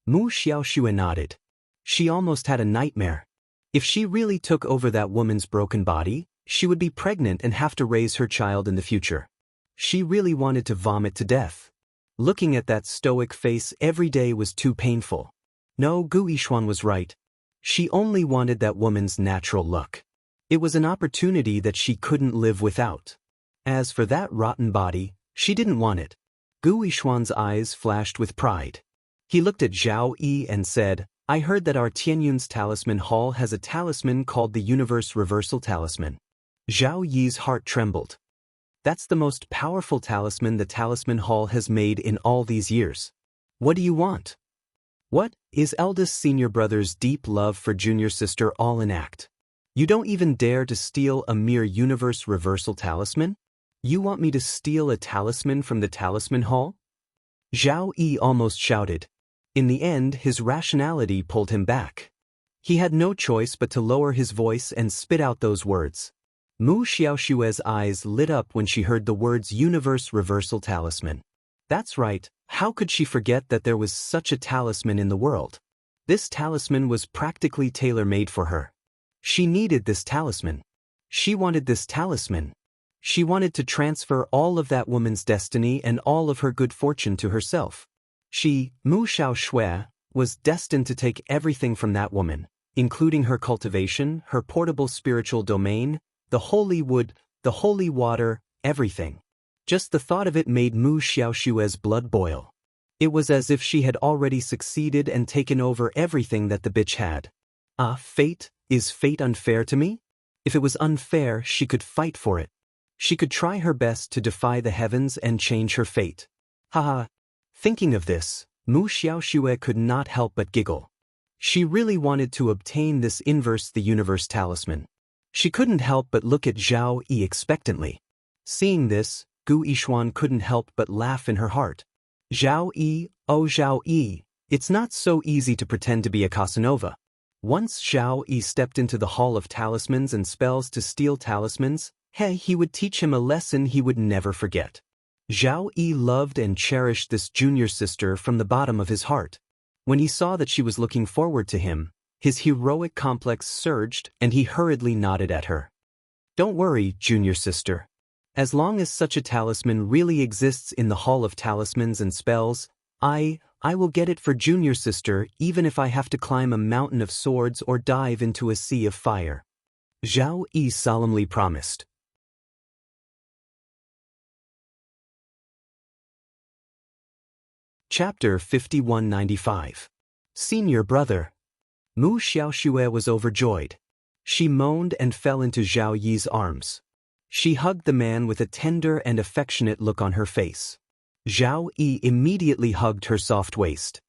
Mu Xiaoshui nodded. She almost had a nightmare. If she really took over that woman's broken body, she would be pregnant and have to raise her child in the future. She really wanted to vomit to death. Looking at that stoic face every day was too painful. No, Gu Yishuan was right. She only wanted that woman's natural look. It was an opportunity that she couldn't live without. As for that rotten body, she didn't want it. Gu Yishuan's eyes flashed with pride. He looked at Zhao Yi and said, I heard that our Tianyun's Talisman Hall has a talisman called the Universe Reversal Talisman. Zhao Yi's heart trembled. That's the most powerful talisman the Talisman Hall has made in all these years. What do you want? What is eldest senior brother's deep love for junior sister all in act? You don't even dare to steal a mere universe reversal talisman? You want me to steal a talisman from the Talisman Hall? Zhao Yi almost shouted. In the end, his rationality pulled him back. He had no choice but to lower his voice and spit out those words. Mu Xiaoshue's eyes lit up when she heard the words Universe Reversal Talisman. That's right, how could she forget that there was such a talisman in the world? This talisman was practically tailor-made for her. She needed this talisman. She wanted this talisman. She wanted to transfer all of that woman's destiny and all of her good fortune to herself. She, Mu Xiaoshue, was destined to take everything from that woman, including her cultivation, her portable spiritual domain, the holy wood, the holy water, everything. Just the thought of it made Mu Xiaoshue's blood boil. It was as if she had already succeeded and taken over everything that the bitch had. Fate? Is fate unfair to me? If it was unfair, she could fight for it. She could try her best to defy the heavens and change her fate. Haha. Thinking of this, Mu Xiaoshue could not help but giggle. She really wanted to obtain this inverse the universe talisman. She couldn't help but look at Zhao Yi expectantly. Seeing this, Gu Yishuan couldn't help but laugh in her heart. Zhao Yi, oh Zhao Yi, it's not so easy to pretend to be a Casanova. Once Zhao Yi stepped into the Hall of Talismans and Spells to steal talismans, he would teach him a lesson he would never forget. Zhao Yi loved and cherished this junior sister from the bottom of his heart. When he saw that she was looking forward to him, his heroic complex surged and he hurriedly nodded at her. Don't worry, junior sister. As long as such a talisman really exists in the Hall of Talismans and Spells, I will get it for junior sister even if I have to climb a mountain of swords or dive into a sea of fire. Zhao Yi solemnly promised. Chapter 5195. Senior Brother. Mu Xiaoshue was overjoyed. She moaned and fell into Zhao Yi's arms. She hugged the man with a tender and affectionate look on her face. Zhao Yi immediately hugged her soft waist.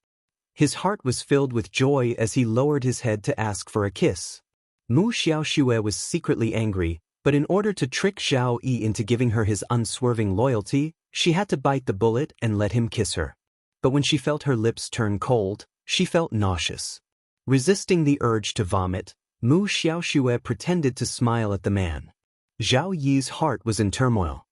His heart was filled with joy as he lowered his head to ask for a kiss. Mu Xiaoshue was secretly angry, but in order to trick Zhao Yi into giving her his unswerving loyalty, she had to bite the bullet and let him kiss her. But when she felt her lips turn cold, she felt nauseous. Resisting the urge to vomit, Mu Xiaoshue pretended to smile at the man. Zhao Yi's heart was in turmoil.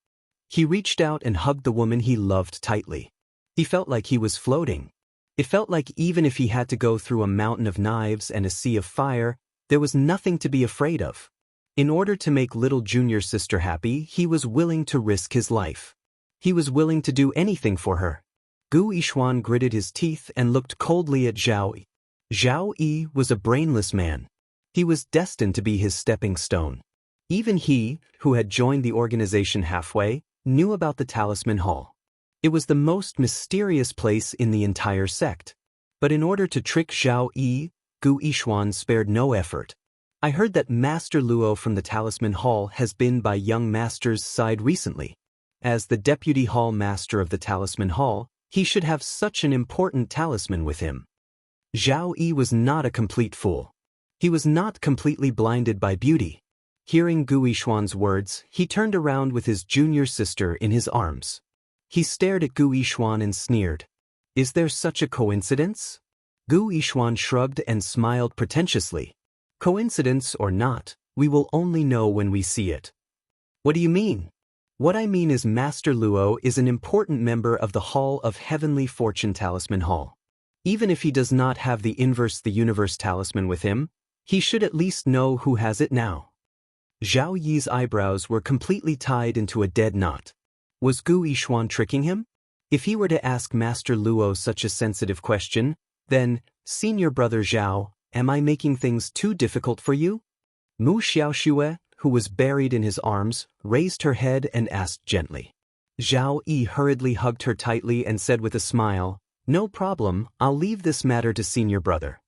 He reached out and hugged the woman he loved tightly. He felt like he was floating. It felt like even if he had to go through a mountain of knives and a sea of fire, there was nothing to be afraid of. In order to make little junior sister happy, he was willing to risk his life. He was willing to do anything for her. Gu Yishuan gritted his teeth and looked coldly at Zhao Yi. Zhao Yi was a brainless man. He was destined to be his stepping stone. Even he, who had joined the organization halfway, knew about the Talisman Hall. It was the most mysterious place in the entire sect. But in order to trick Zhao Yi, Gu Yishuan spared no effort. I heard that Master Luo from the Talisman Hall has been by young master's side recently. As the deputy hall master of the Talisman Hall, he should have such an important talisman with him. Zhao Yi was not a complete fool. He was not completely blinded by beauty. Hearing Gu Yishuan's words, he turned around with his junior sister in his arms. He stared at Gu Yishuan and sneered. Is there such a coincidence? Gu Yishuan shrugged and smiled pretentiously. Coincidence or not, we will only know when we see it. What do you mean? What I mean is Master Luo is an important member of the Hall of Heavenly Fortune Talisman Hall. Even if he does not have the inverse the universe talisman with him, he should at least know who has it now. Zhao Yi's eyebrows were completely tied into a dead knot. Was Gu Yishuan tricking him? If he were to ask Master Luo such a sensitive question, then, Senior Brother Zhao, am I making things too difficult for you? Mu Xiaoshue, who was buried in his arms, raised her head and asked gently. Zhao Yi hurriedly hugged her tightly and said with a smile, No problem, I'll leave this matter to Senior Brother.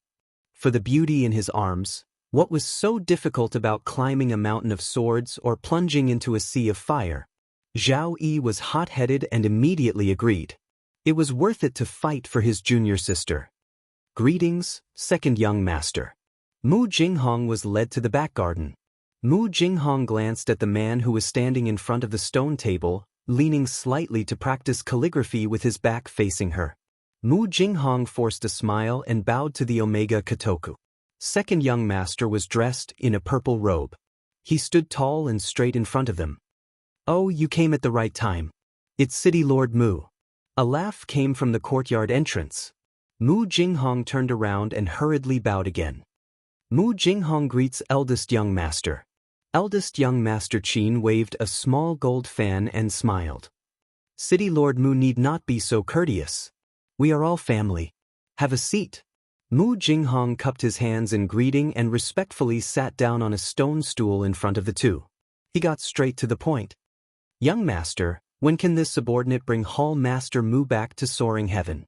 For the beauty in his arms, what was so difficult about climbing a mountain of swords or plunging into a sea of fire? Zhao Yi was hot-headed and immediately agreed. It was worth it to fight for his junior sister. Greetings, second young master. Mu Jinghong was led to the back garden. Mu Jinghong glanced at the man who was standing in front of the stone table, leaning slightly to practice calligraphy with his back facing her. Mu Jinghong forced a smile and bowed to the Omega Kotoku. Second young master was dressed in a purple robe. He stood tall and straight in front of them. Oh, you came at the right time. It's City Lord Mu. A laugh came from the courtyard entrance. Mu Jinghong turned around and hurriedly bowed again. Mu Jinghong greets eldest young master. Eldest young master Qin waved a small gold fan and smiled. City Lord Mu need not be so courteous. We are all family. Have a seat. Mu Jinghong cupped his hands in greeting and respectfully sat down on a stone stool in front of the two. He got straight to the point. Young master, when can this subordinate bring Hall Master Mu back to soaring heaven?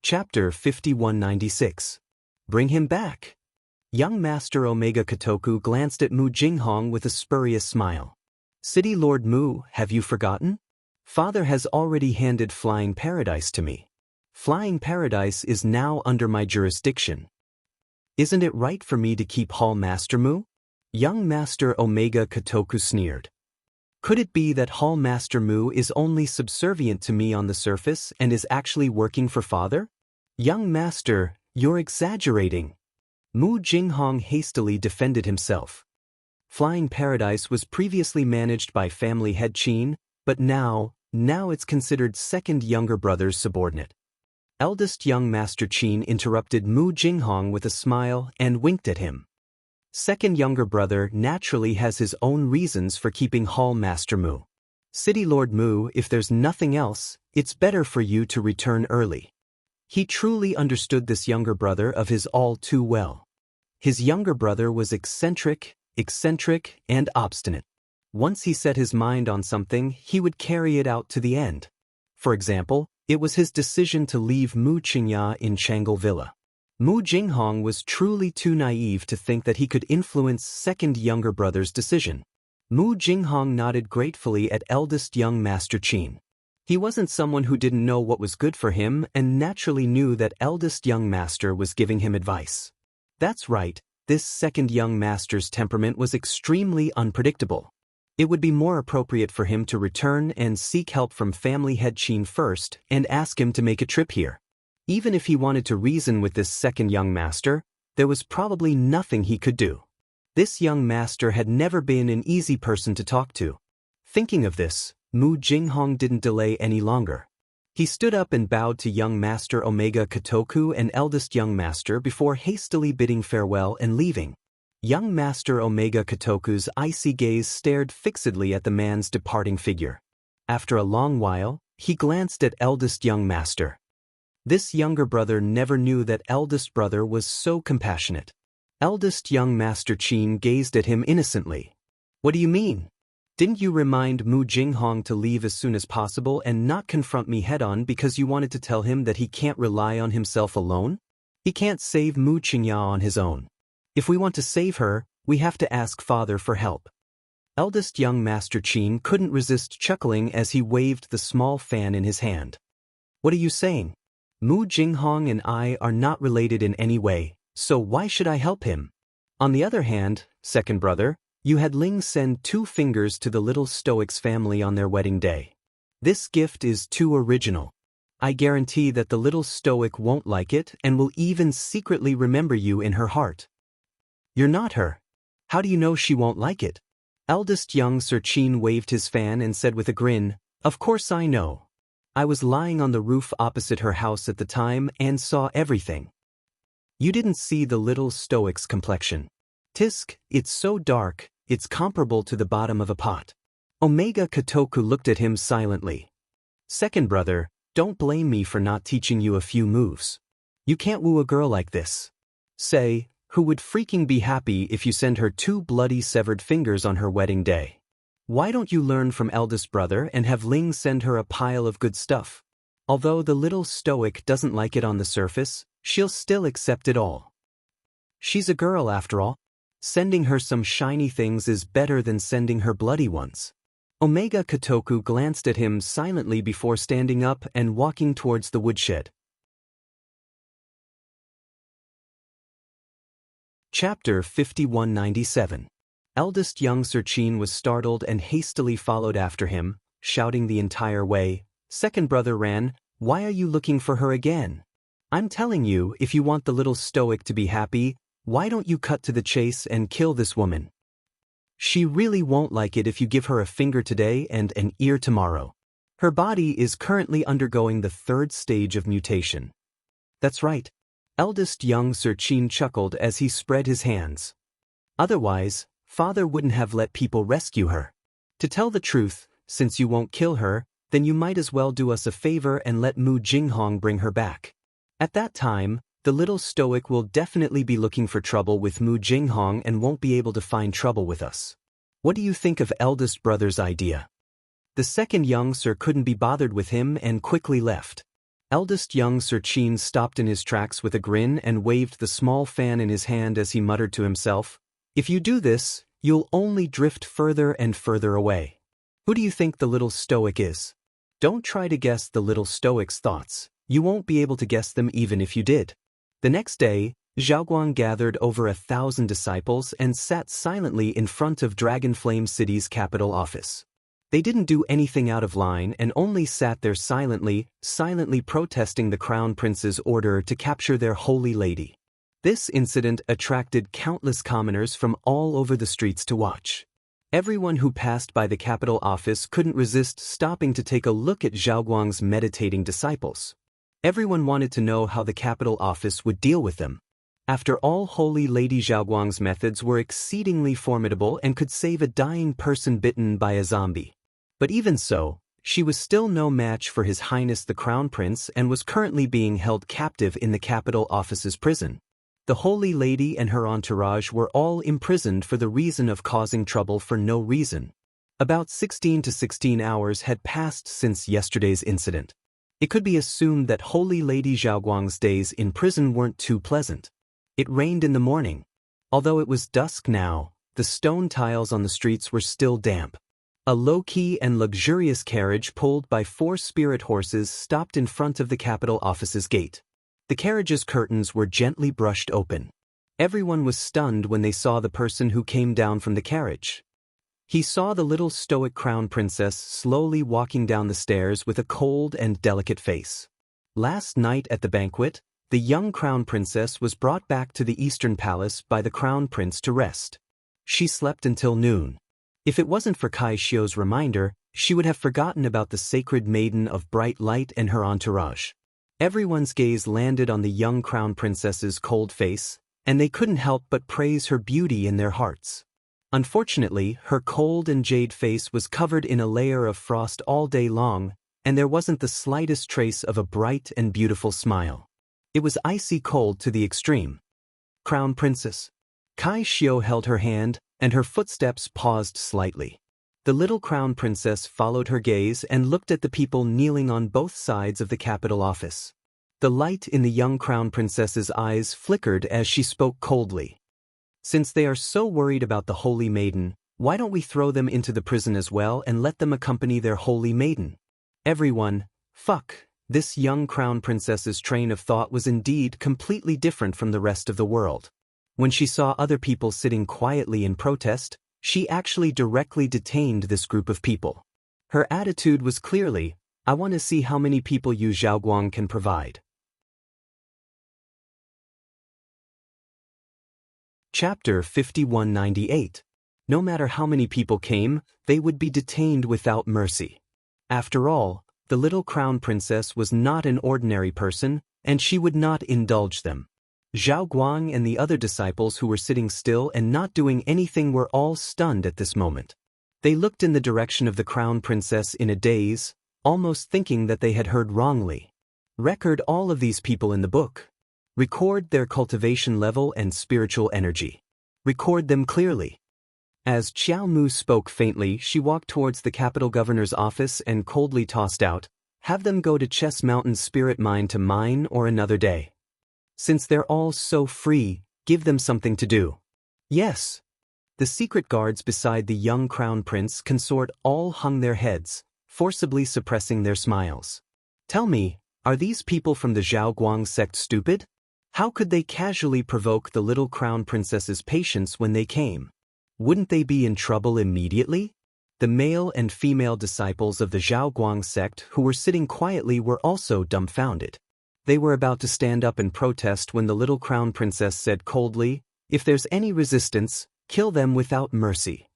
Chapter 5196. Bring him back. Young Master Omega Kotoku glanced at Mu Jinghong with a spurious smile. City Lord Mu, have you forgotten? Father has already handed Flying Paradise to me. Flying Paradise is now under my jurisdiction. Isn't it right for me to keep Hall Master Mu? Young Master Omega Kotoku sneered. Could it be that Hall Master Mu is only subservient to me on the surface and is actually working for Father? Young Master, you're exaggerating. Mu Jinghong hastily defended himself. Flying Paradise was previously managed by family head Qin, but now it's considered second younger brother's subordinate. Eldest young Master Qin interrupted Mu Jinghong with a smile and winked at him. Second younger brother naturally has his own reasons for keeping Hall Master Mu. City Lord Mu, if there's nothing else, it's better for you to return early. He truly understood this younger brother of his all too well. His younger brother was eccentric, and obstinate. Once he set his mind on something, he would carry it out to the end. For example, it was his decision to leave Mu Qingya in Changle Villa. Mu Jinghong was truly too naive to think that he could influence second younger brother's decision. Mu Jinghong nodded gratefully at eldest young Master Qin. He wasn't someone who didn't know what was good for him and naturally knew that eldest young master was giving him advice. That's right, this second young master's temperament was extremely unpredictable. It would be more appropriate for him to return and seek help from family head Qin first and ask him to make a trip here. Even if he wanted to reason with this second young master, there was probably nothing he could do. This young master had never been an easy person to talk to. Thinking of this, Mu Jinghong didn't delay any longer. He stood up and bowed to young Master Omega Kotoku and eldest young master before hastily bidding farewell and leaving. Young Master Omega Kotoku's icy gaze stared fixedly at the man's departing figure. After a long while, he glanced at eldest young master. This younger brother never knew that eldest brother was so compassionate. Eldest young Master Qin gazed at him innocently. What do you mean? Didn't you remind Mu Jinghong to leave as soon as possible and not confront me head-on because you wanted to tell him that he can't rely on himself alone? He can't save Mu Qingya on his own. If we want to save her, we have to ask Father for help. Eldest young Master Qin couldn't resist chuckling as he waved the small fan in his hand. What are you saying? Mu Jinghong and I are not related in any way, so why should I help him? On the other hand, second brother, you had Ling send 2 fingers to the little Stoic's family on their wedding day. This gift is too original. I guarantee that the little Stoic won't like it and will even secretly remember you in her heart. You're not her. How do you know she won't like it? Eldest young Sir Qin waved his fan and said with a grin, Of course I know. I was lying on the roof opposite her house at the time and saw everything. You didn't see the little Stoic's complexion. Tisk, it's so dark, it's comparable to the bottom of a pot. Omega Kotoku looked at him silently. Second brother, don't blame me for not teaching you a few moves. You can't woo a girl like this. Say, who would freaking be happy if you send her 2 bloody severed fingers on her wedding day? Why don't you learn from eldest brother and have Ling send her a pile of good stuff? Although the little stoic doesn't like it on the surface, she'll still accept it all. She's a girl after all. Sending her some shiny things is better than sending her bloody ones. Omega Kotoku glanced at him silently before standing up and walking towards the woodshed. Chapter 5197. Eldest young Serchin was startled and hastily followed after him, shouting the entire way. Second brother ran, "Why are you looking for her again? I'm telling you, if you want the little stoic to be happy, why don't you cut to the chase and kill this woman? She really won't like it if you give her a finger today and an ear tomorrow. Her body is currently undergoing the 3rd stage of mutation." That's right. Eldest young Serchin chuckled as he spread his hands. Otherwise, father wouldn't have let people rescue her. To tell the truth, since you won't kill her, then you might as well do us a favor and let Mu Jinghong bring her back. At that time, the little stoic will definitely be looking for trouble with Mu Jinghong and won't be able to find trouble with us. What do you think of eldest brother's idea? The second young Sir couldn't be bothered with him and quickly left. Eldest young Serchin stopped in his tracks with a grin and waved the small fan in his hand as he muttered to himself, "If you do this, you'll only drift further and further away. Who do you think the little stoic is? Don't try to guess the little stoic's thoughts. You won't be able to guess them even if you did." The next day, Zhaoguang gathered over 1,000 disciples and sat silently in front of Dragonflame City's capital office. They didn't do anything out of line and only sat there silently protesting the Crown Prince's order to capture their holy lady. This incident attracted countless commoners from all over the streets to watch. Everyone who passed by the capital office couldn't resist stopping to take a look at Zhaoguang's meditating disciples. Everyone wanted to know how the capital office would deal with them. After all, Holy Lady Zhaoguang's methods were exceedingly formidable and could save a dying person bitten by a zombie. But even so, she was still no match for His Highness the Crown Prince and was currently being held captive in the capital office's prison. The Holy Lady and her entourage were all imprisoned for the reason of causing trouble for no reason. About 16 hours had passed since yesterday's incident. It could be assumed that Holy Lady Zhaoguang's days in prison weren't too pleasant. It rained in the morning. Although it was dusk now, the stone tiles on the streets were still damp. A low-key and luxurious carriage pulled by 4 spirit horses stopped in front of the capital office's gate. The carriage's curtains were gently brushed open. Everyone was stunned when they saw the person who came down from the carriage. He saw the little stoic crown princess slowly walking down the stairs with a cold and delicate face. Last night at the banquet, the young crown princess was brought back to the Eastern Palace by the crown prince to rest. She slept until noon. If it wasn't for Kai Shio's reminder, she would have forgotten about the sacred maiden of bright light and her entourage. Everyone's gaze landed on the young crown princess's cold face, and they couldn't help but praise her beauty in their hearts. Unfortunately, her cold and jade face was covered in a layer of frost all day long, and there wasn't the slightest trace of a bright and beautiful smile. It was icy cold to the extreme. Crown Princess. Kai Shio held her hand, and her footsteps paused slightly. The little crown princess followed her gaze and looked at the people kneeling on both sides of the capital office. The light in the young crown princess's eyes flickered as she spoke coldly. "Since they are so worried about the holy maiden, why don't we throw them into the prison as well and let them accompany their holy maiden?" Everyone, fuck, this young crown princess's train of thought was indeed completely different from the rest of the world. When she saw other people sitting quietly in protest, she actually directly detained this group of people. Her attitude was clearly, "I want to see how many people you Zhaoguang can provide." Chapter 5198. No matter how many people came, they would be detained without mercy. After all, the little crown princess was not an ordinary person, and she would not indulge them. Zhaoguang and the other disciples who were sitting still and not doing anything were all stunned at this moment. They looked in the direction of the crown princess in a daze, almost thinking that they had heard wrongly. Record all of these people in the book. Record their cultivation level and spiritual energy. Record them clearly. As Qiao Mu spoke faintly, she walked towards the capital governor's office and coldly tossed out, Have them go to Chess Mountain Spirit Mine to mine or another day. Since they're all so free, give them something to do. Yes. The secret guards beside the young crown prince consort all hung their heads, forcibly suppressing their smiles. Tell me, are these people from the Zhaoguang sect stupid? How could they casually provoke the little crown princess's patience when they came? Wouldn't they be in trouble immediately? The male and female disciples of the Zhaoguang sect who were sitting quietly were also dumbfounded. They were about to stand up and protest when the little crown princess said coldly, "If there's any resistance, kill them without mercy."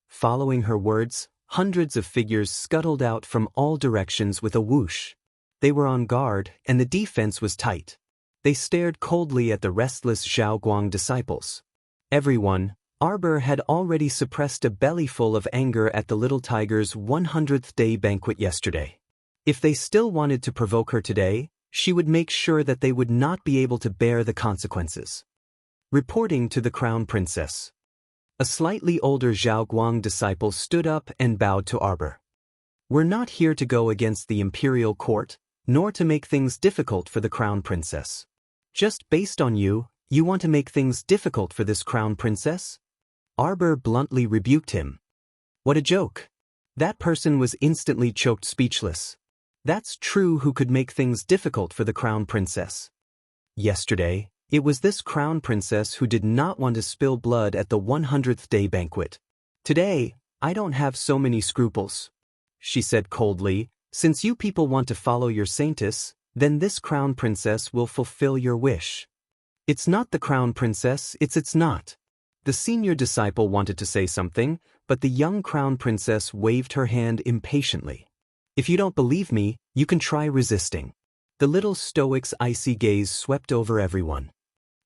Following her words, hundreds of figures scuttled out from all directions with a whoosh. They were on guard, and the defense was tight. They stared coldly at the restless Zhaoguang disciples. Everyone, Arbor had already suppressed a bellyful of anger at the little tiger's 100th day banquet yesterday. If they still wanted to provoke her today, she would make sure that they would not be able to bear the consequences. Reporting to the crown princess. A slightly older Zhaoguang disciple stood up and bowed to Arbor. "We're not here to go against the imperial court, nor to make things difficult for the crown princess. Just based on you want to make things difficult for this crown princess?" Arbor bluntly rebuked him. What a joke. That person was instantly choked speechless. That's true who could make things difficult for the crown princess. Yesterday, it was this crown princess who did not want to spill blood at the 100th day banquet. Today, I don't have so many scruples. She said coldly, "Since you people want to follow your saintess, then this crown princess will fulfill your wish." It's not the crown princess, it's not. The senior disciple wanted to say something, but the young crown princess waved her hand impatiently. "If you don't believe me, you can try resisting." The little stoic's icy gaze swept over everyone.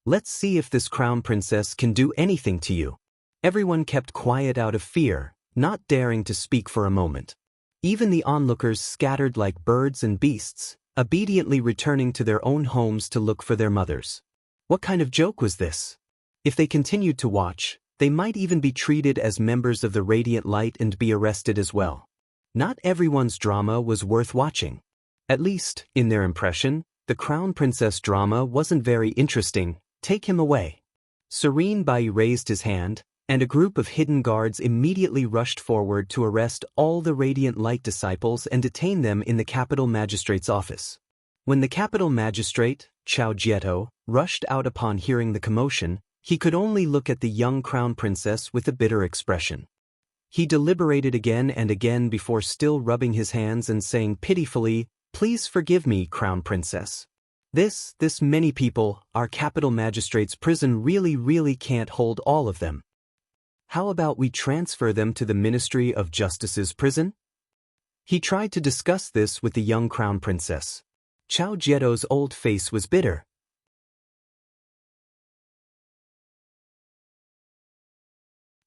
"Let's see if this crown princess can do anything to you." Everyone kept quiet out of fear, not daring to speak for a moment. Even the onlookers scattered like birds and beasts, obediently returning to their own homes to look for their mothers. What kind of joke was this? If they continued to watch, they might even be treated as members of the Radiant Light and be arrested as well. Not everyone's drama was worth watching. At least, in their impression, the crown princess drama wasn't very interesting. Take him away. Serene Bai raised his hand, and a group of hidden guards immediately rushed forward to arrest all the Radiant Light disciples and detain them in the capital magistrate's office. When the capital magistrate, Chao Jieto, rushed out upon hearing the commotion, he could only look at the young crown princess with a bitter expression. He deliberated again and again before still rubbing his hands and saying pitifully, "Please forgive me, crown princess. This many people, our capital magistrate's prison really can't hold all of them. How about we transfer them to the Ministry of Justice's prison?" He tried to discuss this with the young crown princess. Chao Jieto's old face was bitter.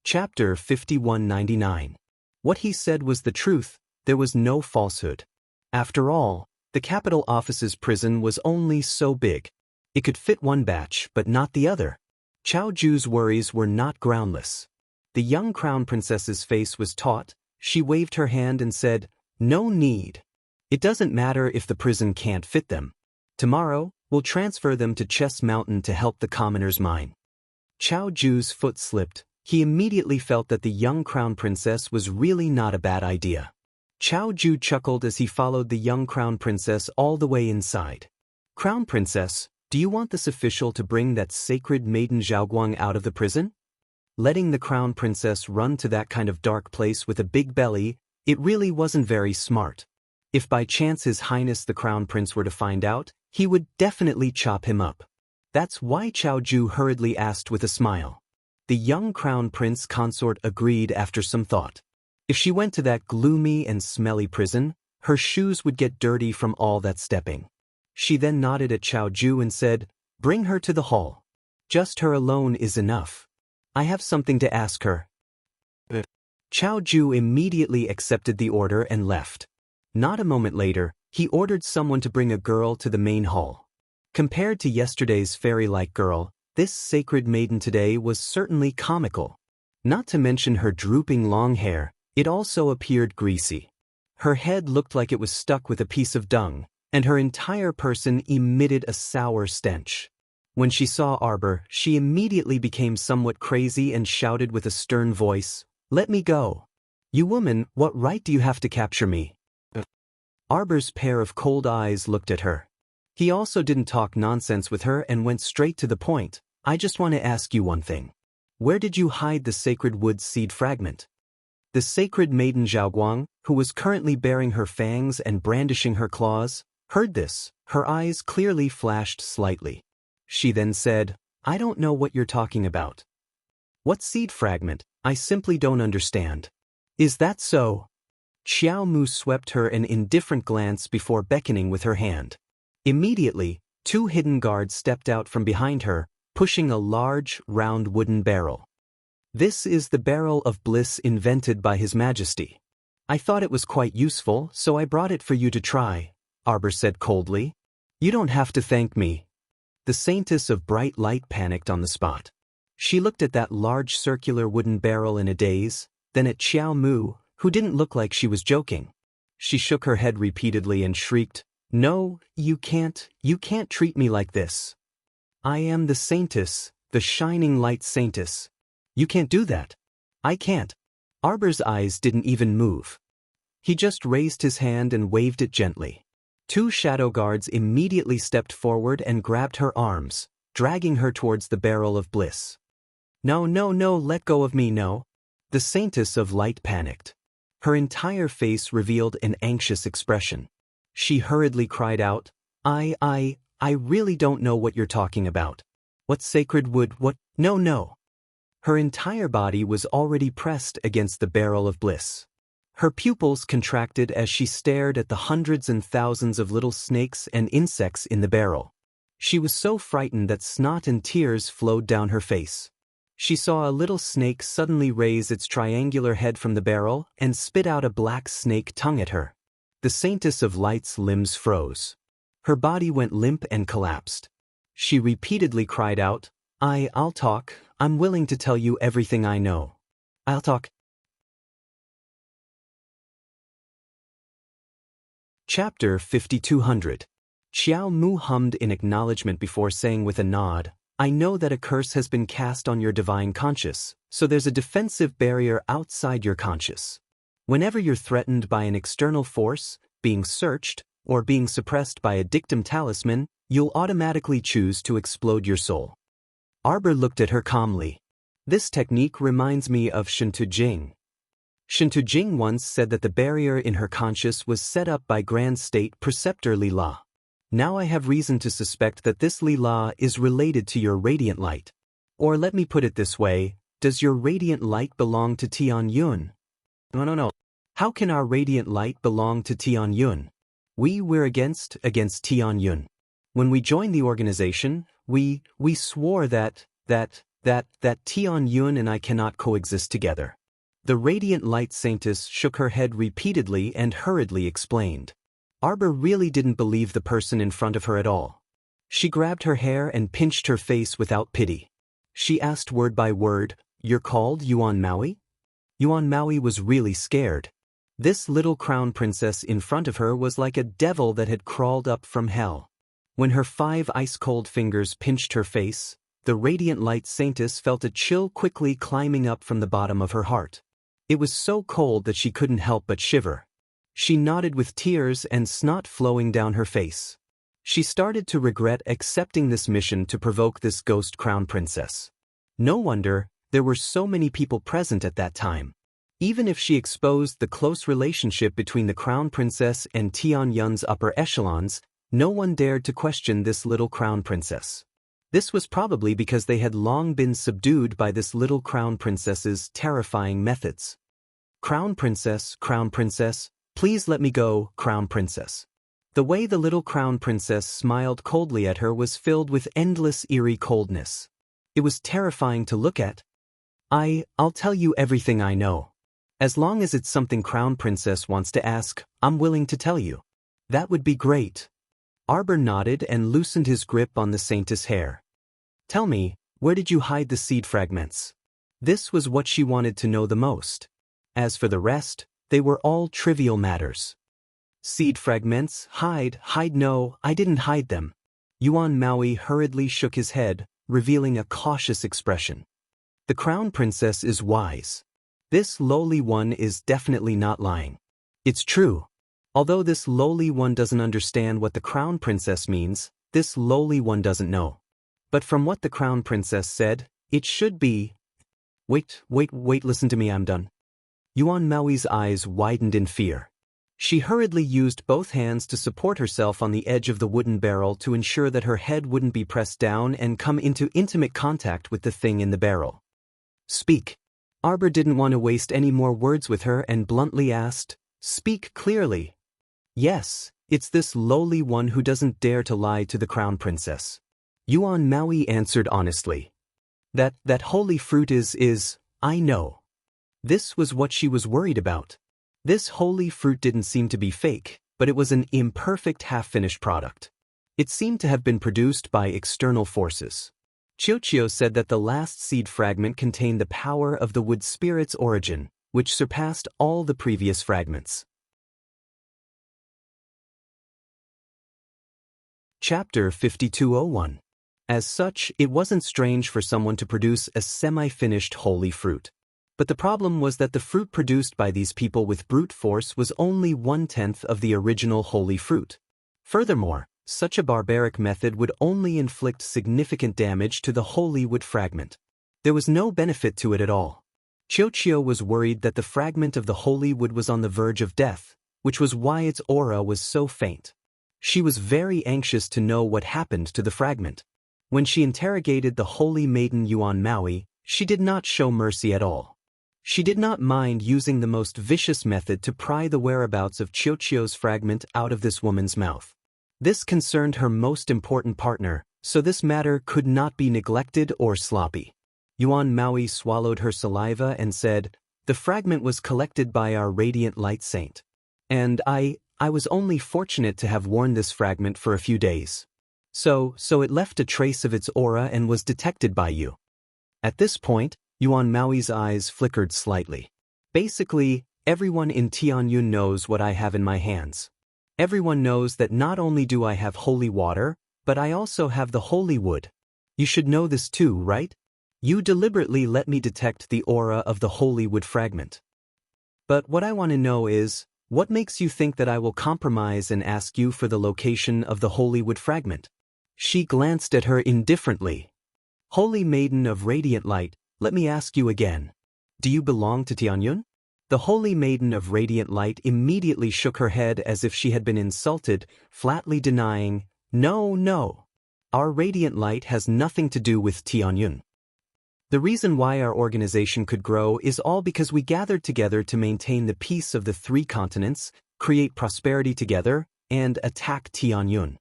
Chapter 5199. What he said was the truth, there was no falsehood. After all, the capital office's prison was only so big. It could fit one batch, but not the other. Chao Ju's worries were not groundless. The young crown princess's face was taut. She waved her hand and said, "No need. It doesn't matter if the prison can't fit them. Tomorrow, we'll transfer them to Chess Mountain to help the commoners mine." Chao Ju's foot slipped. He immediately felt that the young crown princess was really not a bad idea. Chao Ju chuckled as he followed the young crown princess all the way inside. "Crown princess, do you want this official to bring that sacred maiden Zhaoguang out of the prison?" Letting the crown princess run to that kind of dark place with a big belly, it really wasn't very smart. If by chance His Highness the Crown Prince were to find out, he would definitely chop him up. That's why Chao Ju hurriedly asked with a smile. The young crown prince consort agreed after some thought. If she went to that gloomy and smelly prison, her shoes would get dirty from all that stepping. She then nodded at Chao Ju and said, "Bring her to the hall. Just her alone is enough. I have something to ask her." Chao Ju immediately accepted the order and left. Not a moment later, he ordered someone to bring a girl to the main hall. Compared to yesterday's fairy-like girl, this sacred maiden today was certainly comical. Not to mention her drooping long hair, it also appeared greasy. Her head looked like it was stuck with a piece of dung, and her entire person emitted a sour stench. When she saw Arbor, she immediately became somewhat crazy and shouted with a stern voice, "Let me go! You woman, what right do you have to capture me?" Arbor's pair of cold eyes looked at her. He also didn't talk nonsense with her and went straight to the point. "I just want to ask you one thing. Where did you hide the sacred wood seed fragment?" The sacred maiden Zhaoguang, who was currently baring her fangs and brandishing her claws, heard this. Her eyes clearly flashed slightly. She then said, "I don't know what you're talking about." "What seed fragment? I simply don't understand." "Is that so?" Xiao Mu swept her an indifferent glance before beckoning with her hand. Immediately, two hidden guards stepped out from behind her, pushing a large, round wooden barrel. "This is the barrel of bliss invented by His Majesty. I thought it was quite useful, so I brought it for you to try," Arbor said coldly. "You don't have to thank me." The Saintess of Bright Light panicked on the spot. She looked at that large circular wooden barrel in a daze, then at Xiao Mu, who didn't look like she was joking. She shook her head repeatedly and shrieked, "No, you can't treat me like this. I am the Saintess, the Shining Light Saintess. You can't do that." "I can't." Arbor's eyes didn't even move. He just raised his hand and waved it gently. Two shadow guards immediately stepped forward and grabbed her arms, dragging her towards the barrel of bliss. "No, no, no, let go of me, no." The Saintess of Light panicked. Her entire face revealed an anxious expression. She hurriedly cried out, I really don't know what you're talking about. What sacred wood, what? No, no." Her entire body was already pressed against the barrel of bliss. Her pupils contracted as she stared at the hundreds and thousands of little snakes and insects in the barrel. She was so frightened that snot and tears flowed down her face. She saw a little snake suddenly raise its triangular head from the barrel and spit out a black snake tongue at her. The Saintess of Light's limbs froze. Her body went limp and collapsed. She repeatedly cried out, I'll talk. I'm willing to tell you everything I know. I'll talk." Chapter 5200. Xiao Mu hummed in acknowledgement before saying with a nod, "I know that a curse has been cast on your divine conscious, so there's a defensive barrier outside your conscious. Whenever you're threatened by an external force, being searched, or being suppressed by a dictum talisman, you'll automatically choose to explode your soul." Arbor looked at her calmly. "This technique reminds me of Shintu Jing. Shintu Jing once said that the barrier in her conscious was set up by Grand State Preceptor Li La. Now I have reason to suspect that this Li La is related to your radiant light. Or let me put it this way, does your radiant light belong to Tian Yun?" No. How can our radiant light belong to Tian Yun? We're against Tian Yun. When we joined the organization, we swore that Tian Yun and I cannot coexist together. The radiant light saintess shook her head repeatedly and hurriedly explained. Arbor really didn't believe the person in front of her at all. She grabbed her hair and pinched her face without pity. She asked word by word, "You're called Yuan Maui?" Yuan Maui was really scared. This little crown princess in front of her was like a devil that had crawled up from hell. When her 5 ice-cold fingers pinched her face, the radiant light saintess felt a chill quickly climbing up from the bottom of her heart. It was so cold that she couldn't help but shiver. She nodded with tears and snot flowing down her face. She started to regret accepting this mission to provoke this ghost crown princess. No wonder there were so many people present at that time. Even if she exposed the close relationship between the crown princess and Tian Yun's upper echelons, no one dared to question this little crown princess. This was probably because they had long been subdued by this little crown princess's terrifying methods. Crown princess, please let me go, crown princess." The way the little crown princess smiled coldly at her was filled with endless eerie coldness. It was terrifying to look at. I'll tell you everything I know. As long as it's something crown princess wants to ask, I'm willing to tell you. That would be great. Arbor nodded and loosened his grip on the saintess' hair. "Tell me, where did you hide the seed fragments?" This was what she wanted to know the most. As for the rest, They were all trivial matters. Seed fragments, hide, no, I didn't hide them. Yuan Maui hurriedly shook his head, revealing a cautious expression. The crown princess is wise. This lowly one is definitely not lying. It's true. Although this lowly one doesn't understand what the crown princess means, this lowly one doesn't know. But from what the crown princess said, it should be. Wait, listen to me, I'm done. Yuan Maui's eyes widened in fear. She hurriedly used both hands to support herself on the edge of the wooden barrel to ensure that her head wouldn't be pressed down and come into intimate contact with the thing in the barrel. Speak. Arbor didn't want to waste any more words with her and bluntly asked, Speak clearly. Yes, it's this lowly one who doesn't dare to lie to the crown princess. Yuan Maui answered honestly. That holy fruit is, I know. This was what she was worried about. This holy fruit didn't seem to be fake, but it was an imperfect half-finished product. It seemed to have been produced by external forces. Chiochio said that the last seed fragment contained the power of the wood spirit's origin, which surpassed all the previous fragments. Chapter 5201. As such, it wasn't strange for someone to produce a semi-finished holy fruit. But the problem was that the fruit produced by these people with brute force was only 1/10 of the original holy fruit. Furthermore, such a barbaric method would only inflict significant damage to the holy wood fragment. There was no benefit to it at all. Chiochio was worried that the fragment of the holy wood was on the verge of death, which was why its aura was so faint. She was very anxious to know what happened to the fragment. When she interrogated the holy maiden Yuan Maui, she did not show mercy at all. She did not mind using the most vicious method to pry the whereabouts of Chiochio's fragment out of this woman's mouth. This concerned her most important partner, so this matter could not be neglected or sloppy. Yuan Maui swallowed her saliva and said, The fragment was collected by our radiant light saint. And I was only fortunate to have worn this fragment for a few days. So it left a trace of its aura and was detected by you. At this point, Yuan Maui's eyes flickered slightly. Basically, everyone in Tianyun knows what I have in my hands. Everyone knows that not only do I have holy water, but I also have the holy wood. You should know this too, right? You deliberately let me detect the aura of the holy wood fragment. But what I want to know is, what makes you think that I will compromise and ask you for the location of the holy wood fragment? She glanced at her indifferently. Holy maiden of radiant light, let me ask you again. Do you belong to Tianyun? The holy maiden of radiant light immediately shook her head as if she had been insulted, flatly denying, No. Our radiant light has nothing to do with Tianyun. The reason why our organization could grow is all because we gathered together to maintain the peace of the 3 continents, create prosperity together, and attack Tianyun.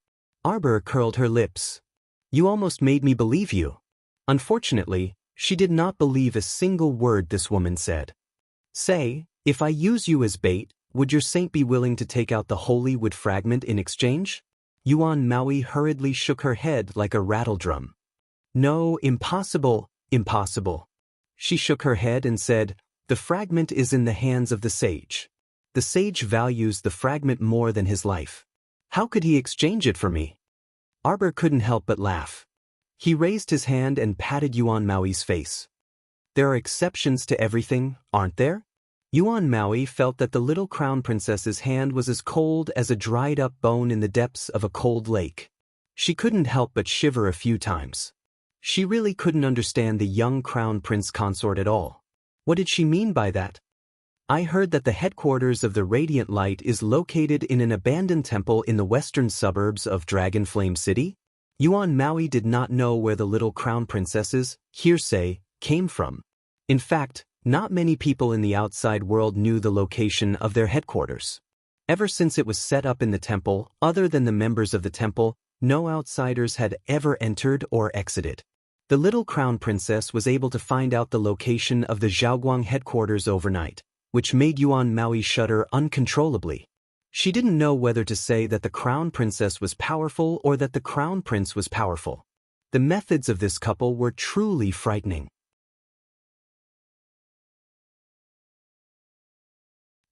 Arbor curled her lips. You almost made me believe you. Unfortunately, she did not believe a single word this woman said. Say, if I use you as bait, would your saint be willing to take out the holy wood fragment in exchange? Yuan Maui hurriedly shook her head like a rattledrum. No, impossible. She shook her head and said, The fragment is in the hands of the sage. The sage values the fragment more than his life. How could he exchange it for me? Arbor couldn't help but laugh. He raised his hand and patted Yuan Maui's face. There are exceptions to everything, aren't there? Yuan Maui felt that the little crown princess's hand was as cold as a dried-up bone in the depths of a cold lake. She couldn't help but shiver a few times. She really couldn't understand the young crown prince consort at all. What did she mean by that? I heard that the headquarters of the Radiant Light is located in an abandoned temple in the western suburbs of Dragonflame City. Yuan Maui did not know where the little crown princess's hearsay came from. In fact, not many people in the outside world knew the location of their headquarters. Ever since it was set up in the temple, other than the members of the temple, no outsiders had ever entered or exited. The little crown princess was able to find out the location of the Zhaoguang headquarters overnight, which made Yuan Maui shudder uncontrollably. She didn't know whether to say that the crown princess was powerful or that the crown prince was powerful. The methods of this couple were truly frightening.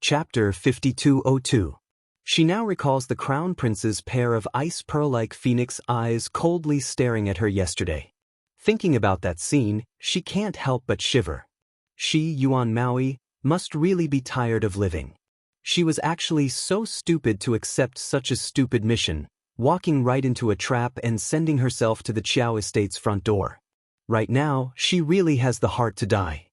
Chapter 5202. She now recalls the Crown Prince's pair of ice pearl-like phoenix eyes coldly staring at her yesterday. Thinking about that scene, she can't help but shiver. She, Yuan Maui, must really be tired of living. She was actually so stupid to accept such a stupid mission, walking right into a trap and sending herself to the Chiao Estate's front door. Right now, she really has the heart to die.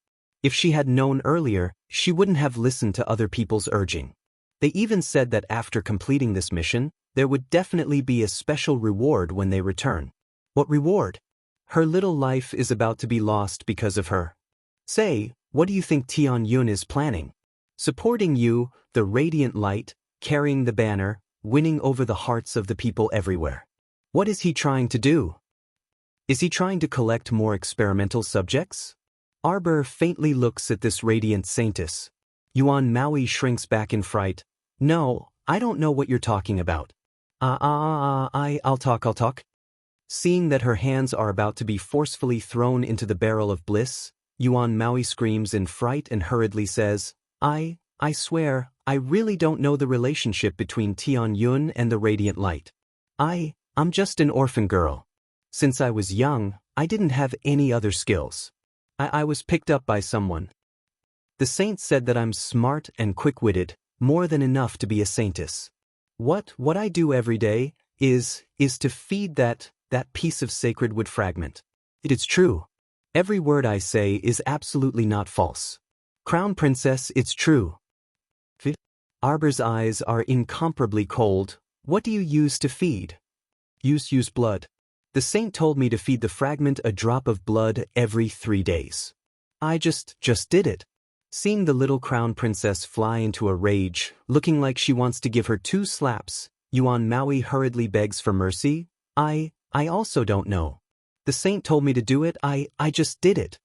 If she had known earlier, she wouldn't have listened to other people's urging. They even said that after completing this mission, there would definitely be a special reward when they return. What reward? Her little life is about to be lost because of her. Say, what do you think Tian Yun is planning? Supporting you, the radiant light, carrying the banner, winning over the hearts of the people everywhere. What is he trying to do? Is he trying to collect more experimental subjects? Arbor faintly looks at this radiant saintess. Yuan Maui shrinks back in fright. No, I don't know what you're talking about. I'll talk. Seeing that her hands are about to be forcefully thrown into the barrel of bliss, Yuan Maui screams in fright and hurriedly says, I swear, I really don't know the relationship between Tian Yun and the radiant light. I'm just an orphan girl. Since I was young, I didn't have any other skills. I was picked up by someone. The saint said that I'm smart and quick-witted, more than enough to be a saintess. What I do every day is to feed that piece of sacred wood fragment. It is true. Every word I say is absolutely not false. Crown Princess, it's true. Arbor's eyes are incomparably cold. What do you use to feed? Use blood. The saint told me to feed the fragment a drop of blood every 3 days. I just did it. Seeing the little Crown Princess fly into a rage, looking like she wants to give her 2 slaps, Yuan Maui hurriedly begs for mercy. I also don't know. The saint told me to do it, I just did it.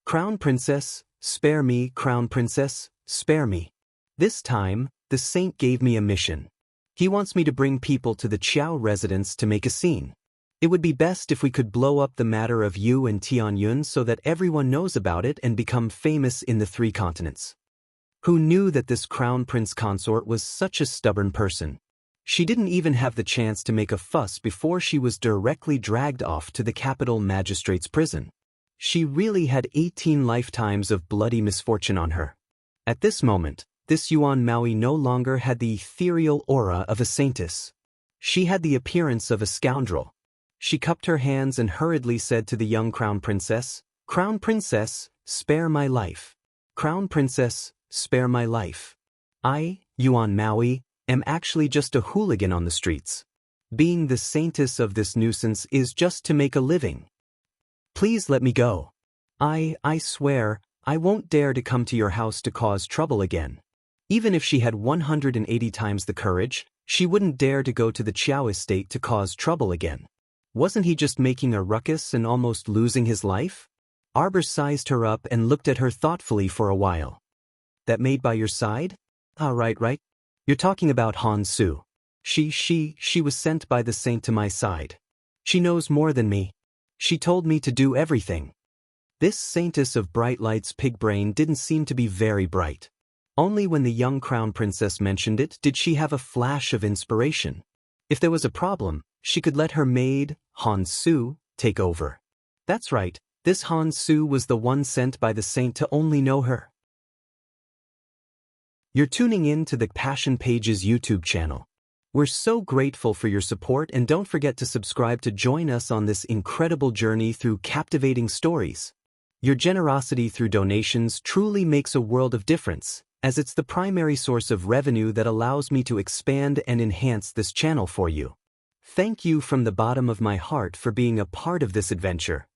Crown Princess, spare me, Crown Princess, spare me. This time, the saint gave me a mission. He wants me to bring people to the Chiao residence to make a scene. It would be best if we could blow up the matter of you and Tian Yun so that everyone knows about it and become famous in the 3 continents. Who knew that this Crown Prince Consort was such a stubborn person? She didn't even have the chance to make a fuss before she was directly dragged off to the capital magistrate's prison. She really had 18 lifetimes of bloody misfortune on her. At this moment, this Yuan Maui no longer had the ethereal aura of a saintess. She had the appearance of a scoundrel. She cupped her hands and hurriedly said to the young Crown Princess, Crown Princess, spare my life. Crown Princess, spare my life. I, Yuan Maui, am actually just a hooligan on the streets. Being the saintess of this nuisance is just to make a living. Please let me go. I swear, I won't dare to come to your house to cause trouble again. Even if she had 180 times the courage, she wouldn't dare to go to the Chiao estate to cause trouble again. Wasn't he just making a ruckus and almost losing his life? Arbor sized her up and looked at her thoughtfully for a while. That maid by your side? Right. You're talking about Han Su. She was sent by the saint to my side. She knows more than me. She told me to do everything. This saintess of bright lights pig brain didn't seem to be very bright. Only when the young Crown Princess mentioned it did she have a flash of inspiration. If there was a problem, she could let her maid, Han Su, take over. That's right, this Han Su was the one sent by the saint to only know her. You're tuning in to the Passion Pages YouTube channel. We're so grateful for your support and don't forget to subscribe to join us on this incredible journey through captivating stories. Your generosity through donations truly makes a world of difference, as it's the primary source of revenue that allows me to expand and enhance this channel for you. Thank you from the bottom of my heart for being a part of this adventure.